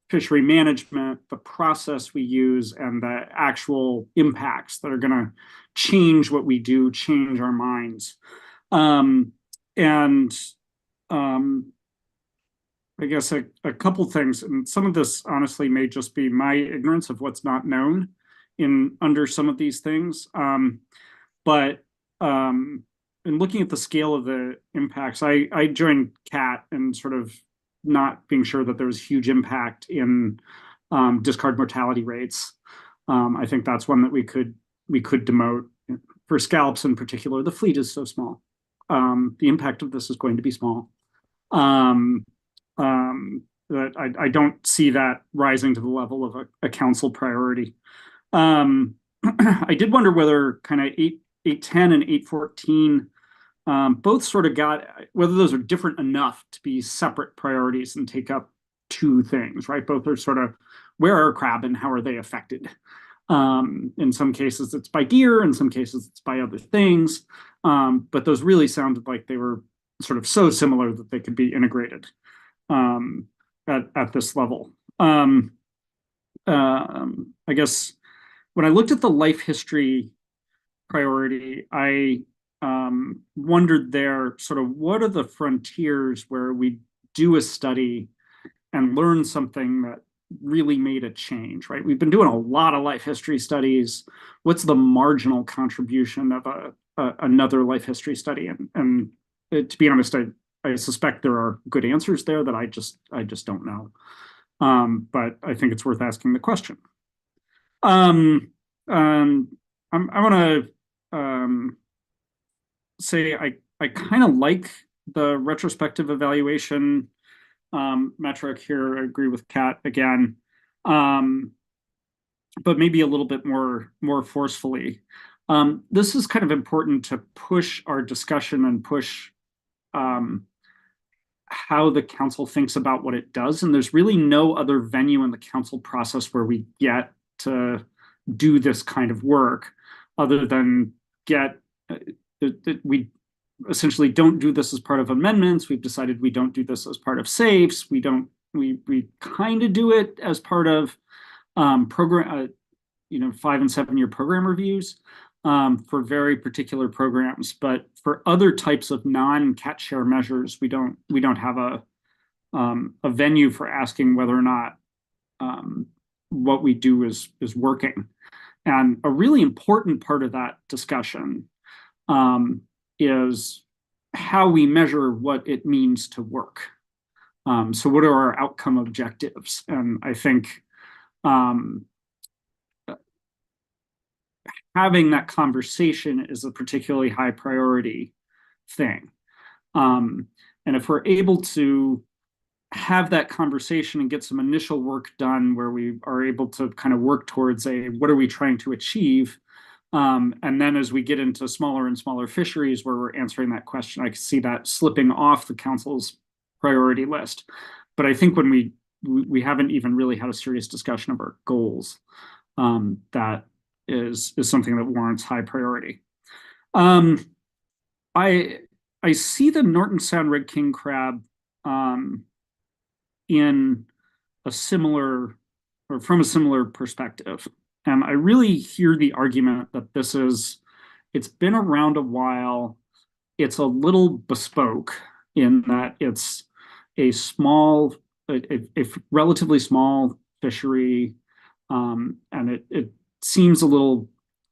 fishery management, the process we use, and the actual impacts that are going to change what we do, change our minds. I guess a couple things, and some of this honestly may just be my ignorance of what's not known under some of these things. But in looking at the scale of the impacts, I joined CAT and sort of not being sure that there was huge impact in discard mortality rates. I think that's one that we could demote. For scallops in particular, the fleet is so small. The impact of this is going to be small. That I don't see that rising to the level of a council priority. I did wonder whether kind of 810 and 814 both sort of got, whether those are different enough to be separate priorities and take up two things, right? Both are sort of, where are crab and how are they affected? In some cases it's by deer, in some cases it's by other things. But those really sounded like they were sort of so similar that they could be integrated at this level. I guess when I looked at the life history priority, I wondered there sort of what are the frontiers where we do a study and learn something that really made a change, right? We've been doing a lot of life history studies. What's the marginal contribution of another life history study? And to be honest, I suspect there are good answers there that I just don't know. But I think it's worth asking the question. I want to say I kind of like the retrospective evaluation metric here. I agree with Kat again, but maybe a little bit more forcefully. This is kind of important to push our discussion and push how the council thinks about what it does. And there's really no other venue in the council process where we get to do this kind of work other than we essentially don't do this as part of amendments. We've decided we don't do this as part of safes. We kind of do it as part of program, 5 and 7 year program reviews for very particular programs. But for other types of non-cat share measures, we don't have a venue for asking whether or not what we do is working. And a really important part of that discussion is how we measure what it means to work. So what are our outcome objectives? And I think having that conversation is a particularly high priority thing. And if we're able to have that conversation and get some initial work done where we are able to kind of work towards what are we trying to achieve? And then as we get into smaller and smaller fisheries where we're answering that question, I can see that slipping off the council's priority list. But I think when we haven't even really had a serious discussion of our goals, that is something that warrants high priority. I see the Norton Sound red king crab in a similar, or from a similar perspective. And I really hear the argument that it's been around a while. It's a little bespoke in that it's a relatively small fishery. And it seems a little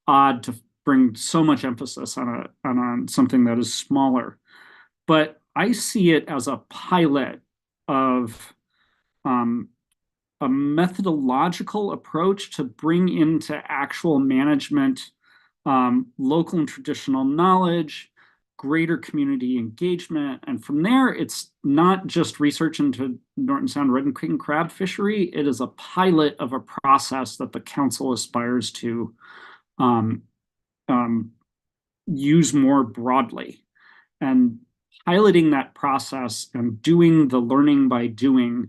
odd to bring so much emphasis on something that is smaller. But I see it as a pilot of a methodological approach to bring into actual management local and traditional knowledge, greater community engagement. And from there, it's not just research into Norton Sound red and king crab fishery. It is a pilot of a process that the council aspires to use more broadly. And piloting that process and doing the learning by doing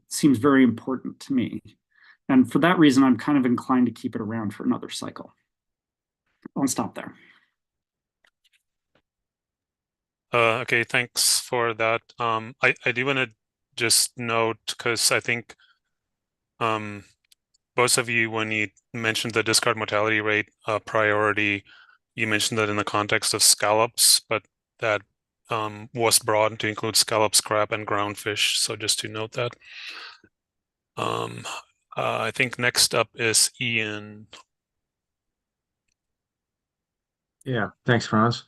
seems very important to me. And for that reason, I'm kind of inclined to keep it around for another cycle. I'll stop there. Okay, thanks for that. I do want to just note, because I think both of you, when you mentioned the discard mortality rate priority, you mentioned that in the context of scallops, but that was broadened to include scallops, crab, and groundfish. So just to note that. I think next up is Ian. Yeah, thanks, Franz.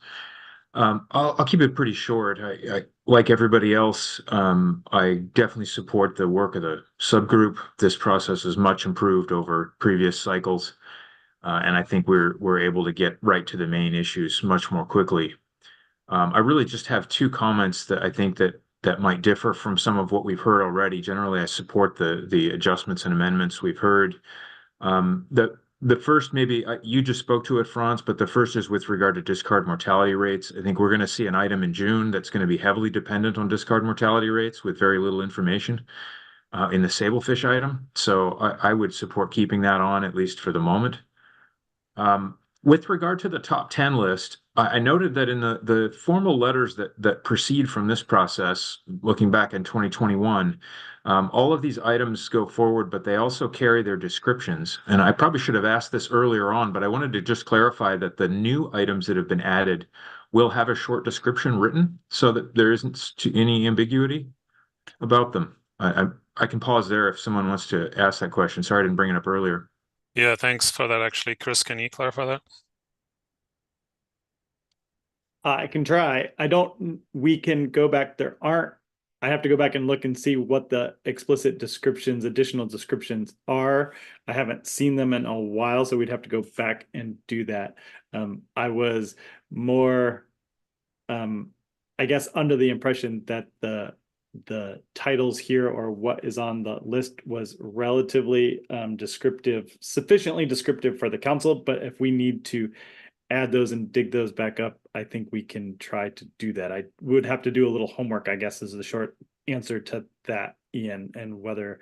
I'll keep it pretty short. I like everybody else, I definitely support the work of the subgroup. This process is much improved over previous cycles, and I think we're able to get right to the main issues much more quickly. I really just have two comments that I think that might differ from some of what we've heard already. Generally, I support the adjustments and amendments we've heard. The first, maybe you just spoke to it, Franz, but the first is with regard to discard mortality rates. I think we're going to see an item in June that's going to be heavily dependent on discard mortality rates with very little information in the sablefish item. So I would support keeping that on, at least for the moment. With regard to the top 10 list, I noted that in the formal letters that proceed from this process, looking back in 2021, all of these items go forward, but they also carry their descriptions. And I probably should have asked this earlier on, but I wanted to just clarify that the new items that have been added will have a short description written so that there isn't any ambiguity about them. I can pause there if someone wants to ask that question. Sorry, I didn't bring it up earlier. Yeah, thanks for that. Actually, Chris, can you clarify that? I can try. We can go back. I have to go back and look and see what the explicit descriptions, additional descriptions are. I haven't seen them in a while, so we'd have to go back and do that. I was more, I guess, under the impression that the titles here or what is on the list was relatively descriptive, sufficiently descriptive for the council. But if we need to add those and dig those back up, I think we can try to do that. I would have to do a little homework, I guess, is the short answer to that, Ian, and whether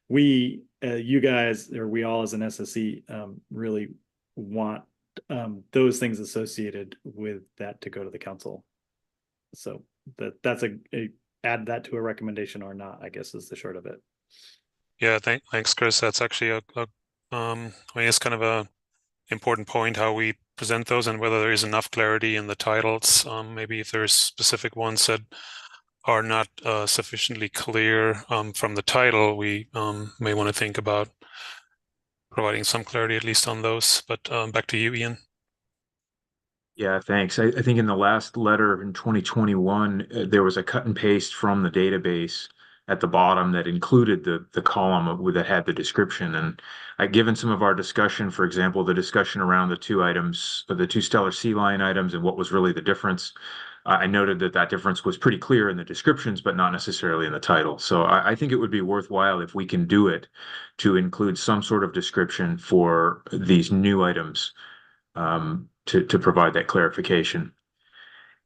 we, you guys, or we all as an SSC really want those things associated with that to go to the council. So that's add that to a recommendation or not, I guess, is the short of it. Yeah, thanks, Chris. That's actually I mean, it's kind of a important point how we present those and whether there is enough clarity in the titles. Maybe if there's specific ones that are not sufficiently clear from the title, we may want to think about providing some clarity at least on those. But back to you, Ian. Yeah, thanks. I think in the last letter in 2021, there was a cut and paste from the database at the bottom that included the column that had the description. And given some of our discussion, for example, the discussion around the two items, the two stellar sea lion items and what was really the difference, I noted that difference was pretty clear in the descriptions, but not necessarily in the title. So I think it would be worthwhile if we can do it to include some sort of description for these new items to provide that clarification.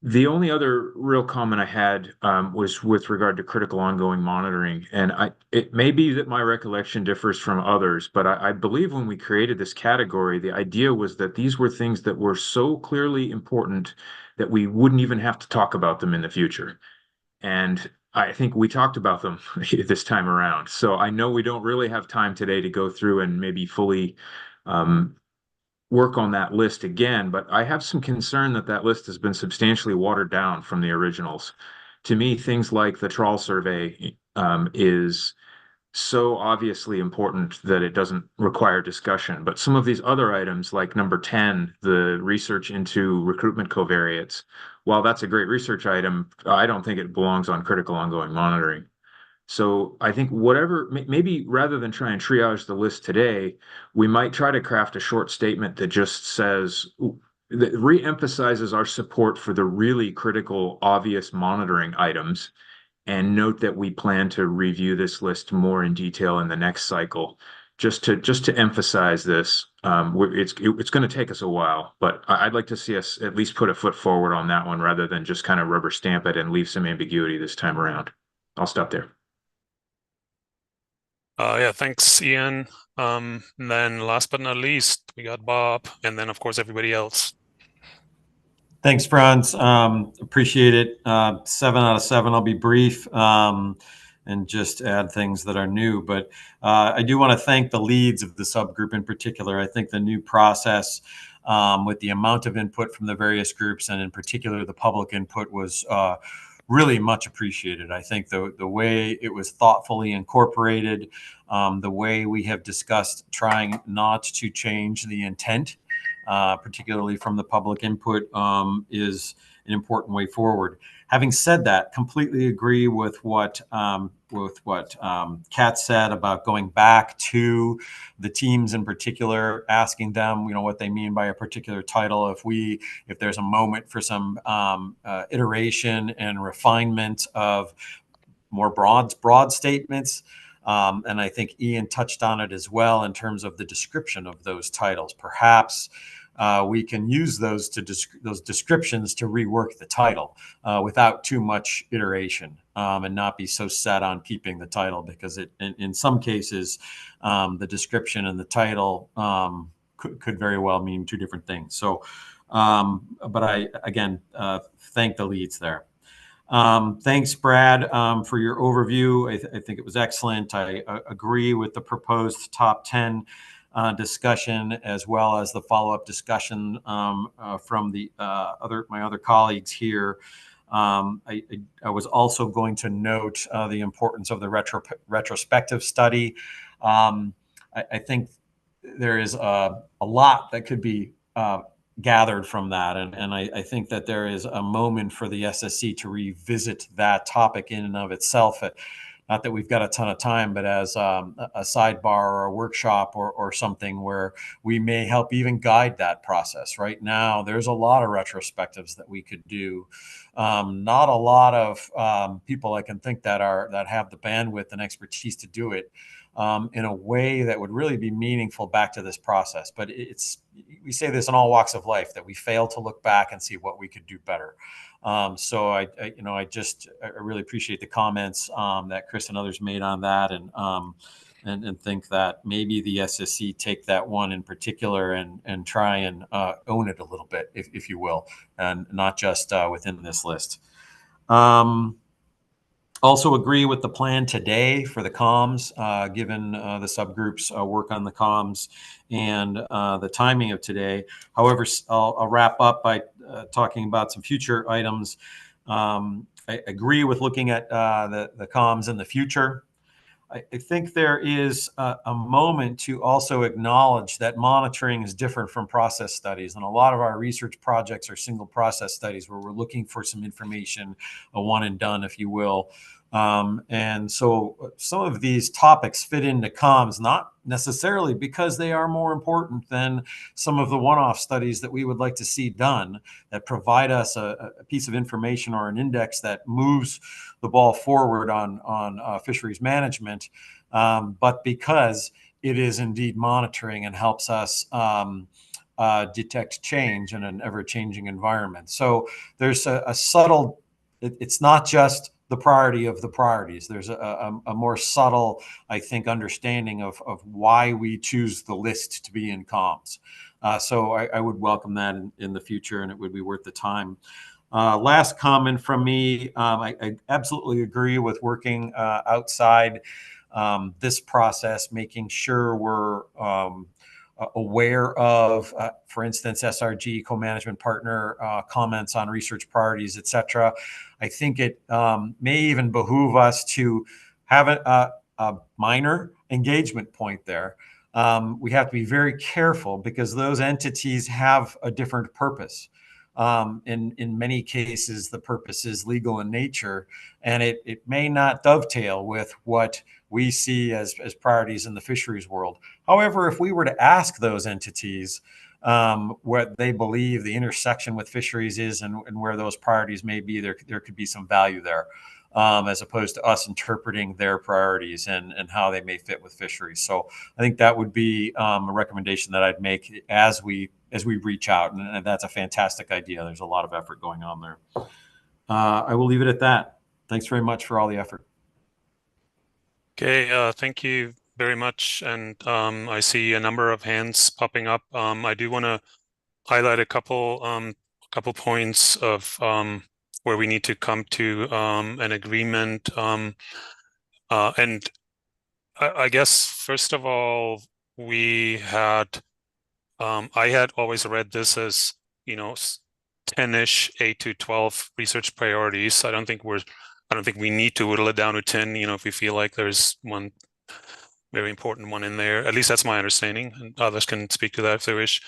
The only other real comment I had was with regard to critical ongoing monitoring. And it may be that my recollection differs from others, but I believe when we created this category, the idea was that these were things that were so clearly important that we wouldn't even have to talk about them in the future. And I think we talked about them this time around. So I know we don't really have time today to go through and maybe fully work on that list again, but I have some concern that list has been substantially watered down from the originals. To me, things like the trawl survey is so obviously important that it doesn't require discussion. But some of these other items, like number 10, the research into recruitment covariates, while that's a great research item, I don't think it belongs on critical ongoing monitoring. So I think whatever, maybe rather than try and triage the list today, we might try to craft a short statement that just says, that re-emphasizes our support for the really critical, obvious monitoring items, and note that we plan to review this list more in detail in the next cycle. Just to emphasize this, it's going to take us a while, but I'd like to see us at least put a foot forward on that one rather than just kind of rubber stamp it and leave some ambiguity this time around. I'll stop there. Yeah, thanks, Ian. And then last but not least, we got Bob, and then of course everybody else. Thanks, Franz. Appreciate it. 7 out of 7. I'll be brief and just add things that are new. But I do want to thank the leads of the subgroup in particular. I think the new process with the amount of input from the various groups, and in particular the public input, was really much appreciated. I think the way it was thoughtfully incorporated, the way we have discussed trying not to change the intent, particularly from the public input, is an important way forward. Having said that, completely agree with what Kat said about going back to the teams in particular, asking them, what they mean by a particular title. If there's a moment for some iteration and refinement of more broad statements. And I think Ian touched on it as well in terms of the description of those titles. Perhaps we can use those descriptions to rework the title without too much iteration, and not be so set on keeping the title, because in some cases the description and the title could very well mean two different things. So, but I again thank the leads there. Thanks, Brad, for your overview. I think it was excellent. I agree with the proposed top 10 discussion, as well as the follow-up discussion from the my other colleagues here. I was also going to note the importance of the retrospective study. I think there is a lot that could be gathered from that. And I think that there is a moment for the SSC to revisit that topic in and of itself. Not that we've got a ton of time, but as a sidebar or a workshop or something where we may help even guide that process. Right now, there's a lot of retrospectives that we could do. Not a lot of people I can think that have the bandwidth and expertise to do it in a way that would really be meaningful back to this process. But we say this in all walks of life, that we fail to look back and see what we could do better. So I really appreciate the comments that Chris and others made on that, and think that maybe the SSC take that one in particular and try and own it a little bit, if you will, and not just within this list. Also agree with the plan today for the comms, given the subgroups work on the comms and the timing of today. However, I'll wrap up by talking about some future items. I agree with looking at the comms in the future. I think there is a moment to also acknowledge that monitoring is different from process studies. And a lot of our research projects are single process studies where we're looking for some information, a one and done, if you will. And so some of these topics fit into comms, not necessarily because they are more important than some of the one-off studies that we would like to see done that provide us a piece of information or an index that moves the ball forward on fisheries management, but because it is indeed monitoring and helps us detect change in an ever-changing environment. So there's a subtle, it's not just the priority of the priorities. There's a more subtle, I think, understanding of why we choose the list to be in comms. So I would welcome that in the future, and it would be worth the time. Last comment from me, I absolutely agree with working outside this process, making sure we're aware of, for instance, SRG co-management partner comments on research priorities, et cetera. I think it may even behoove us to have a minor engagement point there. We have to be very careful because those entities have a different purpose. In many cases, the purpose is legal in nature, and it may not dovetail with what we see as priorities in the fisheries world. However, if we were to ask those entities what they believe the intersection with fisheries is and where those priorities may be, there could be some value there, as opposed to us interpreting their priorities and how they may fit with fisheries. So I think that would be a recommendation that I'd make as we reach out, and that's a fantastic idea. There's a lot of effort going on there. I will leave it at that. Thanks very much for all the effort. Okay, thank you very much. And I see a number of hands popping up. I do want to highlight a couple points of where we need to come to an agreement. And I guess first of all, we had I had always read this as 10-ish 8 to 12 research priorities. I don't think we need to whittle it down to 10, if we feel like there's one very important one in there. At least that's my understanding, and others can speak to that if they wish.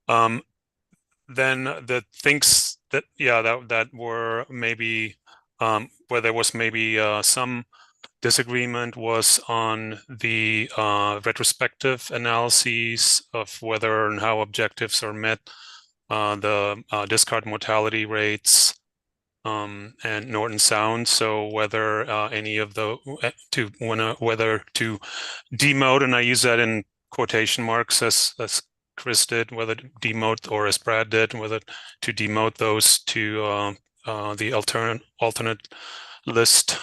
Then the things that that were maybe where there was maybe some disagreement was on the retrospective analyses of whether and how objectives are met, the discard mortality rates, and Norton Sound. So whether any of the whether to demote, and I use that in quotation marks as Chris did, whether to demote, or as Brad did, whether to demote those to the alternate list.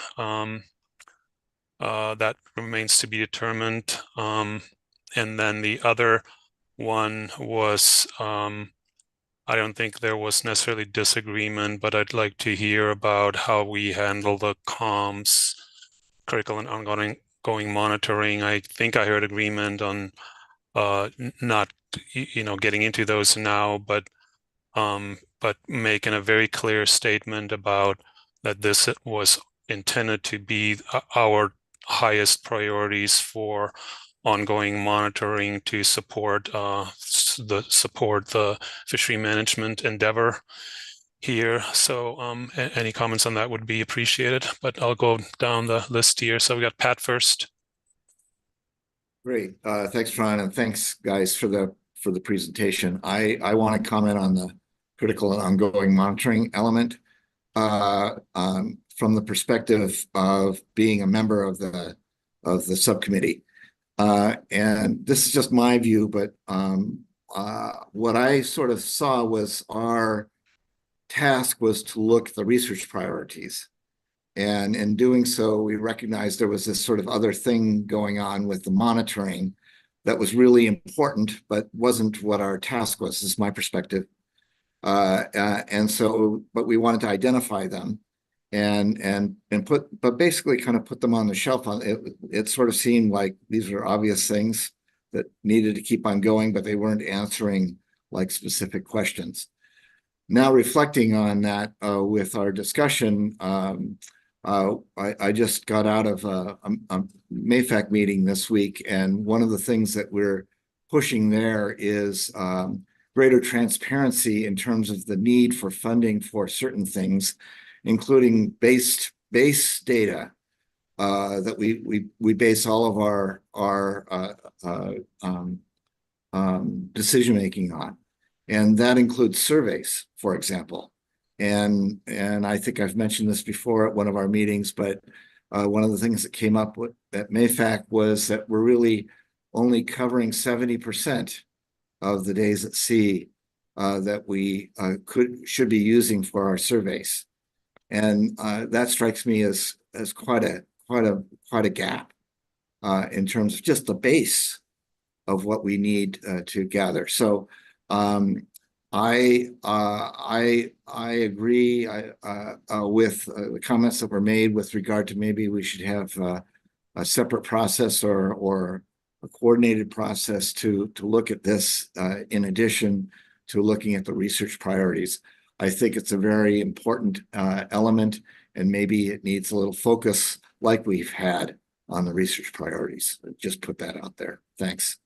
That remains to be determined. And then the other one was, I don't think there was necessarily disagreement, but I'd like to hear about how we handle the comms, critical and ongoing monitoring. I think I heard agreement on not getting into those now, but making a very clear statement about that this was intended to be our highest priorities for ongoing monitoring to support the fishery management endeavor here. So any comments on that would be appreciated, but I'll go down the list here. So we got Pat first. Great. Thanks, Ron, and thanks, guys, for the presentation. I want to comment on the critical and ongoing monitoring element from the perspective of being a member of the subcommittee. And this is just my view, but what I sort of saw was our task was to look at the research priorities. And in doing so, we recognized there was this sort of other thing going on with the monitoring that was really important, but wasn't what our task was. This is my perspective. And so, but we wanted to identify them and basically kind of put them on the shelf. It sort of seemed like these were obvious things that needed to keep on going, but they weren't answering like specific questions. Now, reflecting on that with our discussion, I just got out of a MAFAC meeting this week, and one of the things that we're pushing there is greater transparency in terms of the need for funding for certain things, including base data that we base all of our decision making on, and that includes surveys, for example. And I think I've mentioned this before at one of our meetings, but one of the things that came up at MAFAC was that we're really only covering 70% of the days at sea that we should be using for our surveys, and that strikes me as quite a gap in terms of just the base of what we need to gather. So I agree with the comments that were made with regard to maybe we should have a separate process or a coordinated process to look at this in addition to looking at the research priorities. I think it's a very important element, and maybe it needs a little focus like we've had on the research priorities. Just put that out there. Thanks.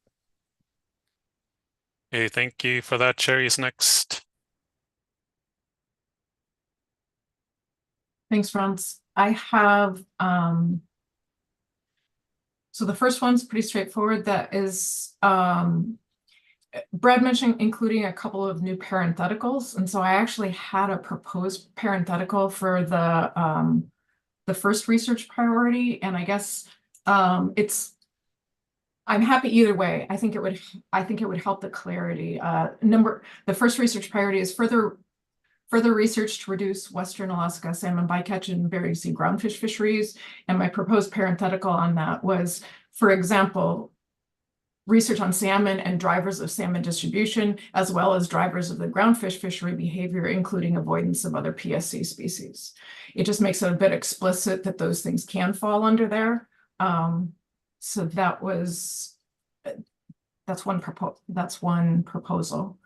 Hey, thank you for that. Cherry is next. Thanks, Franz. I have, so the first one's pretty straightforward. That is, Brad mentioned including a couple of new parentheticals. And so I actually had a proposed parenthetical for the first research priority. And I guess I'm happy either way. I think it would help the clarity. The first research priority is further research to reduce Western Alaska salmon bycatch and Bering Sea groundfish fisheries. And my proposed parenthetical on that was, for example, research on salmon and drivers of salmon distribution, as well as drivers of the groundfish fishery behavior, including avoidance of other PSC species. It just makes it a bit explicit that those things can fall under there. So that's one proposal.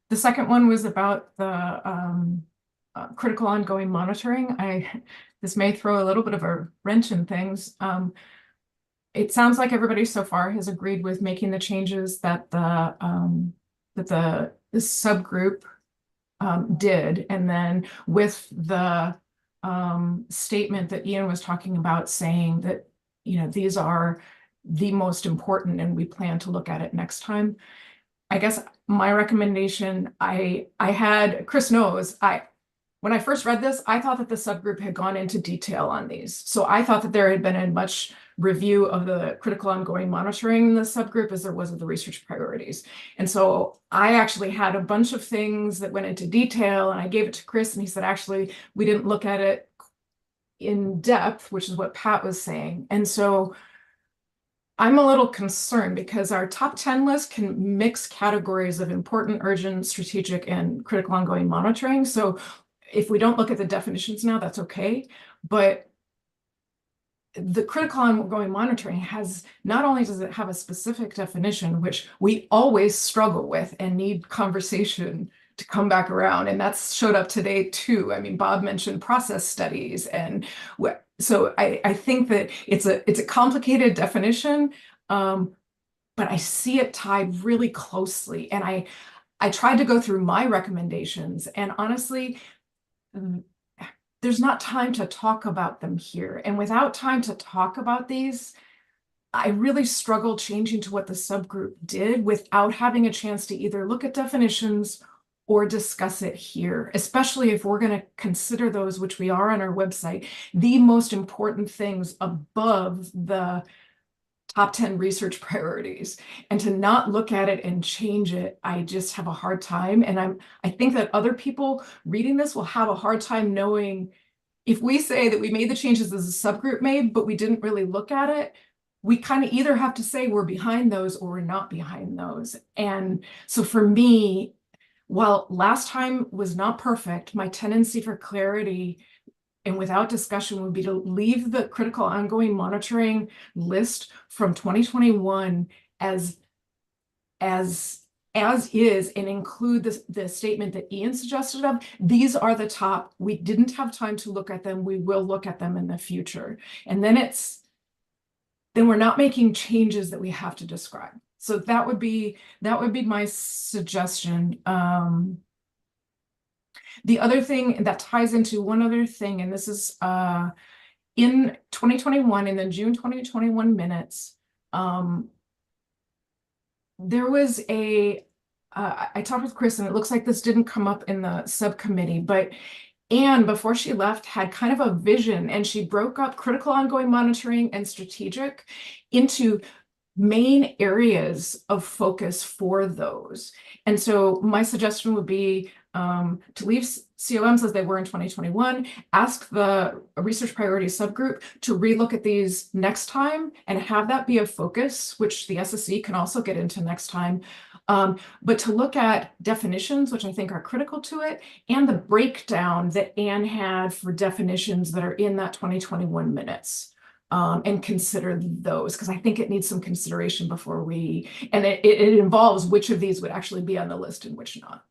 The second one was about the critical ongoing monitoring. This may throw a little bit of a wrench in things. It sounds like everybody so far has agreed with making the changes that the subgroup did, and then with the statement that Ian was talking about, saying that these are the most important and we plan to look at it next time. I guess my recommendation, Chris knows, when I first read this, I thought that the subgroup had gone into detail on these. So I thought that there had been as much review of the critical ongoing monitoring in the subgroup as there was of the research priorities. And so I actually had a bunch of things that went into detail, and I gave it to Chris, and he said, actually, we didn't look at it in depth, which is what Pat was saying. And so I'm a little concerned because our top 10 list can mix categories of important, urgent, strategic, and critical ongoing monitoring. So if we don't look at the definitions now, that's okay. But the critical ongoing monitoring has, not only does it have a specific definition, which we always struggle with and need conversation to come back around. And that's showed up today too. I mean, Bob mentioned process studies. And so I think that it's a complicated definition, but I see it tied really closely. And I tried to go through my recommendations, and honestly, there's not time to talk about them here. And without time to talk about these, I really struggled changing to what the subgroup did without having a chance to either look at definitions or discuss it here, especially if we're going to consider those, which we are on our website, the most important things above the top 10 research priorities. And to not look at it and change it, I just have a hard time. And I think that other people reading this will have a hard time knowing if we say that we made the changes as a subgroup made, but we didn't really look at it, we kind of either have to say we're behind those or we're not behind those. And so for me, while last time was not perfect, my tendency for clarity and without discussion would be to leave the critical ongoing monitoring list from 2021 as is, and include the statement that Ian suggested of, these are the top, we didn't have time to look at them, we will look at them in the future. And then we're not making changes that we have to describe. So that would be my suggestion. The other thing that ties into one other thing, and this is in 2021, in the June 2021 minutes, there was I talked with Chris, and it looks like this didn't come up in the subcommittee, but Anne, before she left, had kind of a vision, and she broke up critical ongoing monitoring and strategic into main areas of focus for those. And so my suggestion would be to leave COMs as they were in 2021, ask the research priority subgroup to relook at these next time and have that be a focus, which the SSC can also get into next time. But to look at definitions, which I think are critical to it, and the breakdown that Anne had for definitions that are in that 2021 minutes. And consider those, because I think it needs some consideration before and it involves which of these would actually be on the list and which not.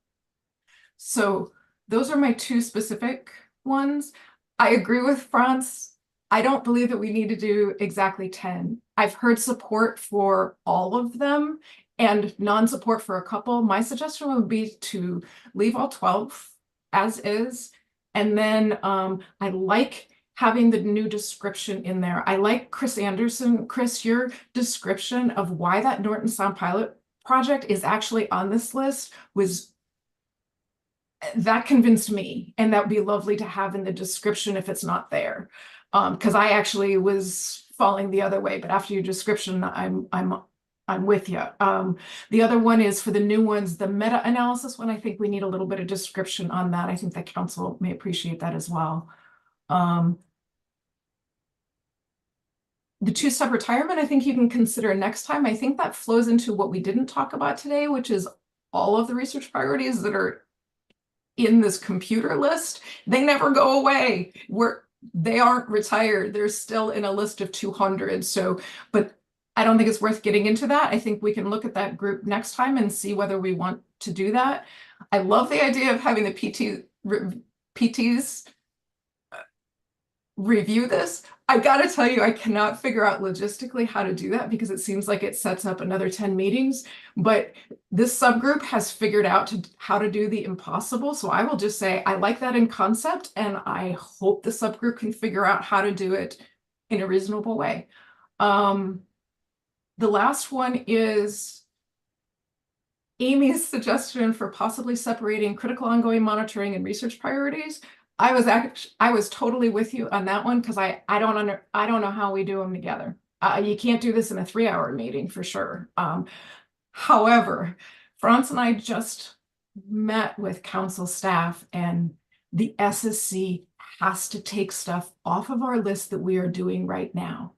So those are my two specific ones. I agree with Franz. I don't believe that we need to do exactly 10. I've heard support for all of them and non-support for a couple. My suggestion would be to leave all 12 as is, And then I like having the new description in there. I like Chris Anderson. Chris, your description of why that Norton Sound pilot project is actually on this list that convinced me, and that would be lovely to have in the description if it's not there. Because I actually was falling the other way, but after your description, I'm with you. The other one is for the new ones, the meta-analysis one. I think we need a little bit of description on that. I think the council may appreciate that as well. The two-step retirement, I think you can consider next time. I think that flows into what we didn't talk about today, which is all of the research priorities that are in this computer list. They never go away. They aren't retired. They're still in a list of 200. So, but I don't think it's worth getting into that. I think we can look at that group next time and see whether we want to do that. I love the idea of having the PTs review this. I gotta tell you, I cannot figure out logistically how to do that because it seems like it sets up another 10 meetings, but this subgroup has figured out how to do the impossible. So I will just say, I like that in concept, and I hope the subgroup can figure out how to do it in a reasonable way. The last one is Amy's suggestion for possibly separating critical ongoing monitoring and research priorities. I was totally with you on that one because I don't know how we do them together. You can't do this in a 3-hour meeting for sure. However, Franz and I just met with council staff, and the SSC has to take stuff off of our list that we are doing right now.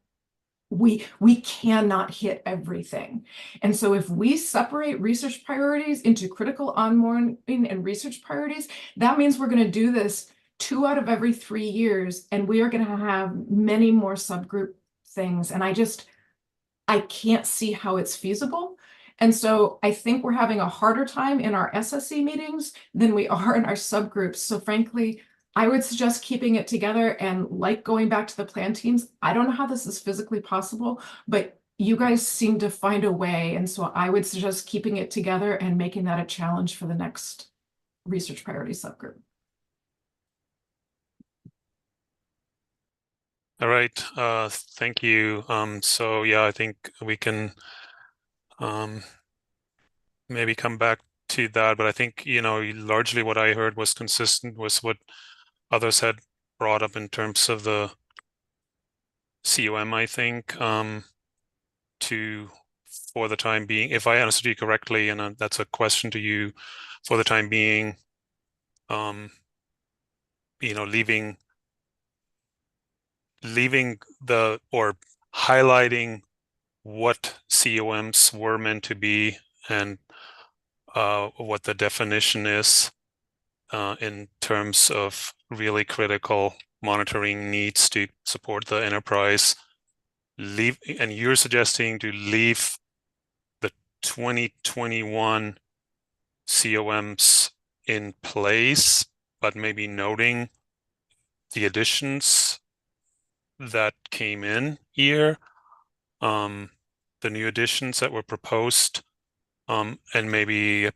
We cannot hit everything. And so if we separate research priorities into critical onboarding and research priorities, that means we're going to do this 2 out of every 3 years, and we are going to have many more subgroup things. And I can't see how it's feasible. And so I think we're having a harder time in our SSC meetings than we are in our subgroups. So frankly, I would suggest keeping it together, and like going back to the plan teams. I don't know how this is physically possible, but you guys seem to find a way. And so I would suggest keeping it together and making that a challenge for the next research priority subgroup. All right, thank you. So yeah, I think we can maybe come back to that, but I think, largely what I heard was consistent with what others had brought up in terms of the COM, I think, for the time being, if I understood you correctly, and that's a question to you, for the time being, leaving or highlighting what COMs were meant to be and what the definition is in terms of really critical monitoring needs to support the enterprise. And you're suggesting to leave the 2021 COMs in place, but maybe noting the additions that came in here, the new additions that were proposed, and maybe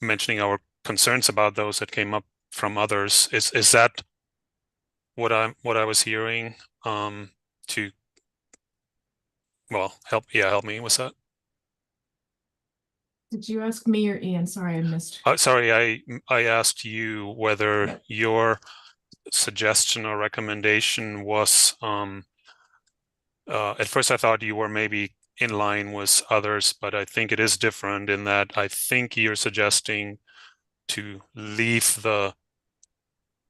mentioning our concerns about those that came up from others. Is that what I was hearing? Help me with that. Did you ask me or Ian? Sorry, I missed. Sorry, I asked you whether your suggestion or recommendation was, at first I thought you were maybe in line with others, but I think it is different in that I think you're suggesting to leave the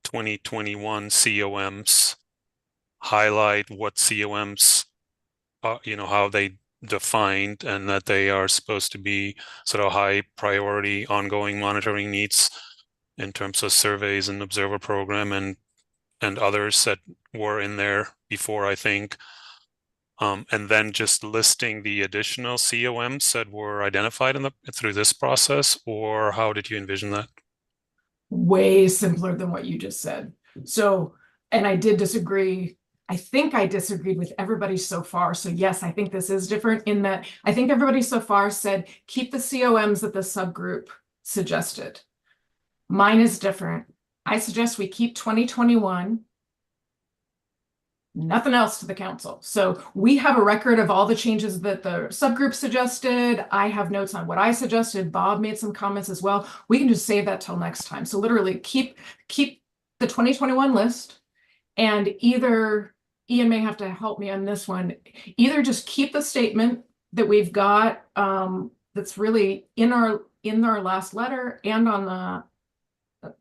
2021 COMs, highlight what COMs, how they defined, and that they are supposed to be sort of high priority ongoing monitoring needs in terms of surveys and observer program and others that were in there before, I think. And then just listing the additional COMs that were identified through this process, or how did you envision that? Way simpler than what you just said. So, and I did disagree. I think I disagreed with everybody so far. So yes, I think this is different in that I think everybody so far said, keep the COMs that the subgroup suggested. Mine is different. I suggest we keep 2021. Nothing else to the council. So we have a record of all the changes that the subgroup suggested. I have notes on what I suggested. Bob made some comments as well. We can just save that till next time. So literally keep the 2021 list, and either Ian may have to help me on this one. Either just keep the statement that we've got that's really in our last letter and on the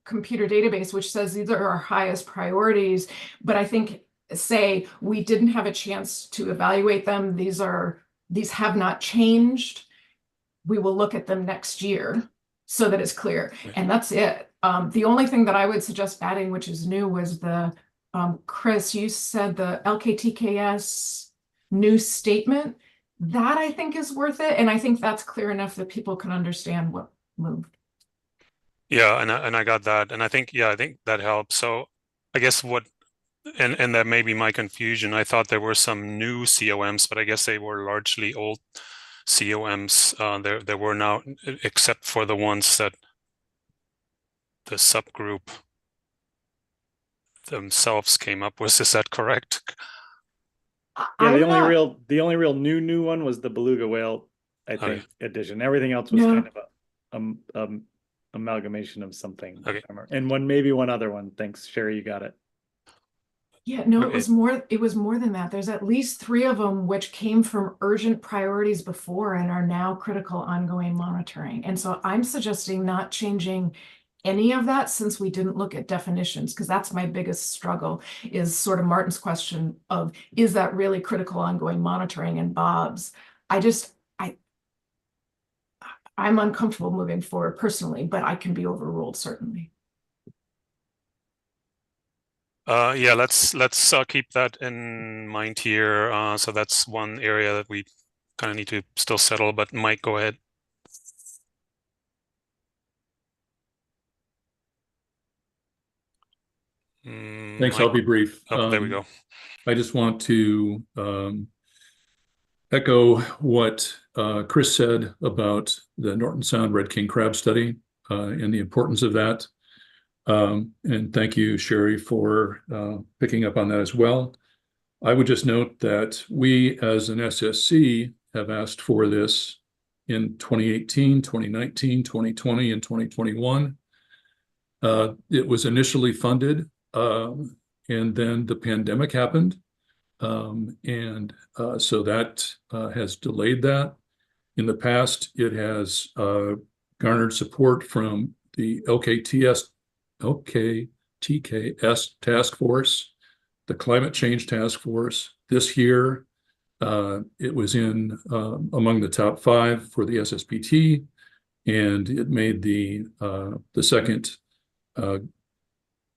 computer database, which says these are our highest priorities. But I think say we didn't have a chance to evaluate them. These have not changed. We will look at them next year so that it's clear. And that's it. The only thing that I would suggest adding, which is new, was the Chris, you said the LKTKS new statement. That I think is worth it. And I think that's clear enough that people can understand what moved. Yeah, and I got that. And I think that helps. So I guess and that may be my confusion. I thought there were some new COMs, but I guess they were largely old COMs. There were now, except for the ones that the subgroup themselves came up with. Is that correct? Yeah, the only real new one was the beluga whale, I think, edition. Everything else was kind of a amalgamation of something. Okay. And maybe one other one. Thanks, Sherry, you got it. Yeah, no, it was more than that. There's at least 3 of them which came from urgent priorities before and are now critical ongoing monitoring. And so I'm suggesting not changing any of that since we didn't look at definitions, because that's my biggest struggle, is sort of Martin's question of, is that really critical ongoing monitoring, and Bob's. I'm uncomfortable moving forward personally, but I can be overruled certainly. Yeah, let's keep that in mind here. So that's one area that we kind of need to still settle, but Mike, go ahead. Thanks, Mike. I'll be brief. Oh, there we go. I just want to echo what Chris said about the Norton Sound Red King crab study and the importance of that. And thank you, Sherry, for picking up on that as well. I would just note that we as an SSC have asked for this in 2018, 2019, 2020, and 2021. It was initially funded, and then the pandemic happened. So that has delayed that. In the past, it has garnered support from the LKTKS task force, the climate change task force. This year, it was in among the top 5 for the SSPT, and it made the second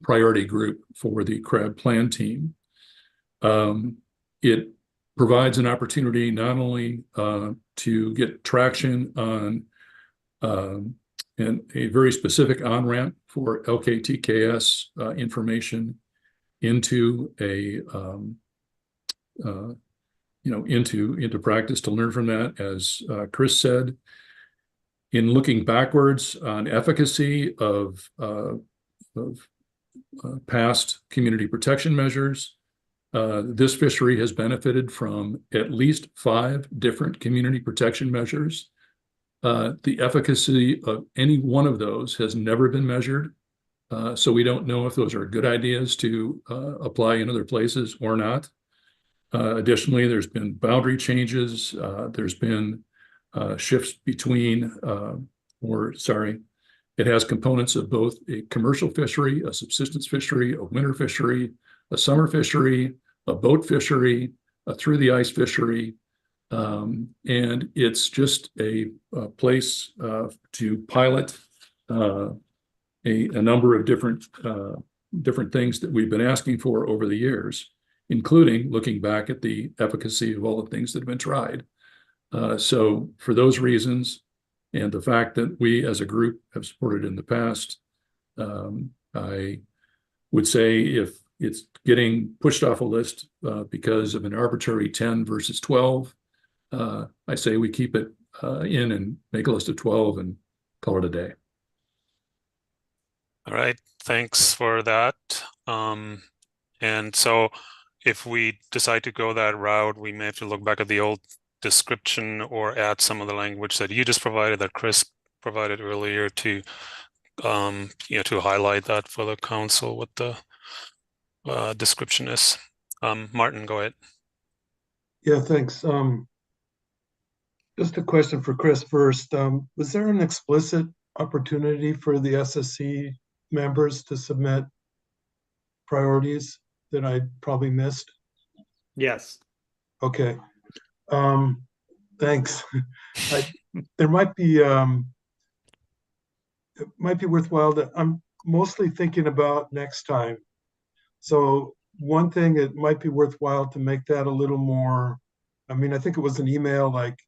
priority group for the crab plan team. It provides an opportunity not only to get traction on and a very specific on-ramp for LKTKS information into into practice, to learn from that, as Chris said. In looking backwards on efficacy of past community protection measures, this fishery has benefited from at least 5 different community protection measures. The efficacy of any one of those has never been measured. So we don't know if those are good ideas to apply in other places or not. Additionally, there's been boundary changes. There's been shifts between, it has components of both a commercial fishery, a subsistence fishery, a winter fishery, a summer fishery, a boat fishery, a through the ice fishery. And it's just a place to pilot a number of different things that we've been asking for over the years, including looking back at the efficacy of all the things that have been tried. So for those reasons, and the fact that we as a group have supported in the past, I would say if it's getting pushed off a list because of an arbitrary 10 versus 12, I say we keep it in and make a list of 12 and call it a day. All right. thanks for that. And so if we decide to go that route, we may have to look back at the old description or add some of the language that you just provided, that Chris provided earlier, to to highlight that for the council, what the description is. Martin, go ahead. Yeah, thanks. Just a question for Chris first. Was there an explicit opportunity for the SSC members to submit priorities that I probably missed? Yes. Okay. Thanks. There might be it might be worthwhile that I'm mostly thinking about next time. So one thing, it might be worthwhile to make that a little more, I mean, I think it was an email like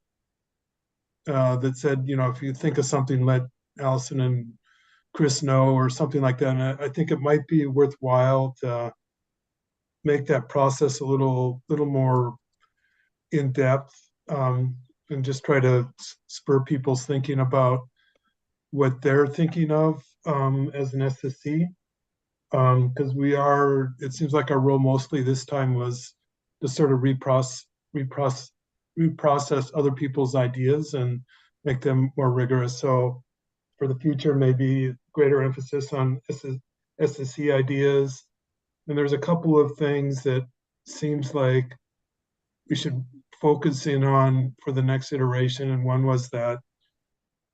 that said, if you think of something, let Allison and Chris know, or something like that. And I think it might be worthwhile to make that process a little more in depth, and just try to spur people's thinking about what they're thinking of as an SSC. Because it seems like our role mostly this time was to sort of reprocess other people's ideas and make them more rigorous. So for the future, maybe greater emphasis on SSC ideas. And there's a couple of things that seems like we should focus in on for the next iteration. And one was that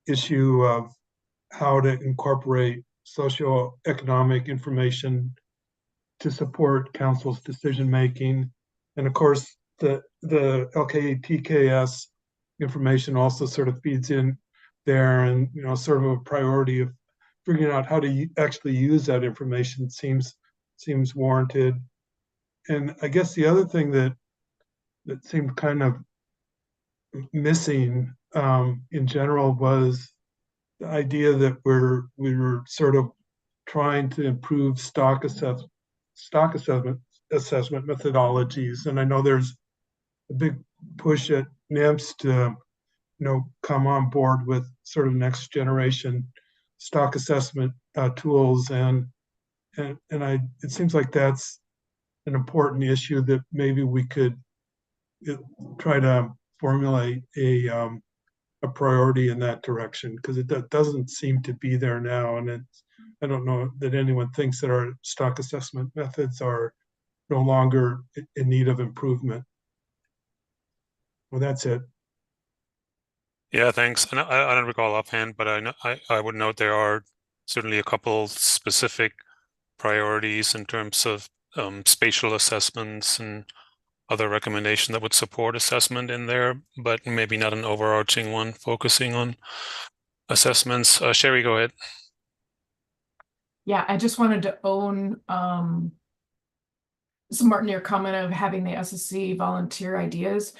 issue of how to incorporate socioeconomic information to support council's decision making. And of course, the LKTKS information also sort of feeds in there, and sort of a priority of figuring out how to actually use that information seems warranted. And I guess the other thing that seemed kind of missing in general was the idea that we were sort of trying to improve stock assessment methodologies. And I know there's a big push at NIMS to come on board with sort of next generation stock assessment tools, and it seems like that's an important issue that maybe we could try to formulate a priority in that direction, because it doesn't seem to be there now. And I don't know that anyone thinks that our stock assessment methods are no longer in need of improvement. Well, that's it. Yeah, thanks. And I don't recall offhand, but I would note there are certainly a couple specific priorities in terms of spatial assessments and other recommendation that would support assessment in there, but maybe not an overarching one focusing on assessments. Sherry, go ahead. Yeah, I just wanted to own so Martin, your comment of having the SSC volunteer ideas.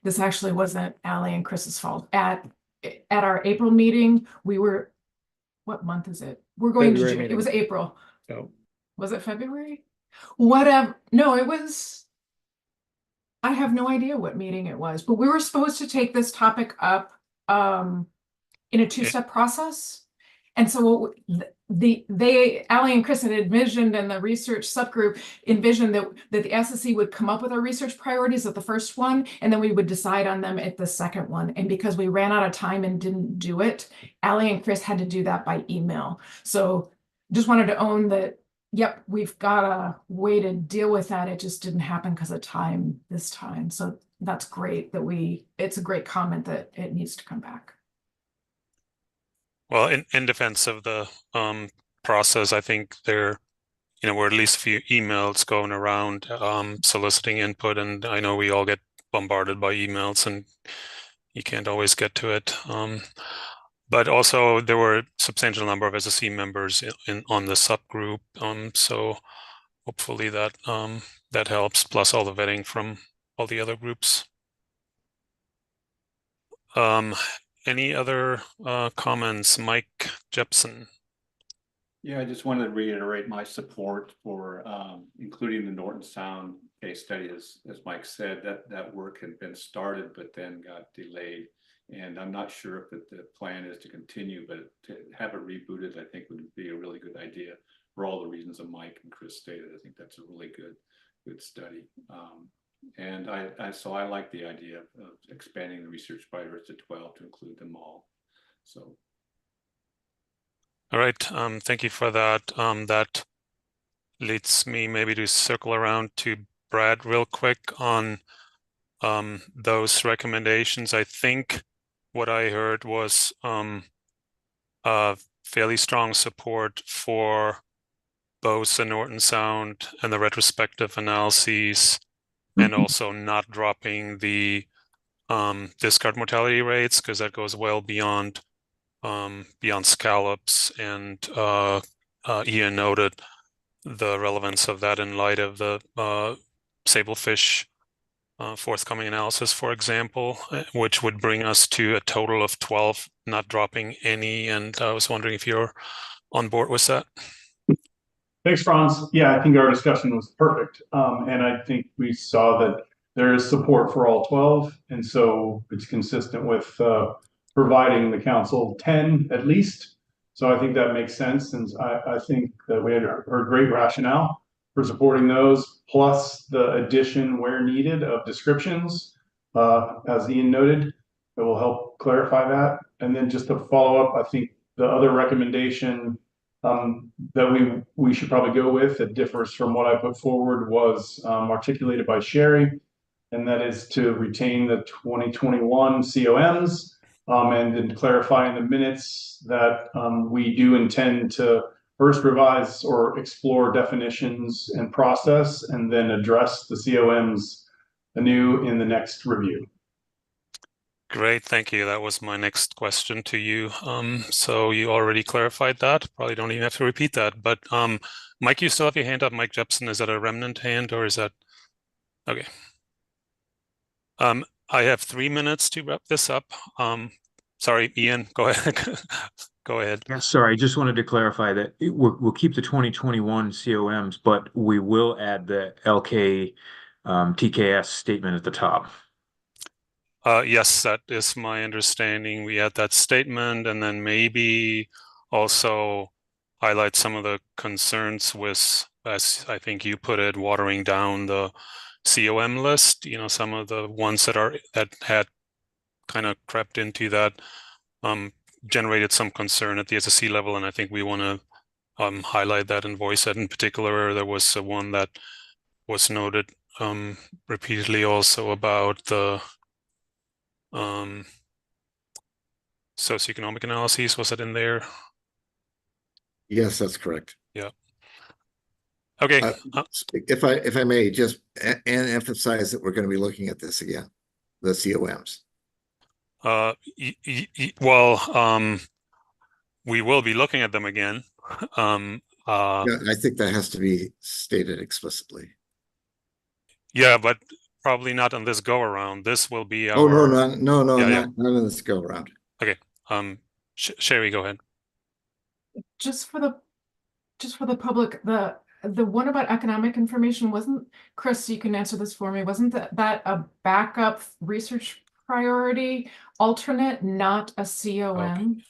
This actually wasn't Allie and Chris's fault. At our April meeting, we were, what month is it? We're going February to June. meeting. It was April. Oh. Was it February? Whatever. No, it was, I have no idea what meeting it was, but we were supposed to take this topic up in a two-step process. And so Allie and Chris had envisioned, and the research subgroup envisioned that the SSC would come up with our research priorities at the first one, and then we would decide on them at the second one. And because we ran out of time and didn't do it, Allie and Chris had to do that by email. So just wanted to own that, yep, we've got a way to deal with that. It just didn't happen because of time this time. So that's great that it's a great comment that it needs to come back. Well, in defense of the process, I think there were at least a few emails going around soliciting input, and I know we all get bombarded by emails and you can't always get to it. But also there were a substantial number of SSC members on the subgroup, so hopefully that helps, plus all the vetting from all the other groups. Any other comments? Mike Jepson. Yeah, I just wanted to reiterate my support for including the Norton Sound case study. As Mike said, that work had been started but then got delayed. And I'm not sure if the plan is to continue, but to have it rebooted, I think would be a really good idea for all the reasons that Mike and Chris stated. I think that's a really good study. And so I like the idea of expanding the research priorities to 12 to include them all. So. All right, thank you for that. That leads me maybe to circle around to Brad real quick on those recommendations. I think what I heard was fairly strong support for both the Norton Sound and the retrospective analyses, and also not dropping the discard mortality rates, because that goes well beyond scallops, and Ian noted the relevance of that in light of the sablefish forthcoming analysis, for example, which would bring us to a total of 12, not dropping any. And I was wondering if you're on board with that. Thanks, Franz. Yeah, I think our discussion was perfect. And I think we saw that there is support for all 12. And so it's consistent with providing the council 10 at least. So I think that makes sense. And I think that we had heard great rationale for supporting those, plus the addition where needed of descriptions, as Ian noted, that will help clarify that. And then just to follow up, I think the other recommendation that we should probably go with that differs from what I put forward was articulated by Sherry, and that is to retain the 2021 COMs and then clarify in the minutes that we do intend to first revise or explore definitions and process, and then address the COMs anew in the next review. Great, thank you. That was my next question to you. So you already clarified that. Probably don't even have to repeat that. But Mike, you still have your hand up. Mike Jepson, is that a remnant hand or is that okay? I have 3 minutes to wrap this up. Sorry, Ian, go ahead. Go ahead. Yeah, sorry, I just wanted to clarify that we'll keep the 2021 COMs, but we will add the LK TKS statement at the top. Yes, that is my understanding. We add that statement and then maybe also highlight some of the concerns with, as I think you put it, watering down the COM list. You know, some of the ones that had kind of crept into that generated some concern at the SSC level, and I think we want to highlight that and voice that. In particular, there was one that was noted repeatedly also about the socioeconomic analyses. Was it in there? Yes, that's correct. Yeah. Okay. If I may just emphasize that we're going to be looking at this again, the COMs. Well, we will be looking at them again. Yeah, I think that has to be stated explicitly. Yeah, but probably not on this go around. This will be our. Oh no, Yeah, not on this go around. Okay. Sherry, go ahead. Just for the public, the one about economic information wasn't, Chris, you can answer this for me. Wasn't that a backup research priority alternate, not a COM? Okay.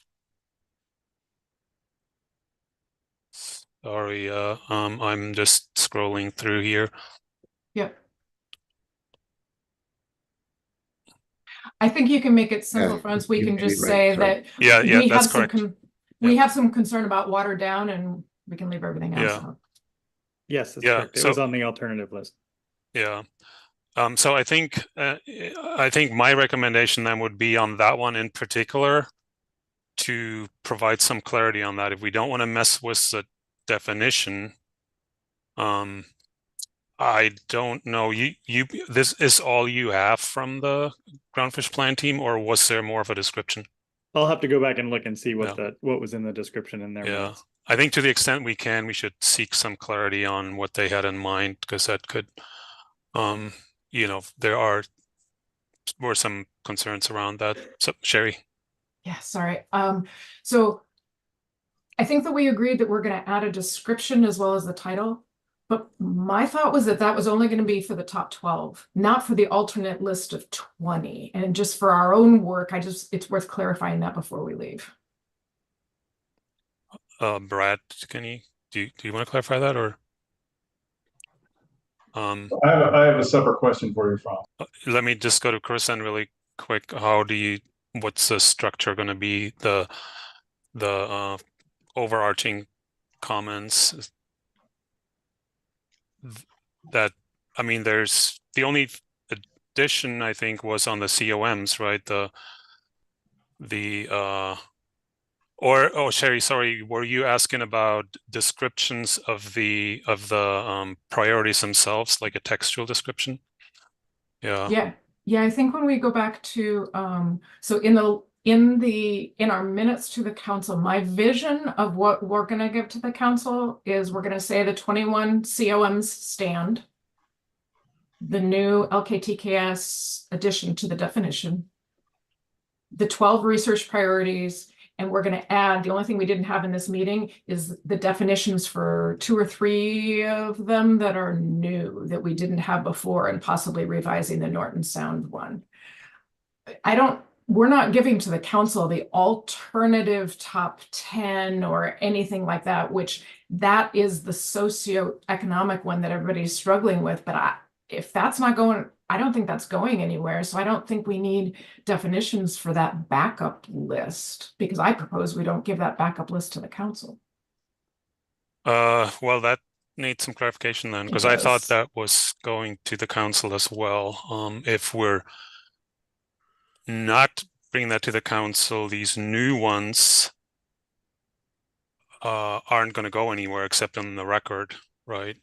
Sorry, I'm just scrolling through here. Yep. I think you can make it simple, friends. We can just say that we have some we have some concern about watered down, and we can leave everything else out. Yes, that's correct. It was on the alternative list. Yeah. So I think my recommendation then would be on that one in particular to provide some clarity on that. If we don't want to mess with the definition, I don't know. This is all you have from the groundfish plan team, or was there more of a description? I'll have to go back and look and see what was in the description in there. Yeah, I think to the extent we can, we should seek some clarity on what they had in mind, because that could, you know, there were some concerns around that. So Sherry. Yeah, sorry. So I think that we agreed that we're going to add a description as well as the title. But my thought was that was only going to be for the top 12, not for the alternate list of 20. And just for our own work, it's worth clarifying that before we leave. Brad, can you do you want to clarify that, or? I have a separate question for you, Franz. Let me just go to Chris and really quick. What's the structure going to be? The overarching comments that, I mean, there's the only addition I think was on the COMs, right? Sherry, sorry, were you asking about descriptions of the priorities themselves, like a textual description? Yeah. Yeah, I think when we go back to so in our minutes to the council, my vision of what we're going to give to the council is we're going to say the 21 COMs stand, the new LKTKS addition to the definition, the 12 research priorities, and we're going to add, the only thing we didn't have in this meeting is the definitions for 2 or 3 of them that are new that we didn't have before, and possibly revising the Norton Sound one. We're not giving to the council the alternative top 10 or anything like that, which that is the socioeconomic one that everybody's struggling with. But if that's not going, I don't think that's going anywhere. So I don't think we need definitions for that backup list, because I propose we don't give that backup list to the council. Well, that needs some clarification then, because I thought that was going to the council as well. If we're not bringing that to the council, these new ones aren't going to go anywhere except on the record, right?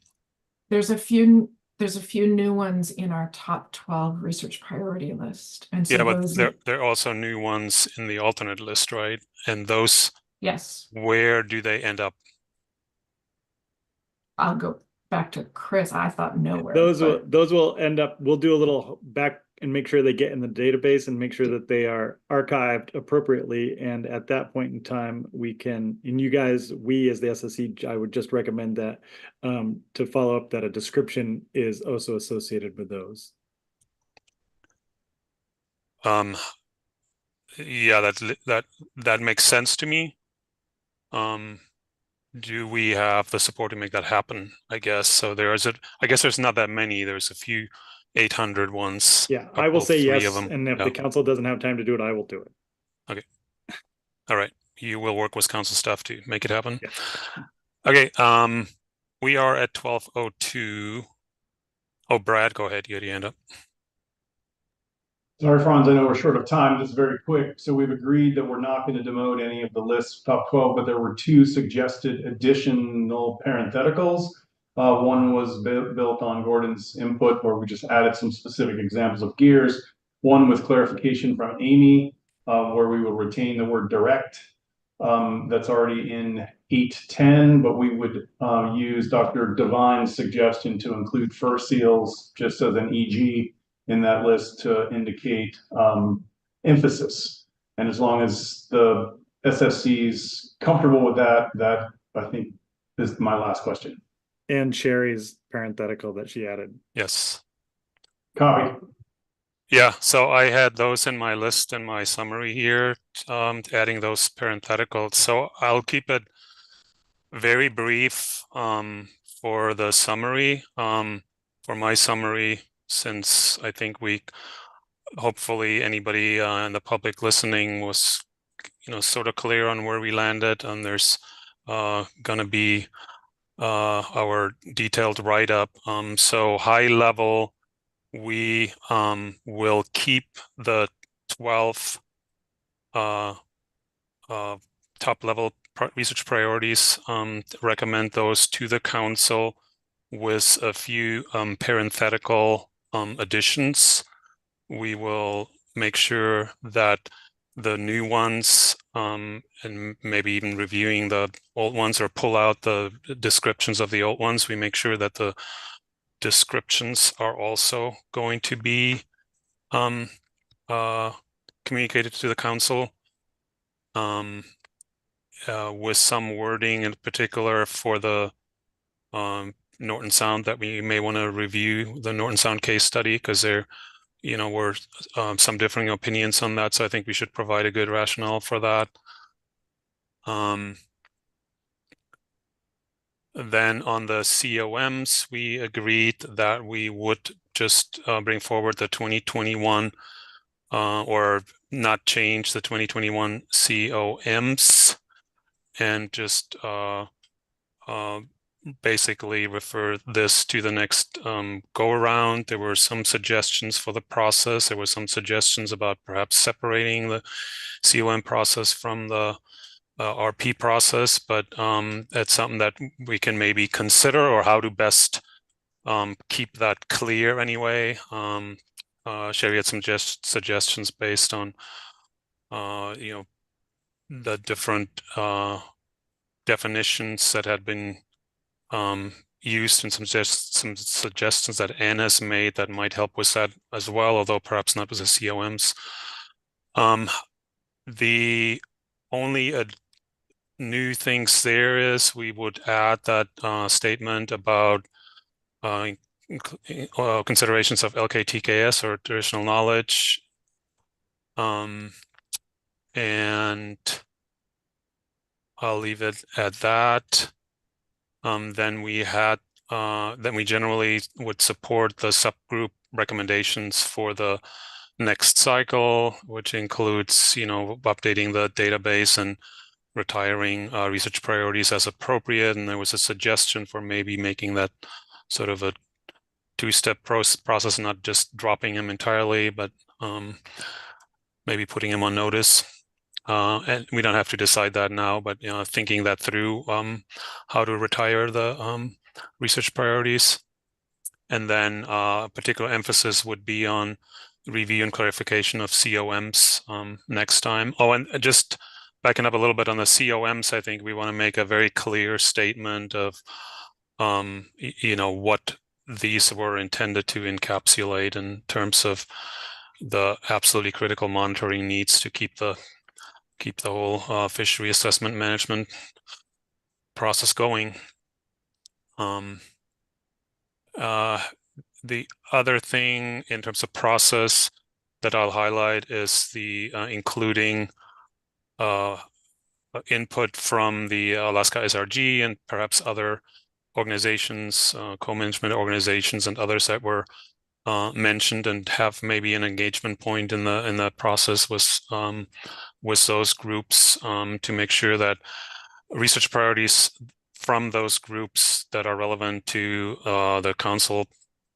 There's a few new ones in our top 12 research priority list. And so but there are also new ones in the alternate list, right? And those, yes, where do they end up? I'll go back to Chris. I thought nowhere. Those will end up, we'll do a little back and make sure they get in the database and make sure that they are archived appropriately. And at that point in time, we can, and you guys, we as the SSC, I would just recommend that to follow up that a description is also associated with those. Yeah, that makes sense to me. Do we have the support to make that happen? I guess so. I guess there's not that many. There's a few 800 ones. Yeah, I will say yes, and if yeah. the council doesn't have time to do it, I will do it. Okay. All right. You will work with council staff to make it happen. Yes. Okay. We are at 12:02. Oh, Brad, go ahead. You had your hand up. Sorry, Franz, I know we're short of time, just very quick. So we've agreed that we're not going to demote any of the list top 12, but there were 2 suggested additional parentheticals. One was built on Gordon's input, where we just added some specific examples of gears. One with clarification from Amy, where we will retain the word direct. That's already in 810, but we would use Dr. Devine's suggestion to include fur seals just as an EG in that list to indicate emphasis. And as long as the SSC's comfortable with that, I think is my last question. And Sherry's parenthetical that she added. Yes. Copy. Yeah, so I had those in my list in my summary here, adding those parentheticals. So I'll keep it very brief for the summary. For my summary, since I think hopefully anybody in the public listening was, sort of clear on where we landed, and there's gonna be our detailed write-up. So high level, we will keep the 12 top level research priorities, recommend those to the council with a few parenthetical additions. We will make sure that the new ones, and maybe even reviewing the old ones, or pull out the descriptions of the old ones, we make sure that the descriptions are also going to be communicated to the council, with some wording in particular for the Norton Sound, that we may want to review the Norton Sound case study, because there were some differing opinions on that. So I think we should provide a good rationale for that. Then on the COMs, we agreed that we would just bring forward the 2021 or not change the 2021 COMs and just basically refer this to the next go around. There were some suggestions for the process. There were some suggestions about perhaps separating the COM process from the RP process, but that's something that we can maybe consider, or how to best keep that clear anyway. Sherry had some suggestions based on the different definitions that had been used, and some suggestions that Anne has made that might help with that as well, although perhaps not with the COMs. The only new things there is we would add that statement about considerations of LKTKS or traditional knowledge, and I'll leave it at that. Then we generally would support the subgroup recommendations for the next cycle, which includes, updating the database and retiring research priorities as appropriate. And there was a suggestion for maybe making that sort of a two-step process, not just dropping them entirely, but maybe putting them on notice. And we don't have to decide that now, but thinking that through, how to retire the research priorities. And then particular emphasis would be on review and clarification of COMs next time. Oh, and just backing up a little bit on the COMs, I think we want to make a very clear statement of what these were intended to encapsulate in terms of the absolutely critical monitoring needs to keep the whole fishery assessment management process going. The other thing in terms of process that I'll highlight is the including input from the Alaska SRG and perhaps other organizations, co-management organizations and others that were mentioned, and have maybe an engagement point in the process with those groups to make sure that research priorities from those groups that are relevant to the council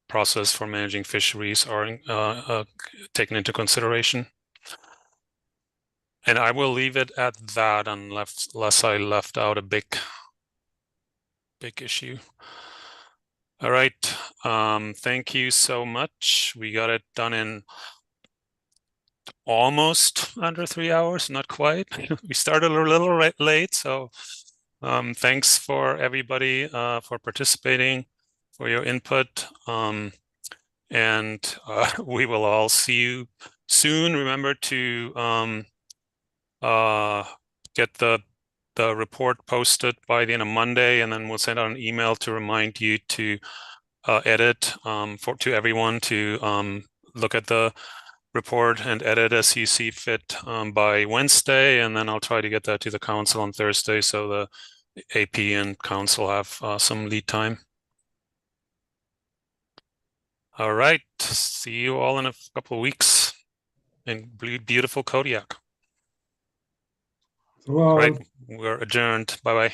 process for managing fisheries are taken into consideration. And I will leave it at that unless I left out a big issue. All right. Thank you so much. We got it done in almost under 3 hours, not quite. We started a little late, so thanks for everybody for participating, for your input, and we will all see you soon. Remember to get the report posted by the end of Monday, and then we'll send out an email to remind you to edit to everyone to look at the report and edit as you see fit by Wednesday, and then I'll try to get that to the council on Thursday so the AP and council have some lead time. All right, see you all in a couple of weeks in beautiful Kodiak. Well, right, we're adjourned. Bye-bye.